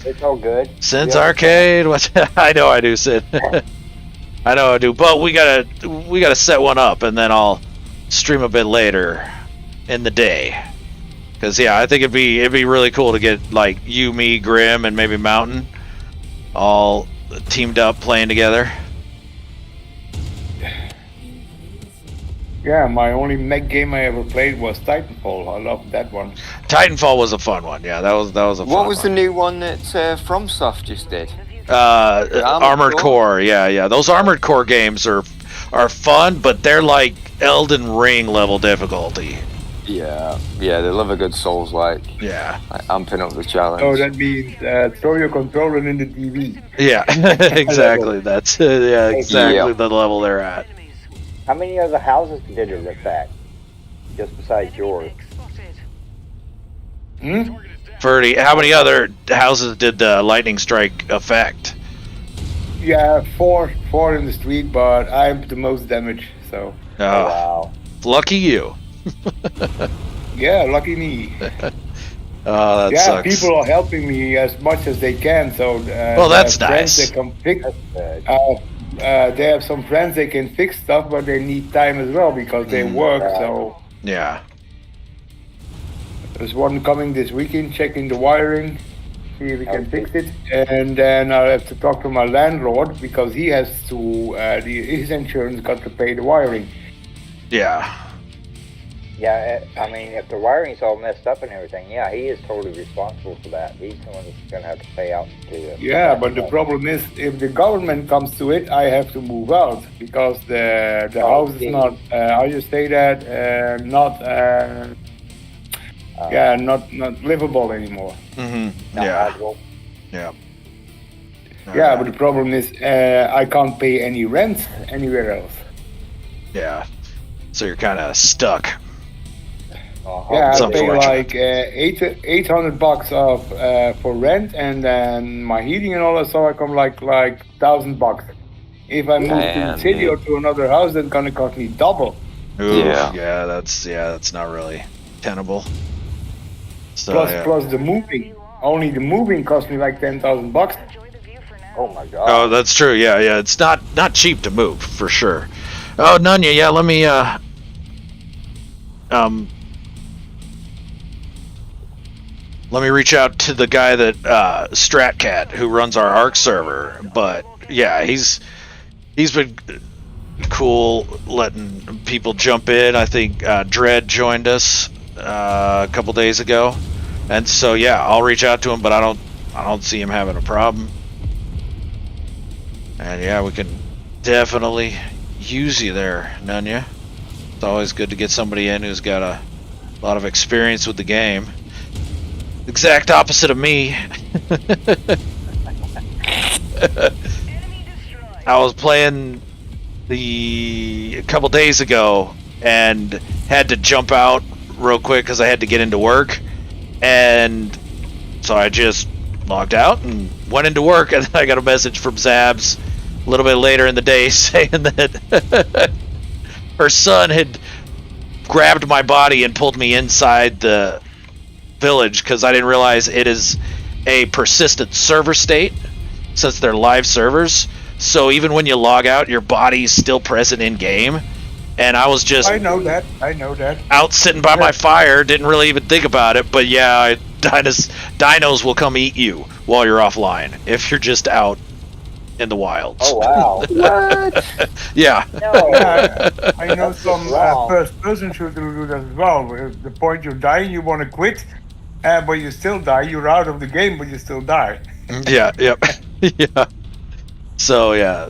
It's all good. Since Yeah. Arcade, what? I know I do, Sid. I know I do, but we gotta set one up, and then I'll stream a bit later in the day. Cause yeah, I think it'd be really cool to get like you, me, Grim, and maybe Mountain all teamed up playing together. yeah, my only mech game I ever played was Titanfall. I loved that one. Titanfall was a fun one. Yeah, that was a fun What was the one. new one that FromSoft just did? Armored Core. Yeah. Those Armored Core games are fun, but they're like Elden Ring level difficulty. Yeah, they love a good Souls-like. Yeah. Amping up the challenge. Oh, that means throw your controller in the TV. Yeah, exactly. That's exactly Yeah. the level they're at. How many other houses did it affect? Just besides yours? Hmm? Ferdy, how many other houses did the lightning strike affect? Yeah, four in the street, but I'm the most damaged. So Oh, Wow. lucky you. yeah, lucky me. Oh, that Yeah, sucks. people are helping me as much as they can. So Well, that's they have friends nice. that can fix. That's good. They have some friends they can fix stuff, but they need time as well because they work. So Yeah. there's one coming this weekend, checking the wiring, see if we can fix it, and then I'll have to talk to my landlord because he has to. His insurance got to pay the wiring. Yeah. Yeah, I mean, if the wiring's all messed up and everything, yeah, he is totally responsible for that. He's the one that's going to have to pay out to it. Yeah, but the problem is, if the government comes to it, I have to move out because the house is not. How you say that? Not. Yeah, not livable anymore. Mm-hmm. Not Yeah. habitable. Yeah. Yeah, but the problem is, I can't pay any rent anywhere else. Yeah. So you're kind of stuck. Yeah, It's I pay unfortunate. like $800 of for rent, and then my heating and all that stuff. I come like $1,000. If I move to the Damn, city dude. or to another house, that's gonna cost me double. Ooh, Yeah. yeah, that's not really tenable. So Plus the moving. Only the moving cost me like $10,000. Oh my god. Oh, that's true. Yeah. It's not cheap to move for sure. Oh, Nunya, yeah. Let me let me reach out to the guy that Stratcat who runs our Arc server. But yeah, he's been cool letting people jump in. I think Dread joined us a couple days ago, and so yeah, I'll reach out to him. But I don't see him having a problem. And yeah, we can definitely use you there, Nunya. It's always good to get somebody in who's got a lot of experience with the game. Exact opposite of me. I was playing a couple days ago and had to jump out real quick because I had to get into work, and so I just logged out and went into work, and then I got a message from Zabs a little bit later in the day saying that her son had grabbed my body and pulled me inside the village because I didn't realize it is a persistent server state since they're live servers. So even when you log out, your body's still present in game. And I was just I know that. out sitting by my fire, didn't really even think about it. But yeah, dinos will come eat you while you're offline if you're just out in the wilds. Oh wow! What? Yeah. I know some first-person shooters who do that as well. At the point you're dying, you want to quit, but you still die. You're out of the game, but you still die. Yeah. Yep. Yeah. So yeah,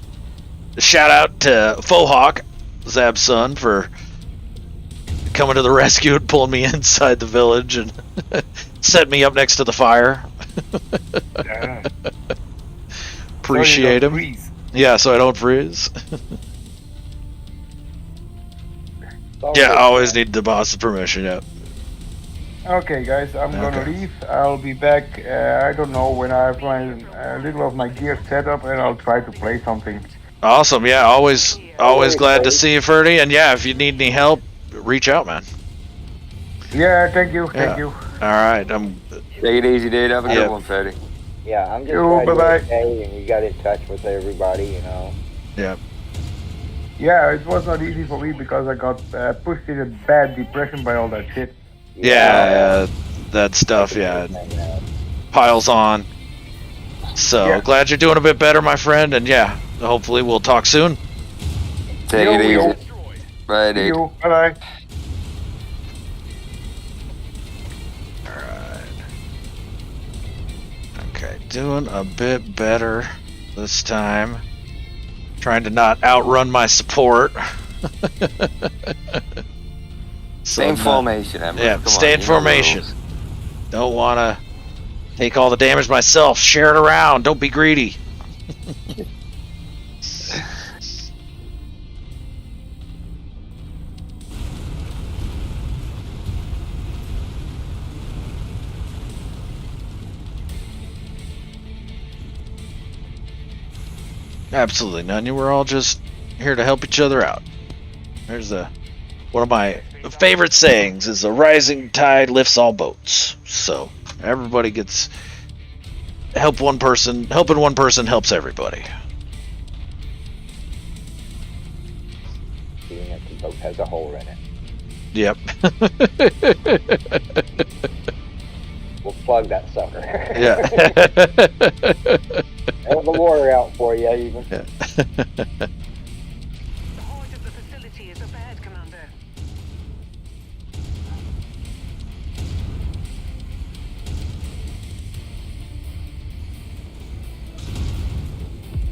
shout out to Fohawk, Zab's son, for coming to the rescue and pulling me inside the village and set me up next to the fire. Yeah. Appreciate him. Freeze. Yeah, so I don't freeze. Yeah, I always need the boss's permission. Yeah. Okay, guys, I'm gonna leave. I'll be back. I don't know when I have my little of my gear set up, and I'll try to play something. Awesome. Yeah, always glad to see you, Ferdy. And yeah, if you need any help, reach out, man. Yeah, thank you. Thank you. All right. Take it easy, dude. Have a good one, Ferdy. Yeah, I'm just Yo, glad bye-bye. you're okay and you got in touch with everybody, you know. Yeah. Yeah, it was not easy for me because I got pushed in a bad depression by all that shit. Yeah, that stuff, piles on. So glad you're doing a bit better, my friend, and yeah, hopefully we'll talk soon. Take it easy. Bye, dude. Bye-bye. Alright. Okay, doing a bit better this time. Trying to not outrun my support. Stay in formation, Emma. Yeah, stay in formation. Don't want to take all the damage myself. Share it around. Don't be greedy. Absolutely none. We're all just here to help each other out. There's one of my favorite sayings is a rising tide lifts all boats. So everybody gets helping one person helps everybody. Even if the boat has a hole in it. Yep. We'll plug that sucker. Yeah. Have the water out for you, even. Yeah. The heart of the facility is ahead, Commander.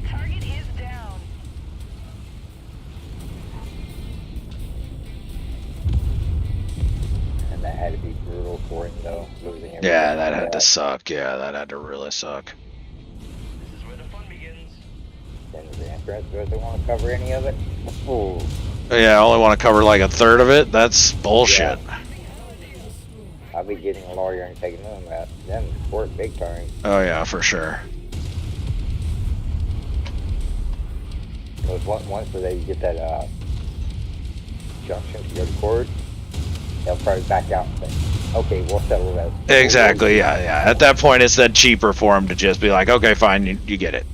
Target is down. And that had to be brutal for him, though. Losing everything. Yeah, that had to suck. Yeah, that had to really suck. This is where the fun begins. Then the entrance, do they want to cover any of it? Oh. Yeah, I only want to cover like a third of it. That's bullshit. I'll be getting a lawyer and taking them out. Them support big time. Oh yeah, for sure. Because once they get that junction to go to court, they'll probably back out and say, okay, we'll settle that. Exactly. Yeah. At that point, it's then cheaper for them to just be like, okay, fine, you get it.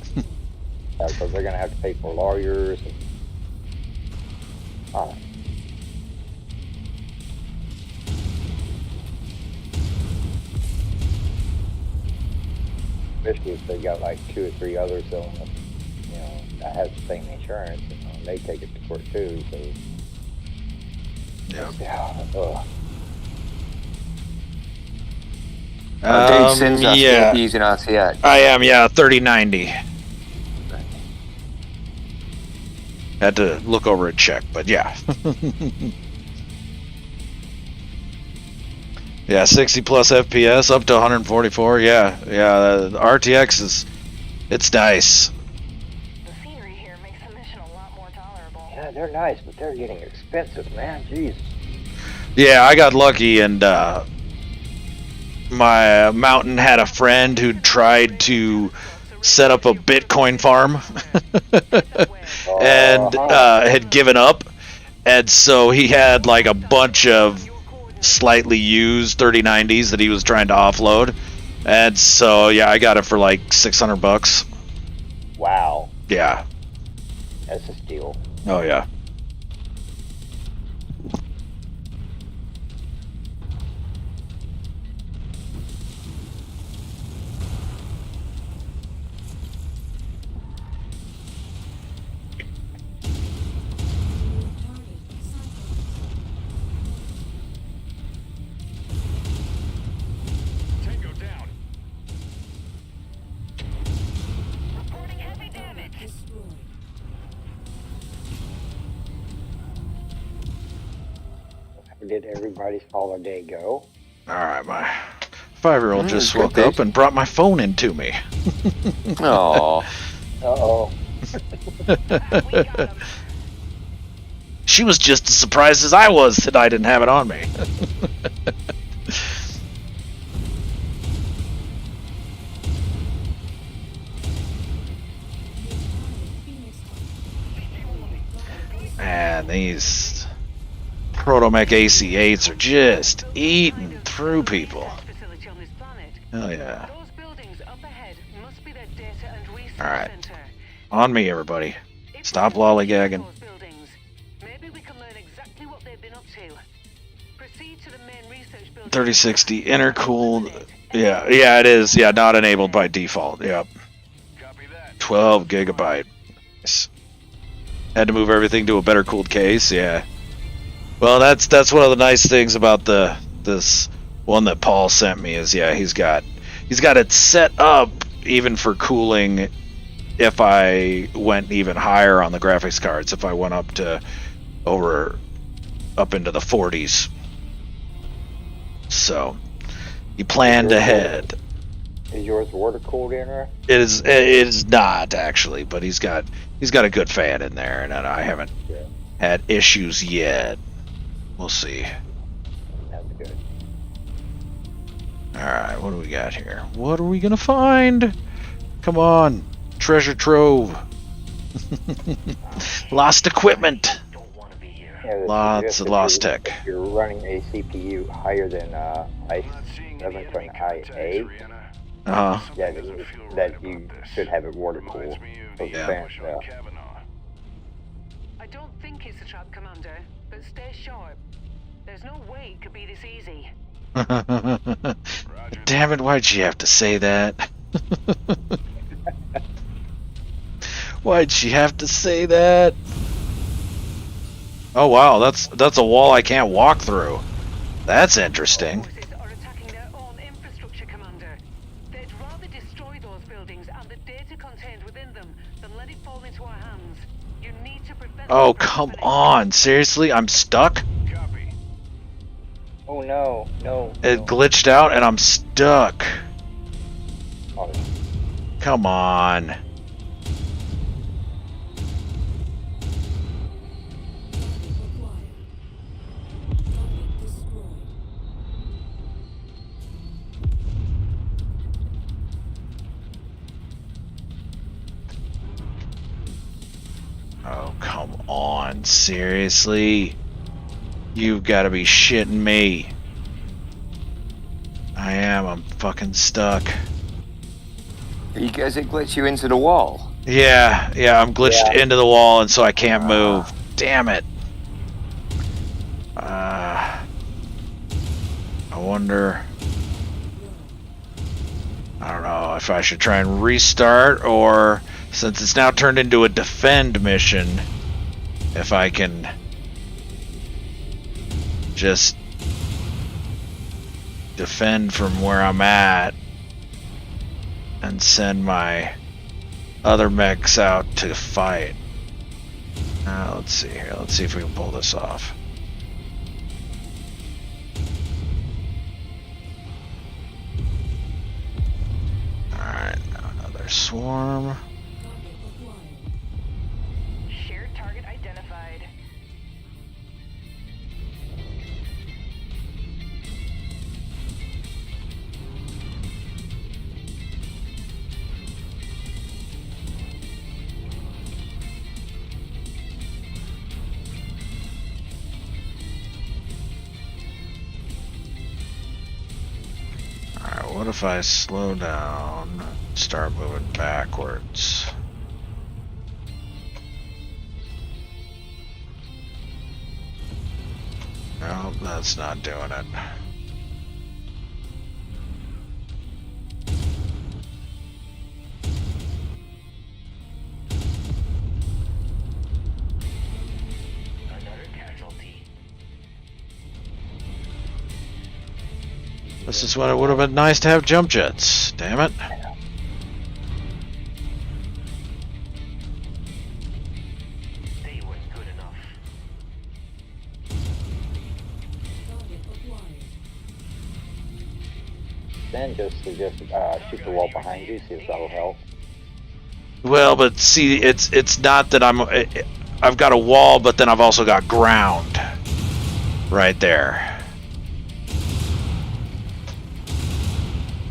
Because they're going to have to pay for lawyers. And, especially if they got like 2 or 3 others on the, that has the same insurance, and they take it to court too. So Dave Sims using RTX. I am. Yeah, 3090. Had to look over and check, but yeah. Yeah, 60 plus FPS, up to 144. Yeah, the RTX it's nice. The scenery here makes the mission a lot more tolerable. yeah, they're nice, but they're getting expensive, man. Jeez. Yeah, I got lucky, and my mountain had a friend who tried to set up a Bitcoin farm and had given up. And so he had like a bunch of slightly used 3090s that he was trying to offload. And so, yeah, I got it for like $600. Wow. Yeah. That's a steal. Oh, yeah. Tango down. Reporting heavy damage. How did everybody's holiday go? Alright, my 5-year-old just good woke day. up and brought my phone in to me. Oh, Uh-oh. We got him. She was just as surprised as I was that I didn't have it on me. Man, these Protomech AC-8s are just eating through people. Facility on this planet. Hell yeah. Those buildings up ahead must be their data and research Alright. center. On me, everybody. If Stop we can lollygagging. those buildings, maybe we can learn exactly what they've been up to. Proceed to the main research building. 3060 intercooled. Yeah, it is. Yeah, not enabled by default. Yep. Copy that. 12 gigabyte. Nice. Had to move everything to a better cooled case. Yeah. Well, that's one of the nice things about this one that Paul sent me is he's got it set up even for cooling. If I went even higher on the graphics cards, if I went up into the 40s. So he planned ahead. Is yours water cooled in there? It is not actually, but he's got a good fan in there, and I haven't had issues yet. We'll see. That's good. All right, what do we got here? What are we gonna find? Come on, treasure trove. Lost equipment. Don't want to be here. Yeah, this Lots is of if lost you're- tech. If you're running a CPU higher than I'm not seeing any i7 enemy from contacts, IA, Rihanna. Uh-huh. Something that, doesn't feel right that you about this. should have it water cooled. Reminds me of So the the ambush fan on stuff. Kavanaugh. I don't think it's a trap, Commander, but stay sharp. There's no way it could be this easy. Roger. Damn it! Why'd she have to say that? Why'd she have to say that? Oh wow, that's a wall I can't walk through. That's interesting. Forces are attacking their own infrastructure, Commander. They'd rather destroy those buildings and the data contained within them than let it fall into our hands. You need to prevent Oh them from come happening. on, seriously? I'm stuck? Copy. Oh no, no. It no. glitched out and I'm stuck. Oh, Come on. Oh, come on. Seriously? You've got to be shitting me. I am. I'm fucking stuck. you guys, it glitch you into the wall. Yeah, I'm glitched Yeah. into the wall and so I can't move. Damn it. I wonder... I don't know if I should try and restart or, since it's now turned into a defend mission, if I can just defend from where I'm at and send my other mechs out to fight. Let's see here. Let's see if we can pull this off. Alright, now another swarm. Shared target identified. What if I slow down, start moving backwards? No, that's not doing it. This is when it would have been nice to have jump jets. Damn it. They weren't good enough. Then just shoot the wall behind you, see if that'll help. Well, but see, it's not that I've got a wall, but then I've also got ground right there.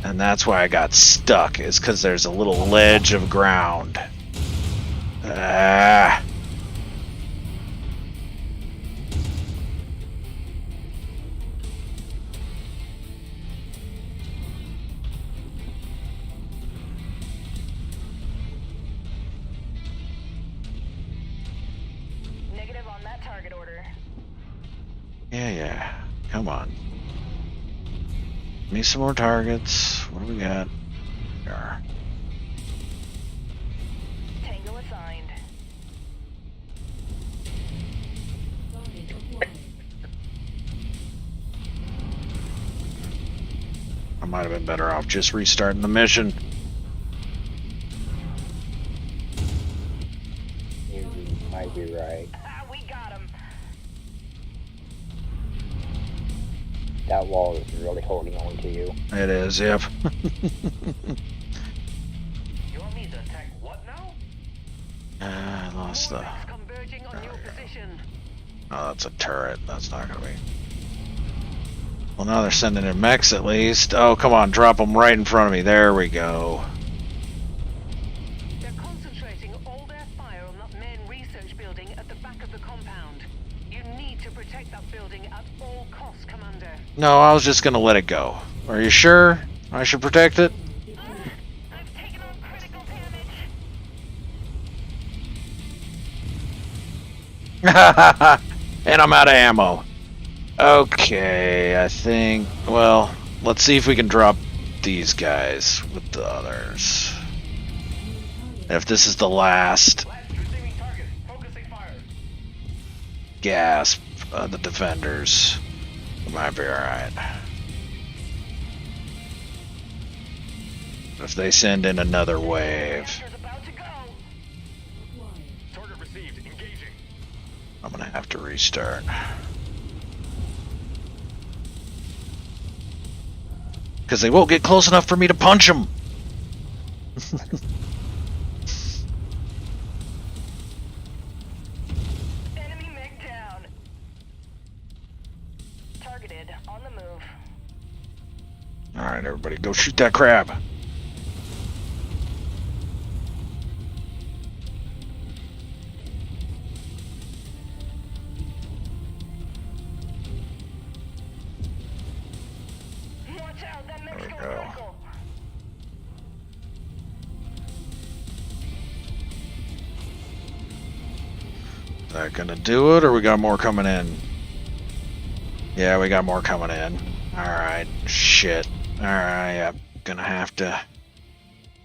And that's why I got stuck, is because there's a little ledge of ground. Ah. Negative on that target order. Yeah. Come on. Give me some more targets. What do we got? There. Tango assigned. I might have been better off just restarting the mission. You might be right. We got him. That wall is really holding on to you. It is, yep. You want me to attack what now? I lost the... Warheads converging on your position. Oh, that's a turret. That's not gonna be... Well, now they're sending in mechs at least. Oh, come on, drop them right in front of me. There we go. They're concentrating all their fire on that main research building at the back of the compound. You need to protect that building at all costs, Commander. No, I was just gonna let it go. Are you sure I should protect it? I've taken on critical damage. And I'm out of ammo. Okay, I think... Well, let's see if we can drop these guys with the others. If this is the last Receiving target. Focusing fire. gasp of the defenders, it might be alright. If they send in another wave, Reactor's about to go. Target received. Engaging. I'm gonna have to restart. Because they won't get close enough for me to punch them. Enemy mech down. Targeted. On the move. Alright, everybody, go shoot that crab. Watch out, that mech's There we going go. critical. Is that gonna do it, or we got more coming in? Yeah, we got more coming in. Alright, shit. Alright, yeah. Gonna have to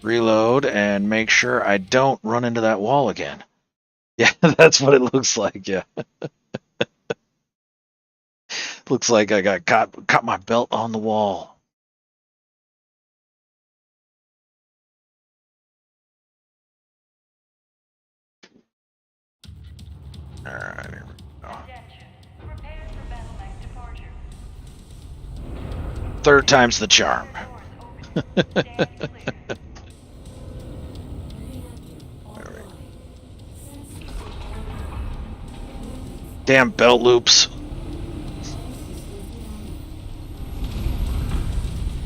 reload and make sure I don't run into that wall again. Yeah, that's what it looks like, yeah. Looks like I got caught my belt on the wall. Alright, here we go. Prepare for battle mech departure. Third time's the charm. Damn belt loops.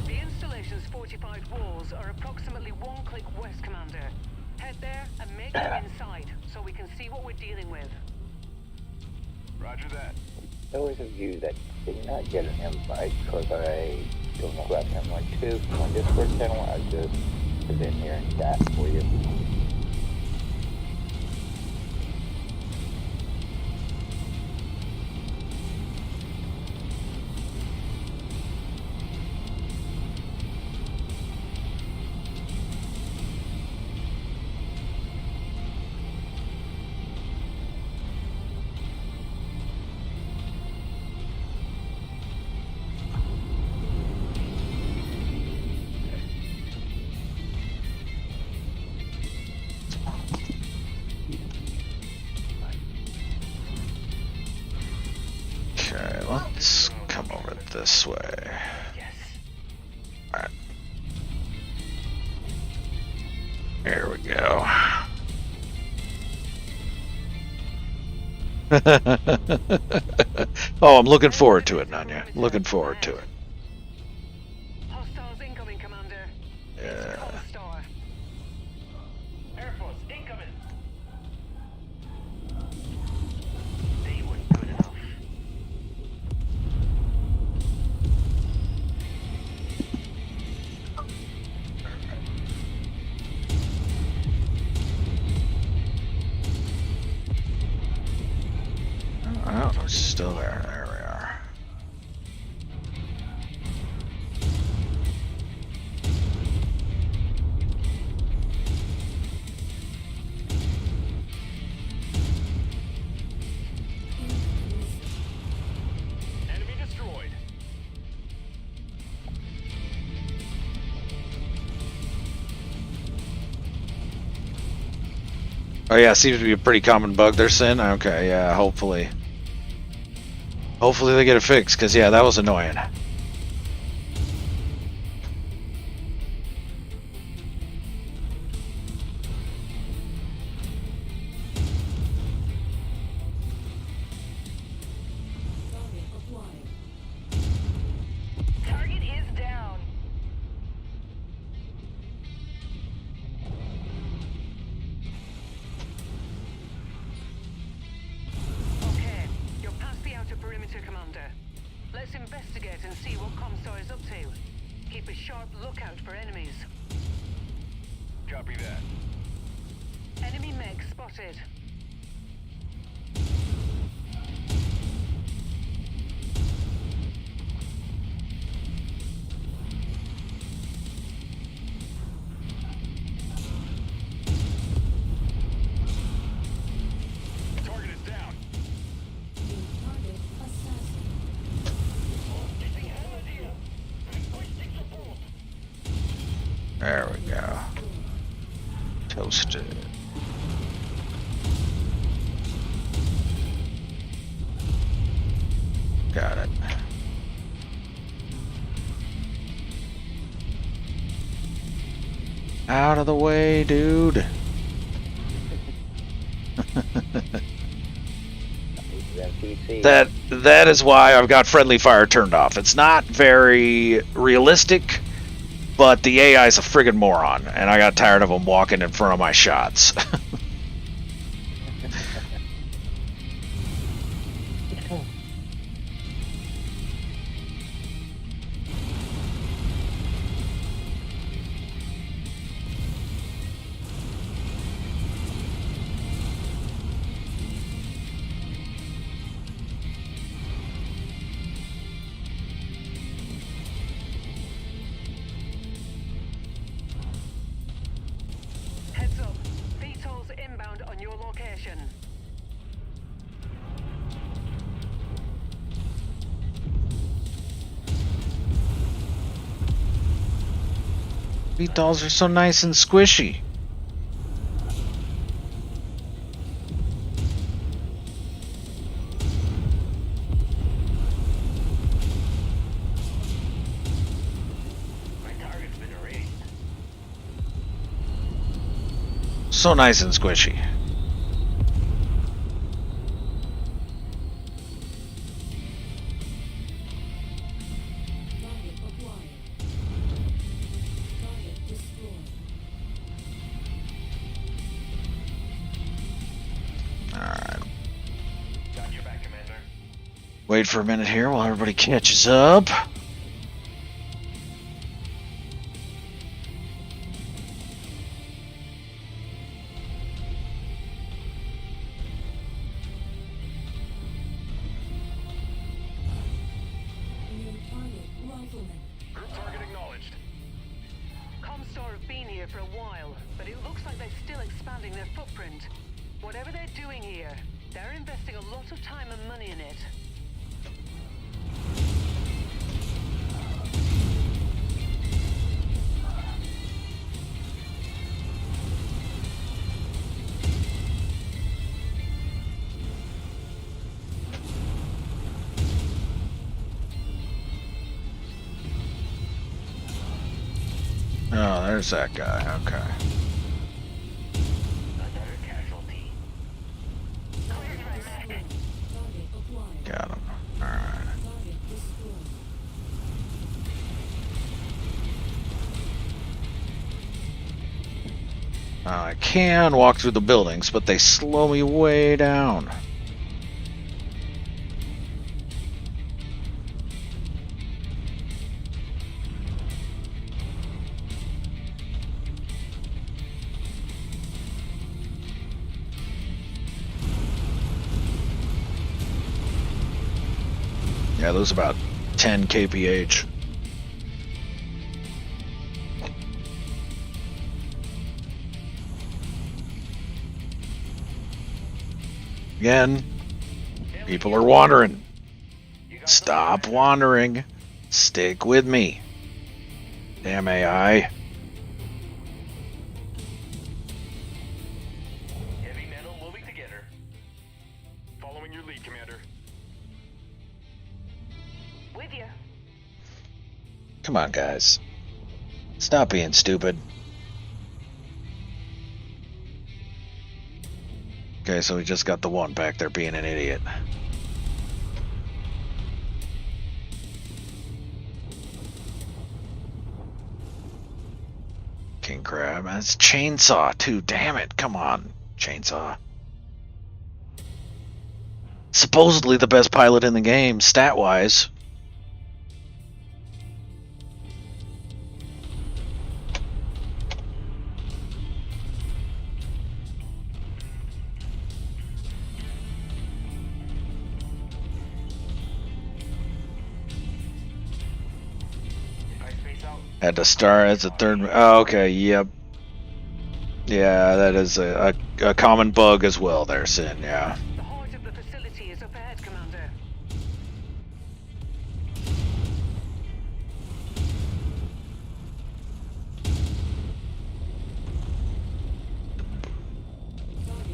The installation's fortified walls are approximately one click west, Commander. Head there and make it inside so we can see what we're dealing with. Roger that. Those of you that did not get an invite because I So I'm gonna grab him one too from my Discord channel. I'll just put it in here in chat for you. Okay, let's come over this way. Alright. Here we go. Oh, I'm looking forward to it, Nanya. Looking forward to it. Hostiles incoming, Commander. Yeah. Star. Air Force incoming. They weren't good enough. Oh, it's still there. There we are. Enemy destroyed. Oh yeah, seems to be a pretty common bug they're saying. Okay, yeah, hopefully. Hopefully they get it fixed, because yeah, that was annoying. Target is down. Okay, you're past the outer perimeter, Commander. Let's investigate and see what Comstar is up to. Keep a sharp lookout for enemies. Copy that. Enemy mech spotted. Target is down. There we go. Toasted. Got it. Out of the way, dude. That is why I've got friendly fire turned off. It's not very realistic, but the AI is a friggin' moron, and I got tired of him walking in front of my shots. Heads up. VTOL's inbound on your location. These dolls are so nice and squishy. My target's been erased. So nice and squishy. Alright. Got your back, Commander. Wait for a minute here while everybody catches up. a lot of time and money in it. Oh, there's that guy. Okay. Another casualty. Got him. Alright. I can walk through the buildings, but they slow me way down. Yeah, those about 10 kph. Again, people are wandering. Stop wandering. Stick with me. Damn AI. Heavy metal moving together. Following your lead, Commander. With you. Come on, guys. Stop being stupid. Okay, so we just got the one back there being an idiot. King Crab. That's Chainsaw, too. Damn it. Come on, Chainsaw. Supposedly the best pilot in the game, stat-wise. Had to start as a third. Oh, okay, yep. Yeah, that is a common bug as well there, Sin, yeah. The heart of the facility is up ahead, Commander.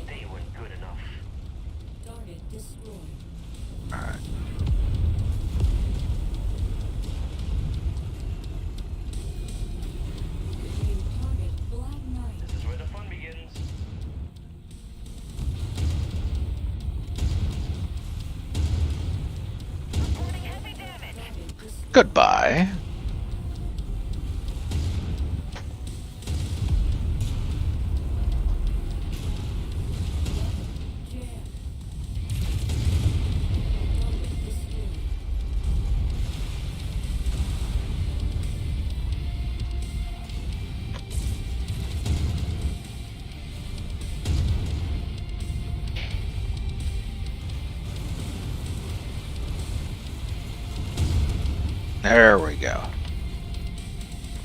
They weren't good enough. Target destroyed. Alright. Target Black Knight. This is where the fun begins. Reporting heavy damage. Target destroyed. Goodbye. Jam. Target destroyed. There we go.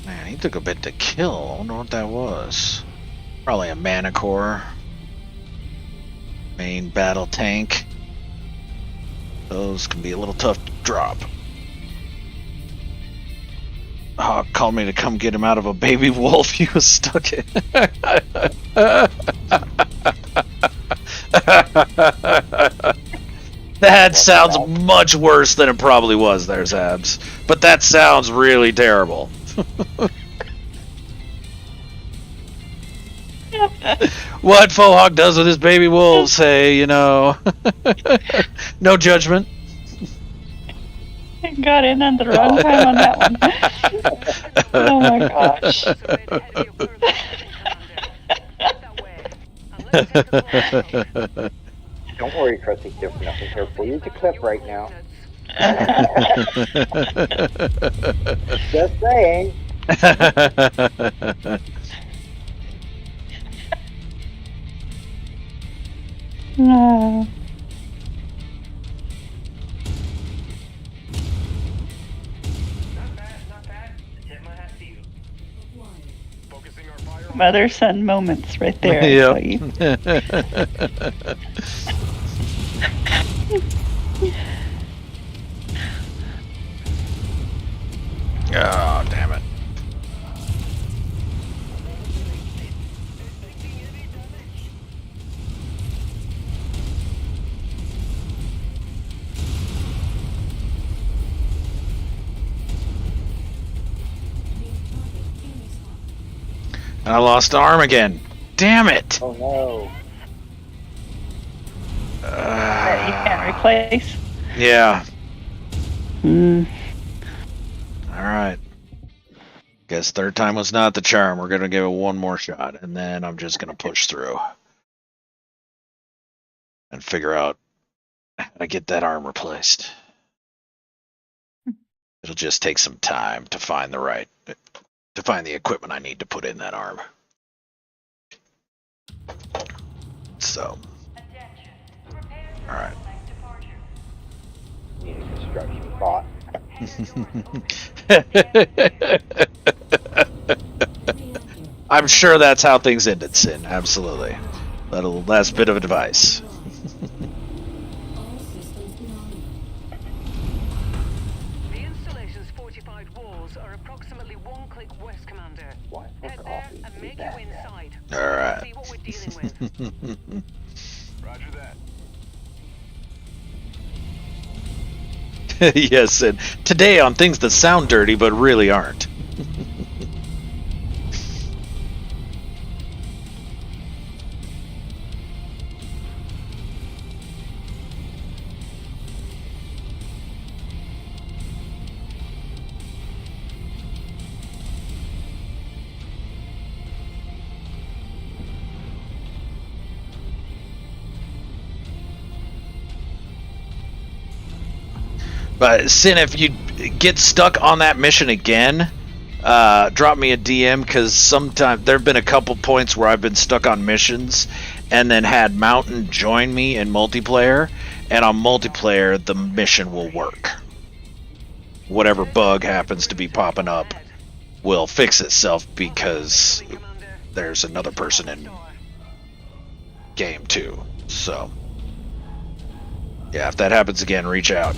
Man, he took a bit to kill. I wonder what that was. Probably a mana core. Main battle tank. Those can be a little tough to drop. Hawk called me to come get him out of a baby wolf he was stuck in. That sounds much worse than it probably was there, Zabs. But that sounds really terrible. What Fohawk does with his baby wolves, hey, you know. No judgment. Got in at the wrong time on that one. Oh my gosh. Don't worry, Krusty. There's nothing here for you to clip right now. Just saying. No. Not bad. Tip my hat to you. Focusing our fire on Mother-son moments right there. I tell you. And I lost the arm again. Damn it! Oh no. That you can't replace. Yeah. Mm. Alright. Guess third time was not the charm. We're gonna give it one more shot, and then I'm just gonna push through. And figure out how to get that arm replaced. It'll just take some time to find the equipment I need to put in that arm. So, all right. Need a construction bot. I'm sure that's how things ended, Sin. Absolutely. That's a bit of advice. The installation's fortified walls are approximately 1 click west, Commander. Head there and make you inside. All right. See what we're dealing with. Roger that. Yes, and today on things that sound dirty but really aren't. But Sin, if you get stuck on that mission again, drop me a DM, because sometimes there have been a couple points where I've been stuck on missions and then had Mountain join me in multiplayer, and on multiplayer the mission will work. Whatever bug happens to be popping up will fix itself because there's another person in game too. So, yeah, if that happens again, reach out.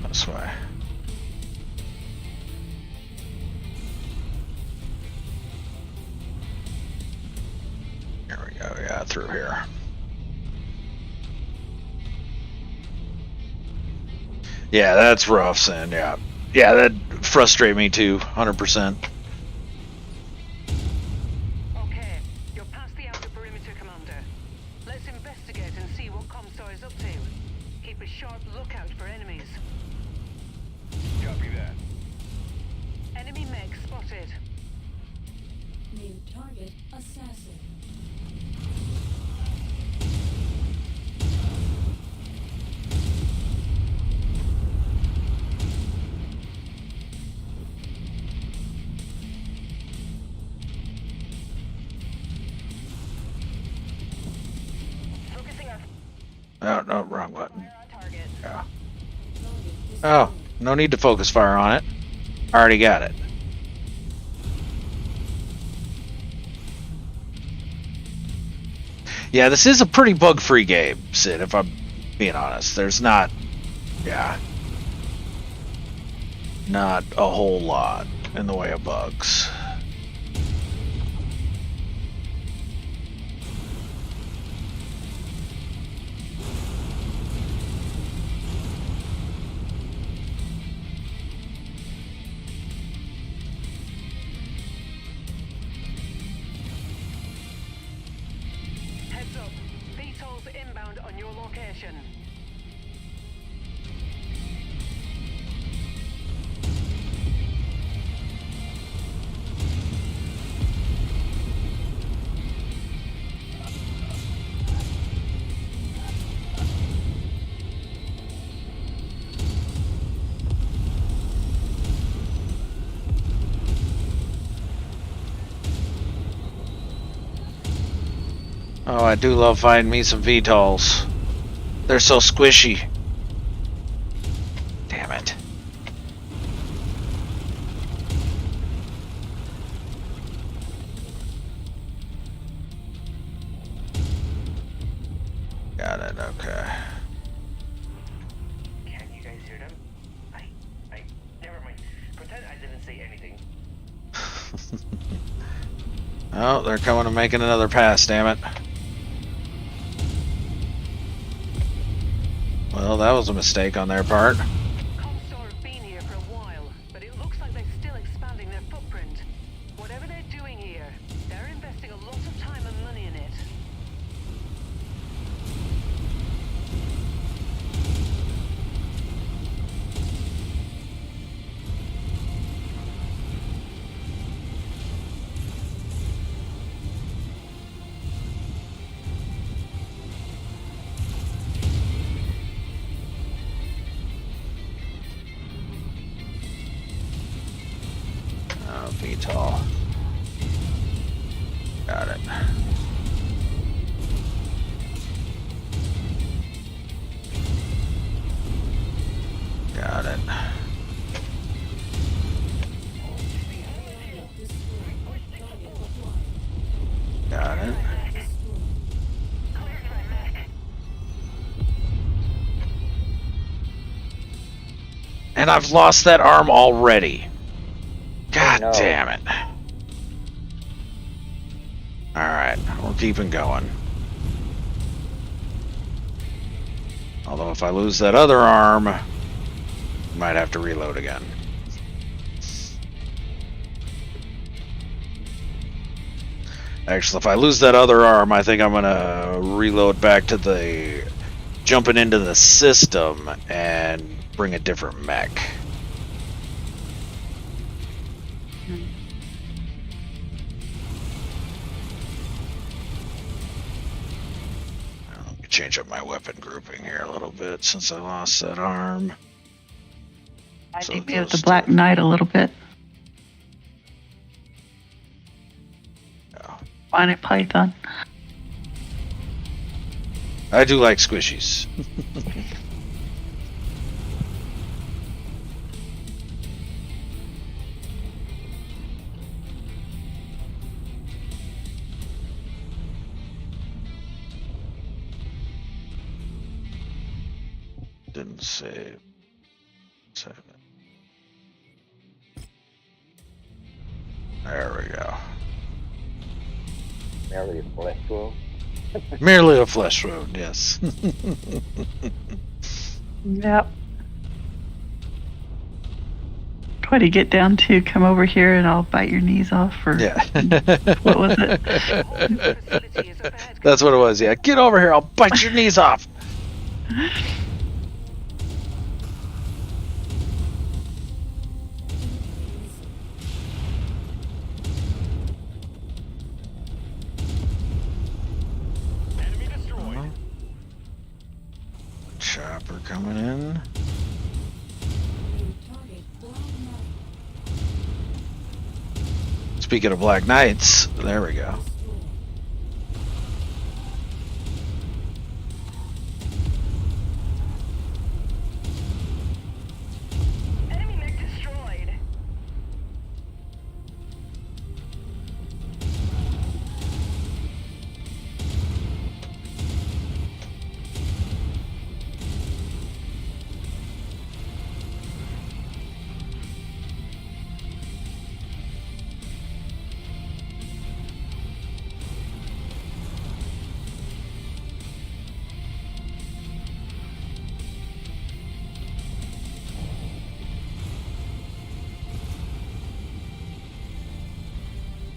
This way. Here we go, yeah, through here. Yeah, that's rough, Sin, yeah. Yeah, that frustrates me too, 100%. Okay, you're past the outer perimeter, Commander. Let's investigate and see what Comstar is up to. Keep a sharp lookout for enemies. Copy that. Enemy mech spotted. New target, assassin. Focusing on. Oh, no, wrong button. Yeah. Oh, no need to focus fire on it. I already got it. Yeah, this is a pretty bug-free game, Sid, if I'm being honest. There's not a whole lot in the way of bugs. Heads up. VTOL's inbound on your location. Oh, I do love finding me some VTOLs. They're so squishy. Damn it. Got it, okay. Can you guys hear them? Never mind. Pretend I didn't say anything. Oh, they're coming and making another pass, damn it. Well, that was a mistake on their part. Comstar have been here for a while, but it looks like they're still expanding their footprint. Whatever they're doing here, they're investing a lot of time and money in it. Oh, VTOL. Got it. Got it. Got it. And I've lost that arm already. God no. damn it. Alright, we're keeping going. Although if I lose that other arm, I might have to reload again. Actually, if I lose that other arm, I think I'm gonna reload back to the jumping into the system and bring a different mech. Let me change up my weapon grouping here a little bit since I lost that arm. I So think we have the those Black two. Knight a little bit. Yeah. Monty Python. I do like squishies. Didn't save. Save it. There we go. Merely a flesh wound. Merely a flesh wound, yes. Yep. What do you get down to? Come over here and I'll bite your knees off. Or Yeah. what was it? That's what it was, yeah. Get over here, I'll bite your knees off. Enemy destroyed. Chopper coming in. New target Black Knight Speaking of Black Knights, there we go. destroyed. Enemy mech destroyed.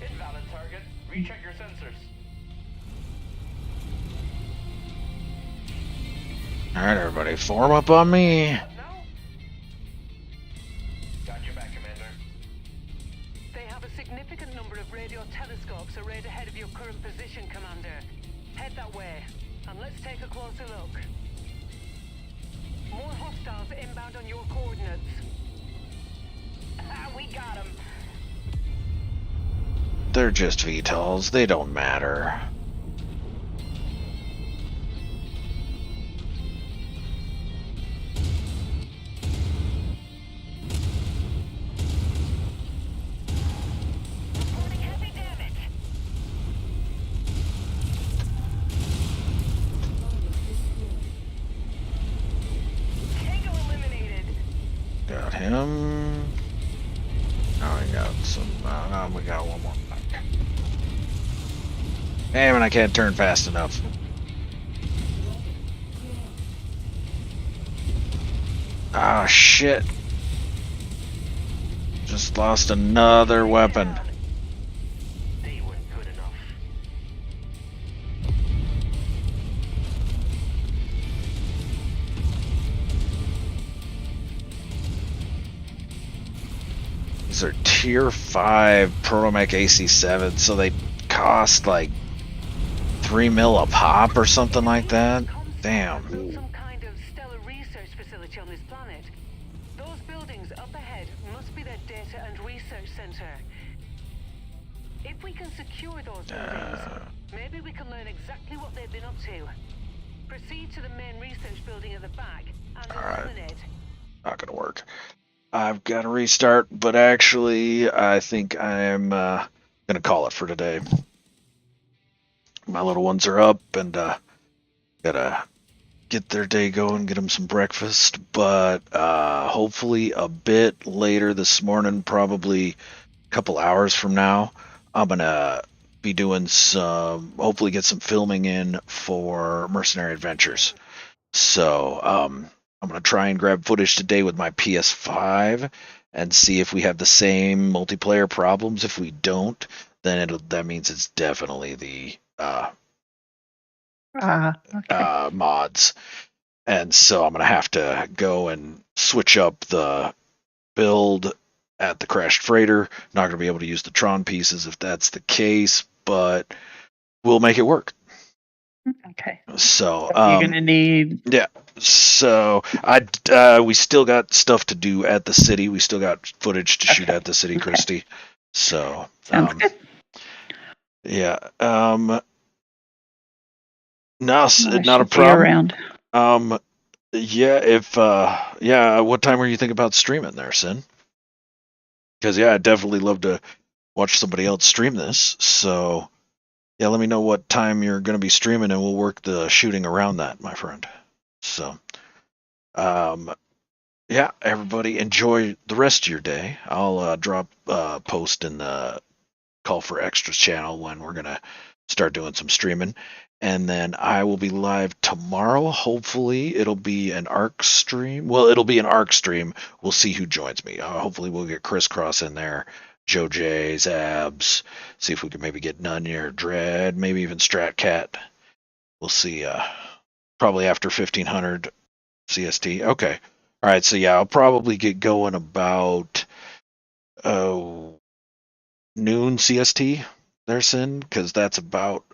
Invalid target. Recheck your sensors. Alright, everybody, form up on me. Up now? Got your back, Commander. They have a significant number of radio telescopes arrayed ahead of your current position, Commander. Head that way, and let's take a closer look. More hostiles inbound on your coordinates. We got him. They're just VTOLs, they don't matter. Damn it, I can't turn fast enough. Ah, shit. Just lost another weapon. They weren't good enough. These are tier 5 Promech AC7, so they cost like 3 mil a pop or something like that. Damn. Some kind of stellar research facility on this planet. Those buildings up ahead must be their data and research center. If we can secure those buildings, maybe we can learn exactly what they've been up to. Proceed to the main research building at the back and eliminate. Not gonna work. I've got to restart, but actually, I think I'm gonna call it for today. My little ones are up, and gotta get their day going, get them some breakfast. But hopefully, a bit later this morning, probably a couple hours from now, I'm gonna be doing hopefully get some filming in for Mercenary Adventures. So I'm gonna try and grab footage today with my PS5 and see if we have the same multiplayer problems. If we don't, then that means it's definitely the mods. And so I'm gonna have to go and switch up the build at the crashed freighter. Not gonna be able to use the Tron pieces if that's the case, but we'll make it work. Okay. So You're gonna need. Yeah. So we still got stuff to do at the city. We still got footage to shoot at the city, Christy. So Sounds good. yeah. No, not a Should be problem. around. Yeah. If what time were you thinking about streaming there, Sin? Because I'd definitely love to watch somebody else stream this. So yeah, let me know what time you're going to be streaming, and we'll work the shooting around that, my friend. So, yeah, everybody enjoy the rest of your day. I'll drop a post in the Call for Extras channel when we're going to start doing some streaming. And then I will be live tomorrow. Hopefully it'll be an ARC stream. Well, it'll be an ARC stream. We'll see who joins me. Hopefully we'll get Crisscross in there. Joe J's, Abs, see if we can maybe get Nunya or Dread, maybe even Stratcat. We'll see. Probably after 1500 CST. Okay. All right. So yeah, I'll probably get going about noon CST there, Sin, because that's about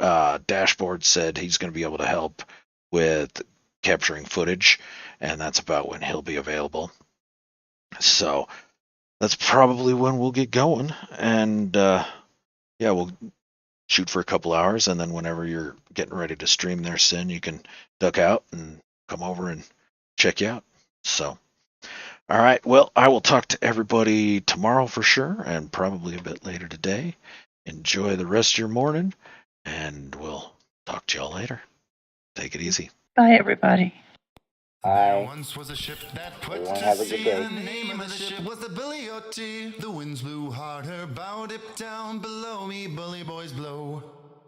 Dashboard said he's going to be able to help with capturing footage, and that's about when he'll be available. So that's probably when we'll get going, and yeah, we'll shoot for a couple hours, and then whenever you're getting ready to stream there, Sin, you can duck out and come over and check you out. So, all right, well, I will talk to everybody tomorrow for sure, and probably a bit later today. Enjoy the rest of your morning, and we'll talk to y'all later. Take it easy. Bye, everybody. Hi. Once was a ship that put Everyone to have a good sea. day. The name of the ship was the Billy O.T. The winds blew hard, her bow dipped down below me. Bully boys blow.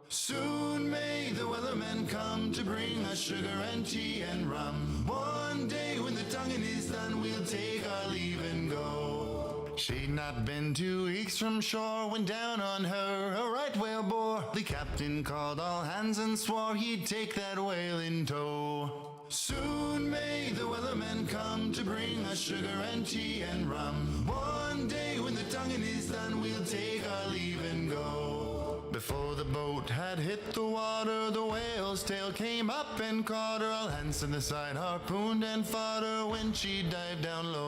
Soon may the weathermen come to bring us sugar and tea and rum. One day when the tonguing is done, we'll take our leave and go. She'd not been 2 weeks from shore when down on her a right whale bore. The captain called all hands and swore he'd take that whale in tow. Soon may the weathermen come to bring us sugar and tea and rum. One day when the tonguing is done, we'll take our leave and go. Before the boat had hit the water, the whale's tail came up and caught her. All hands to the side harpooned and fought her when she dived down low.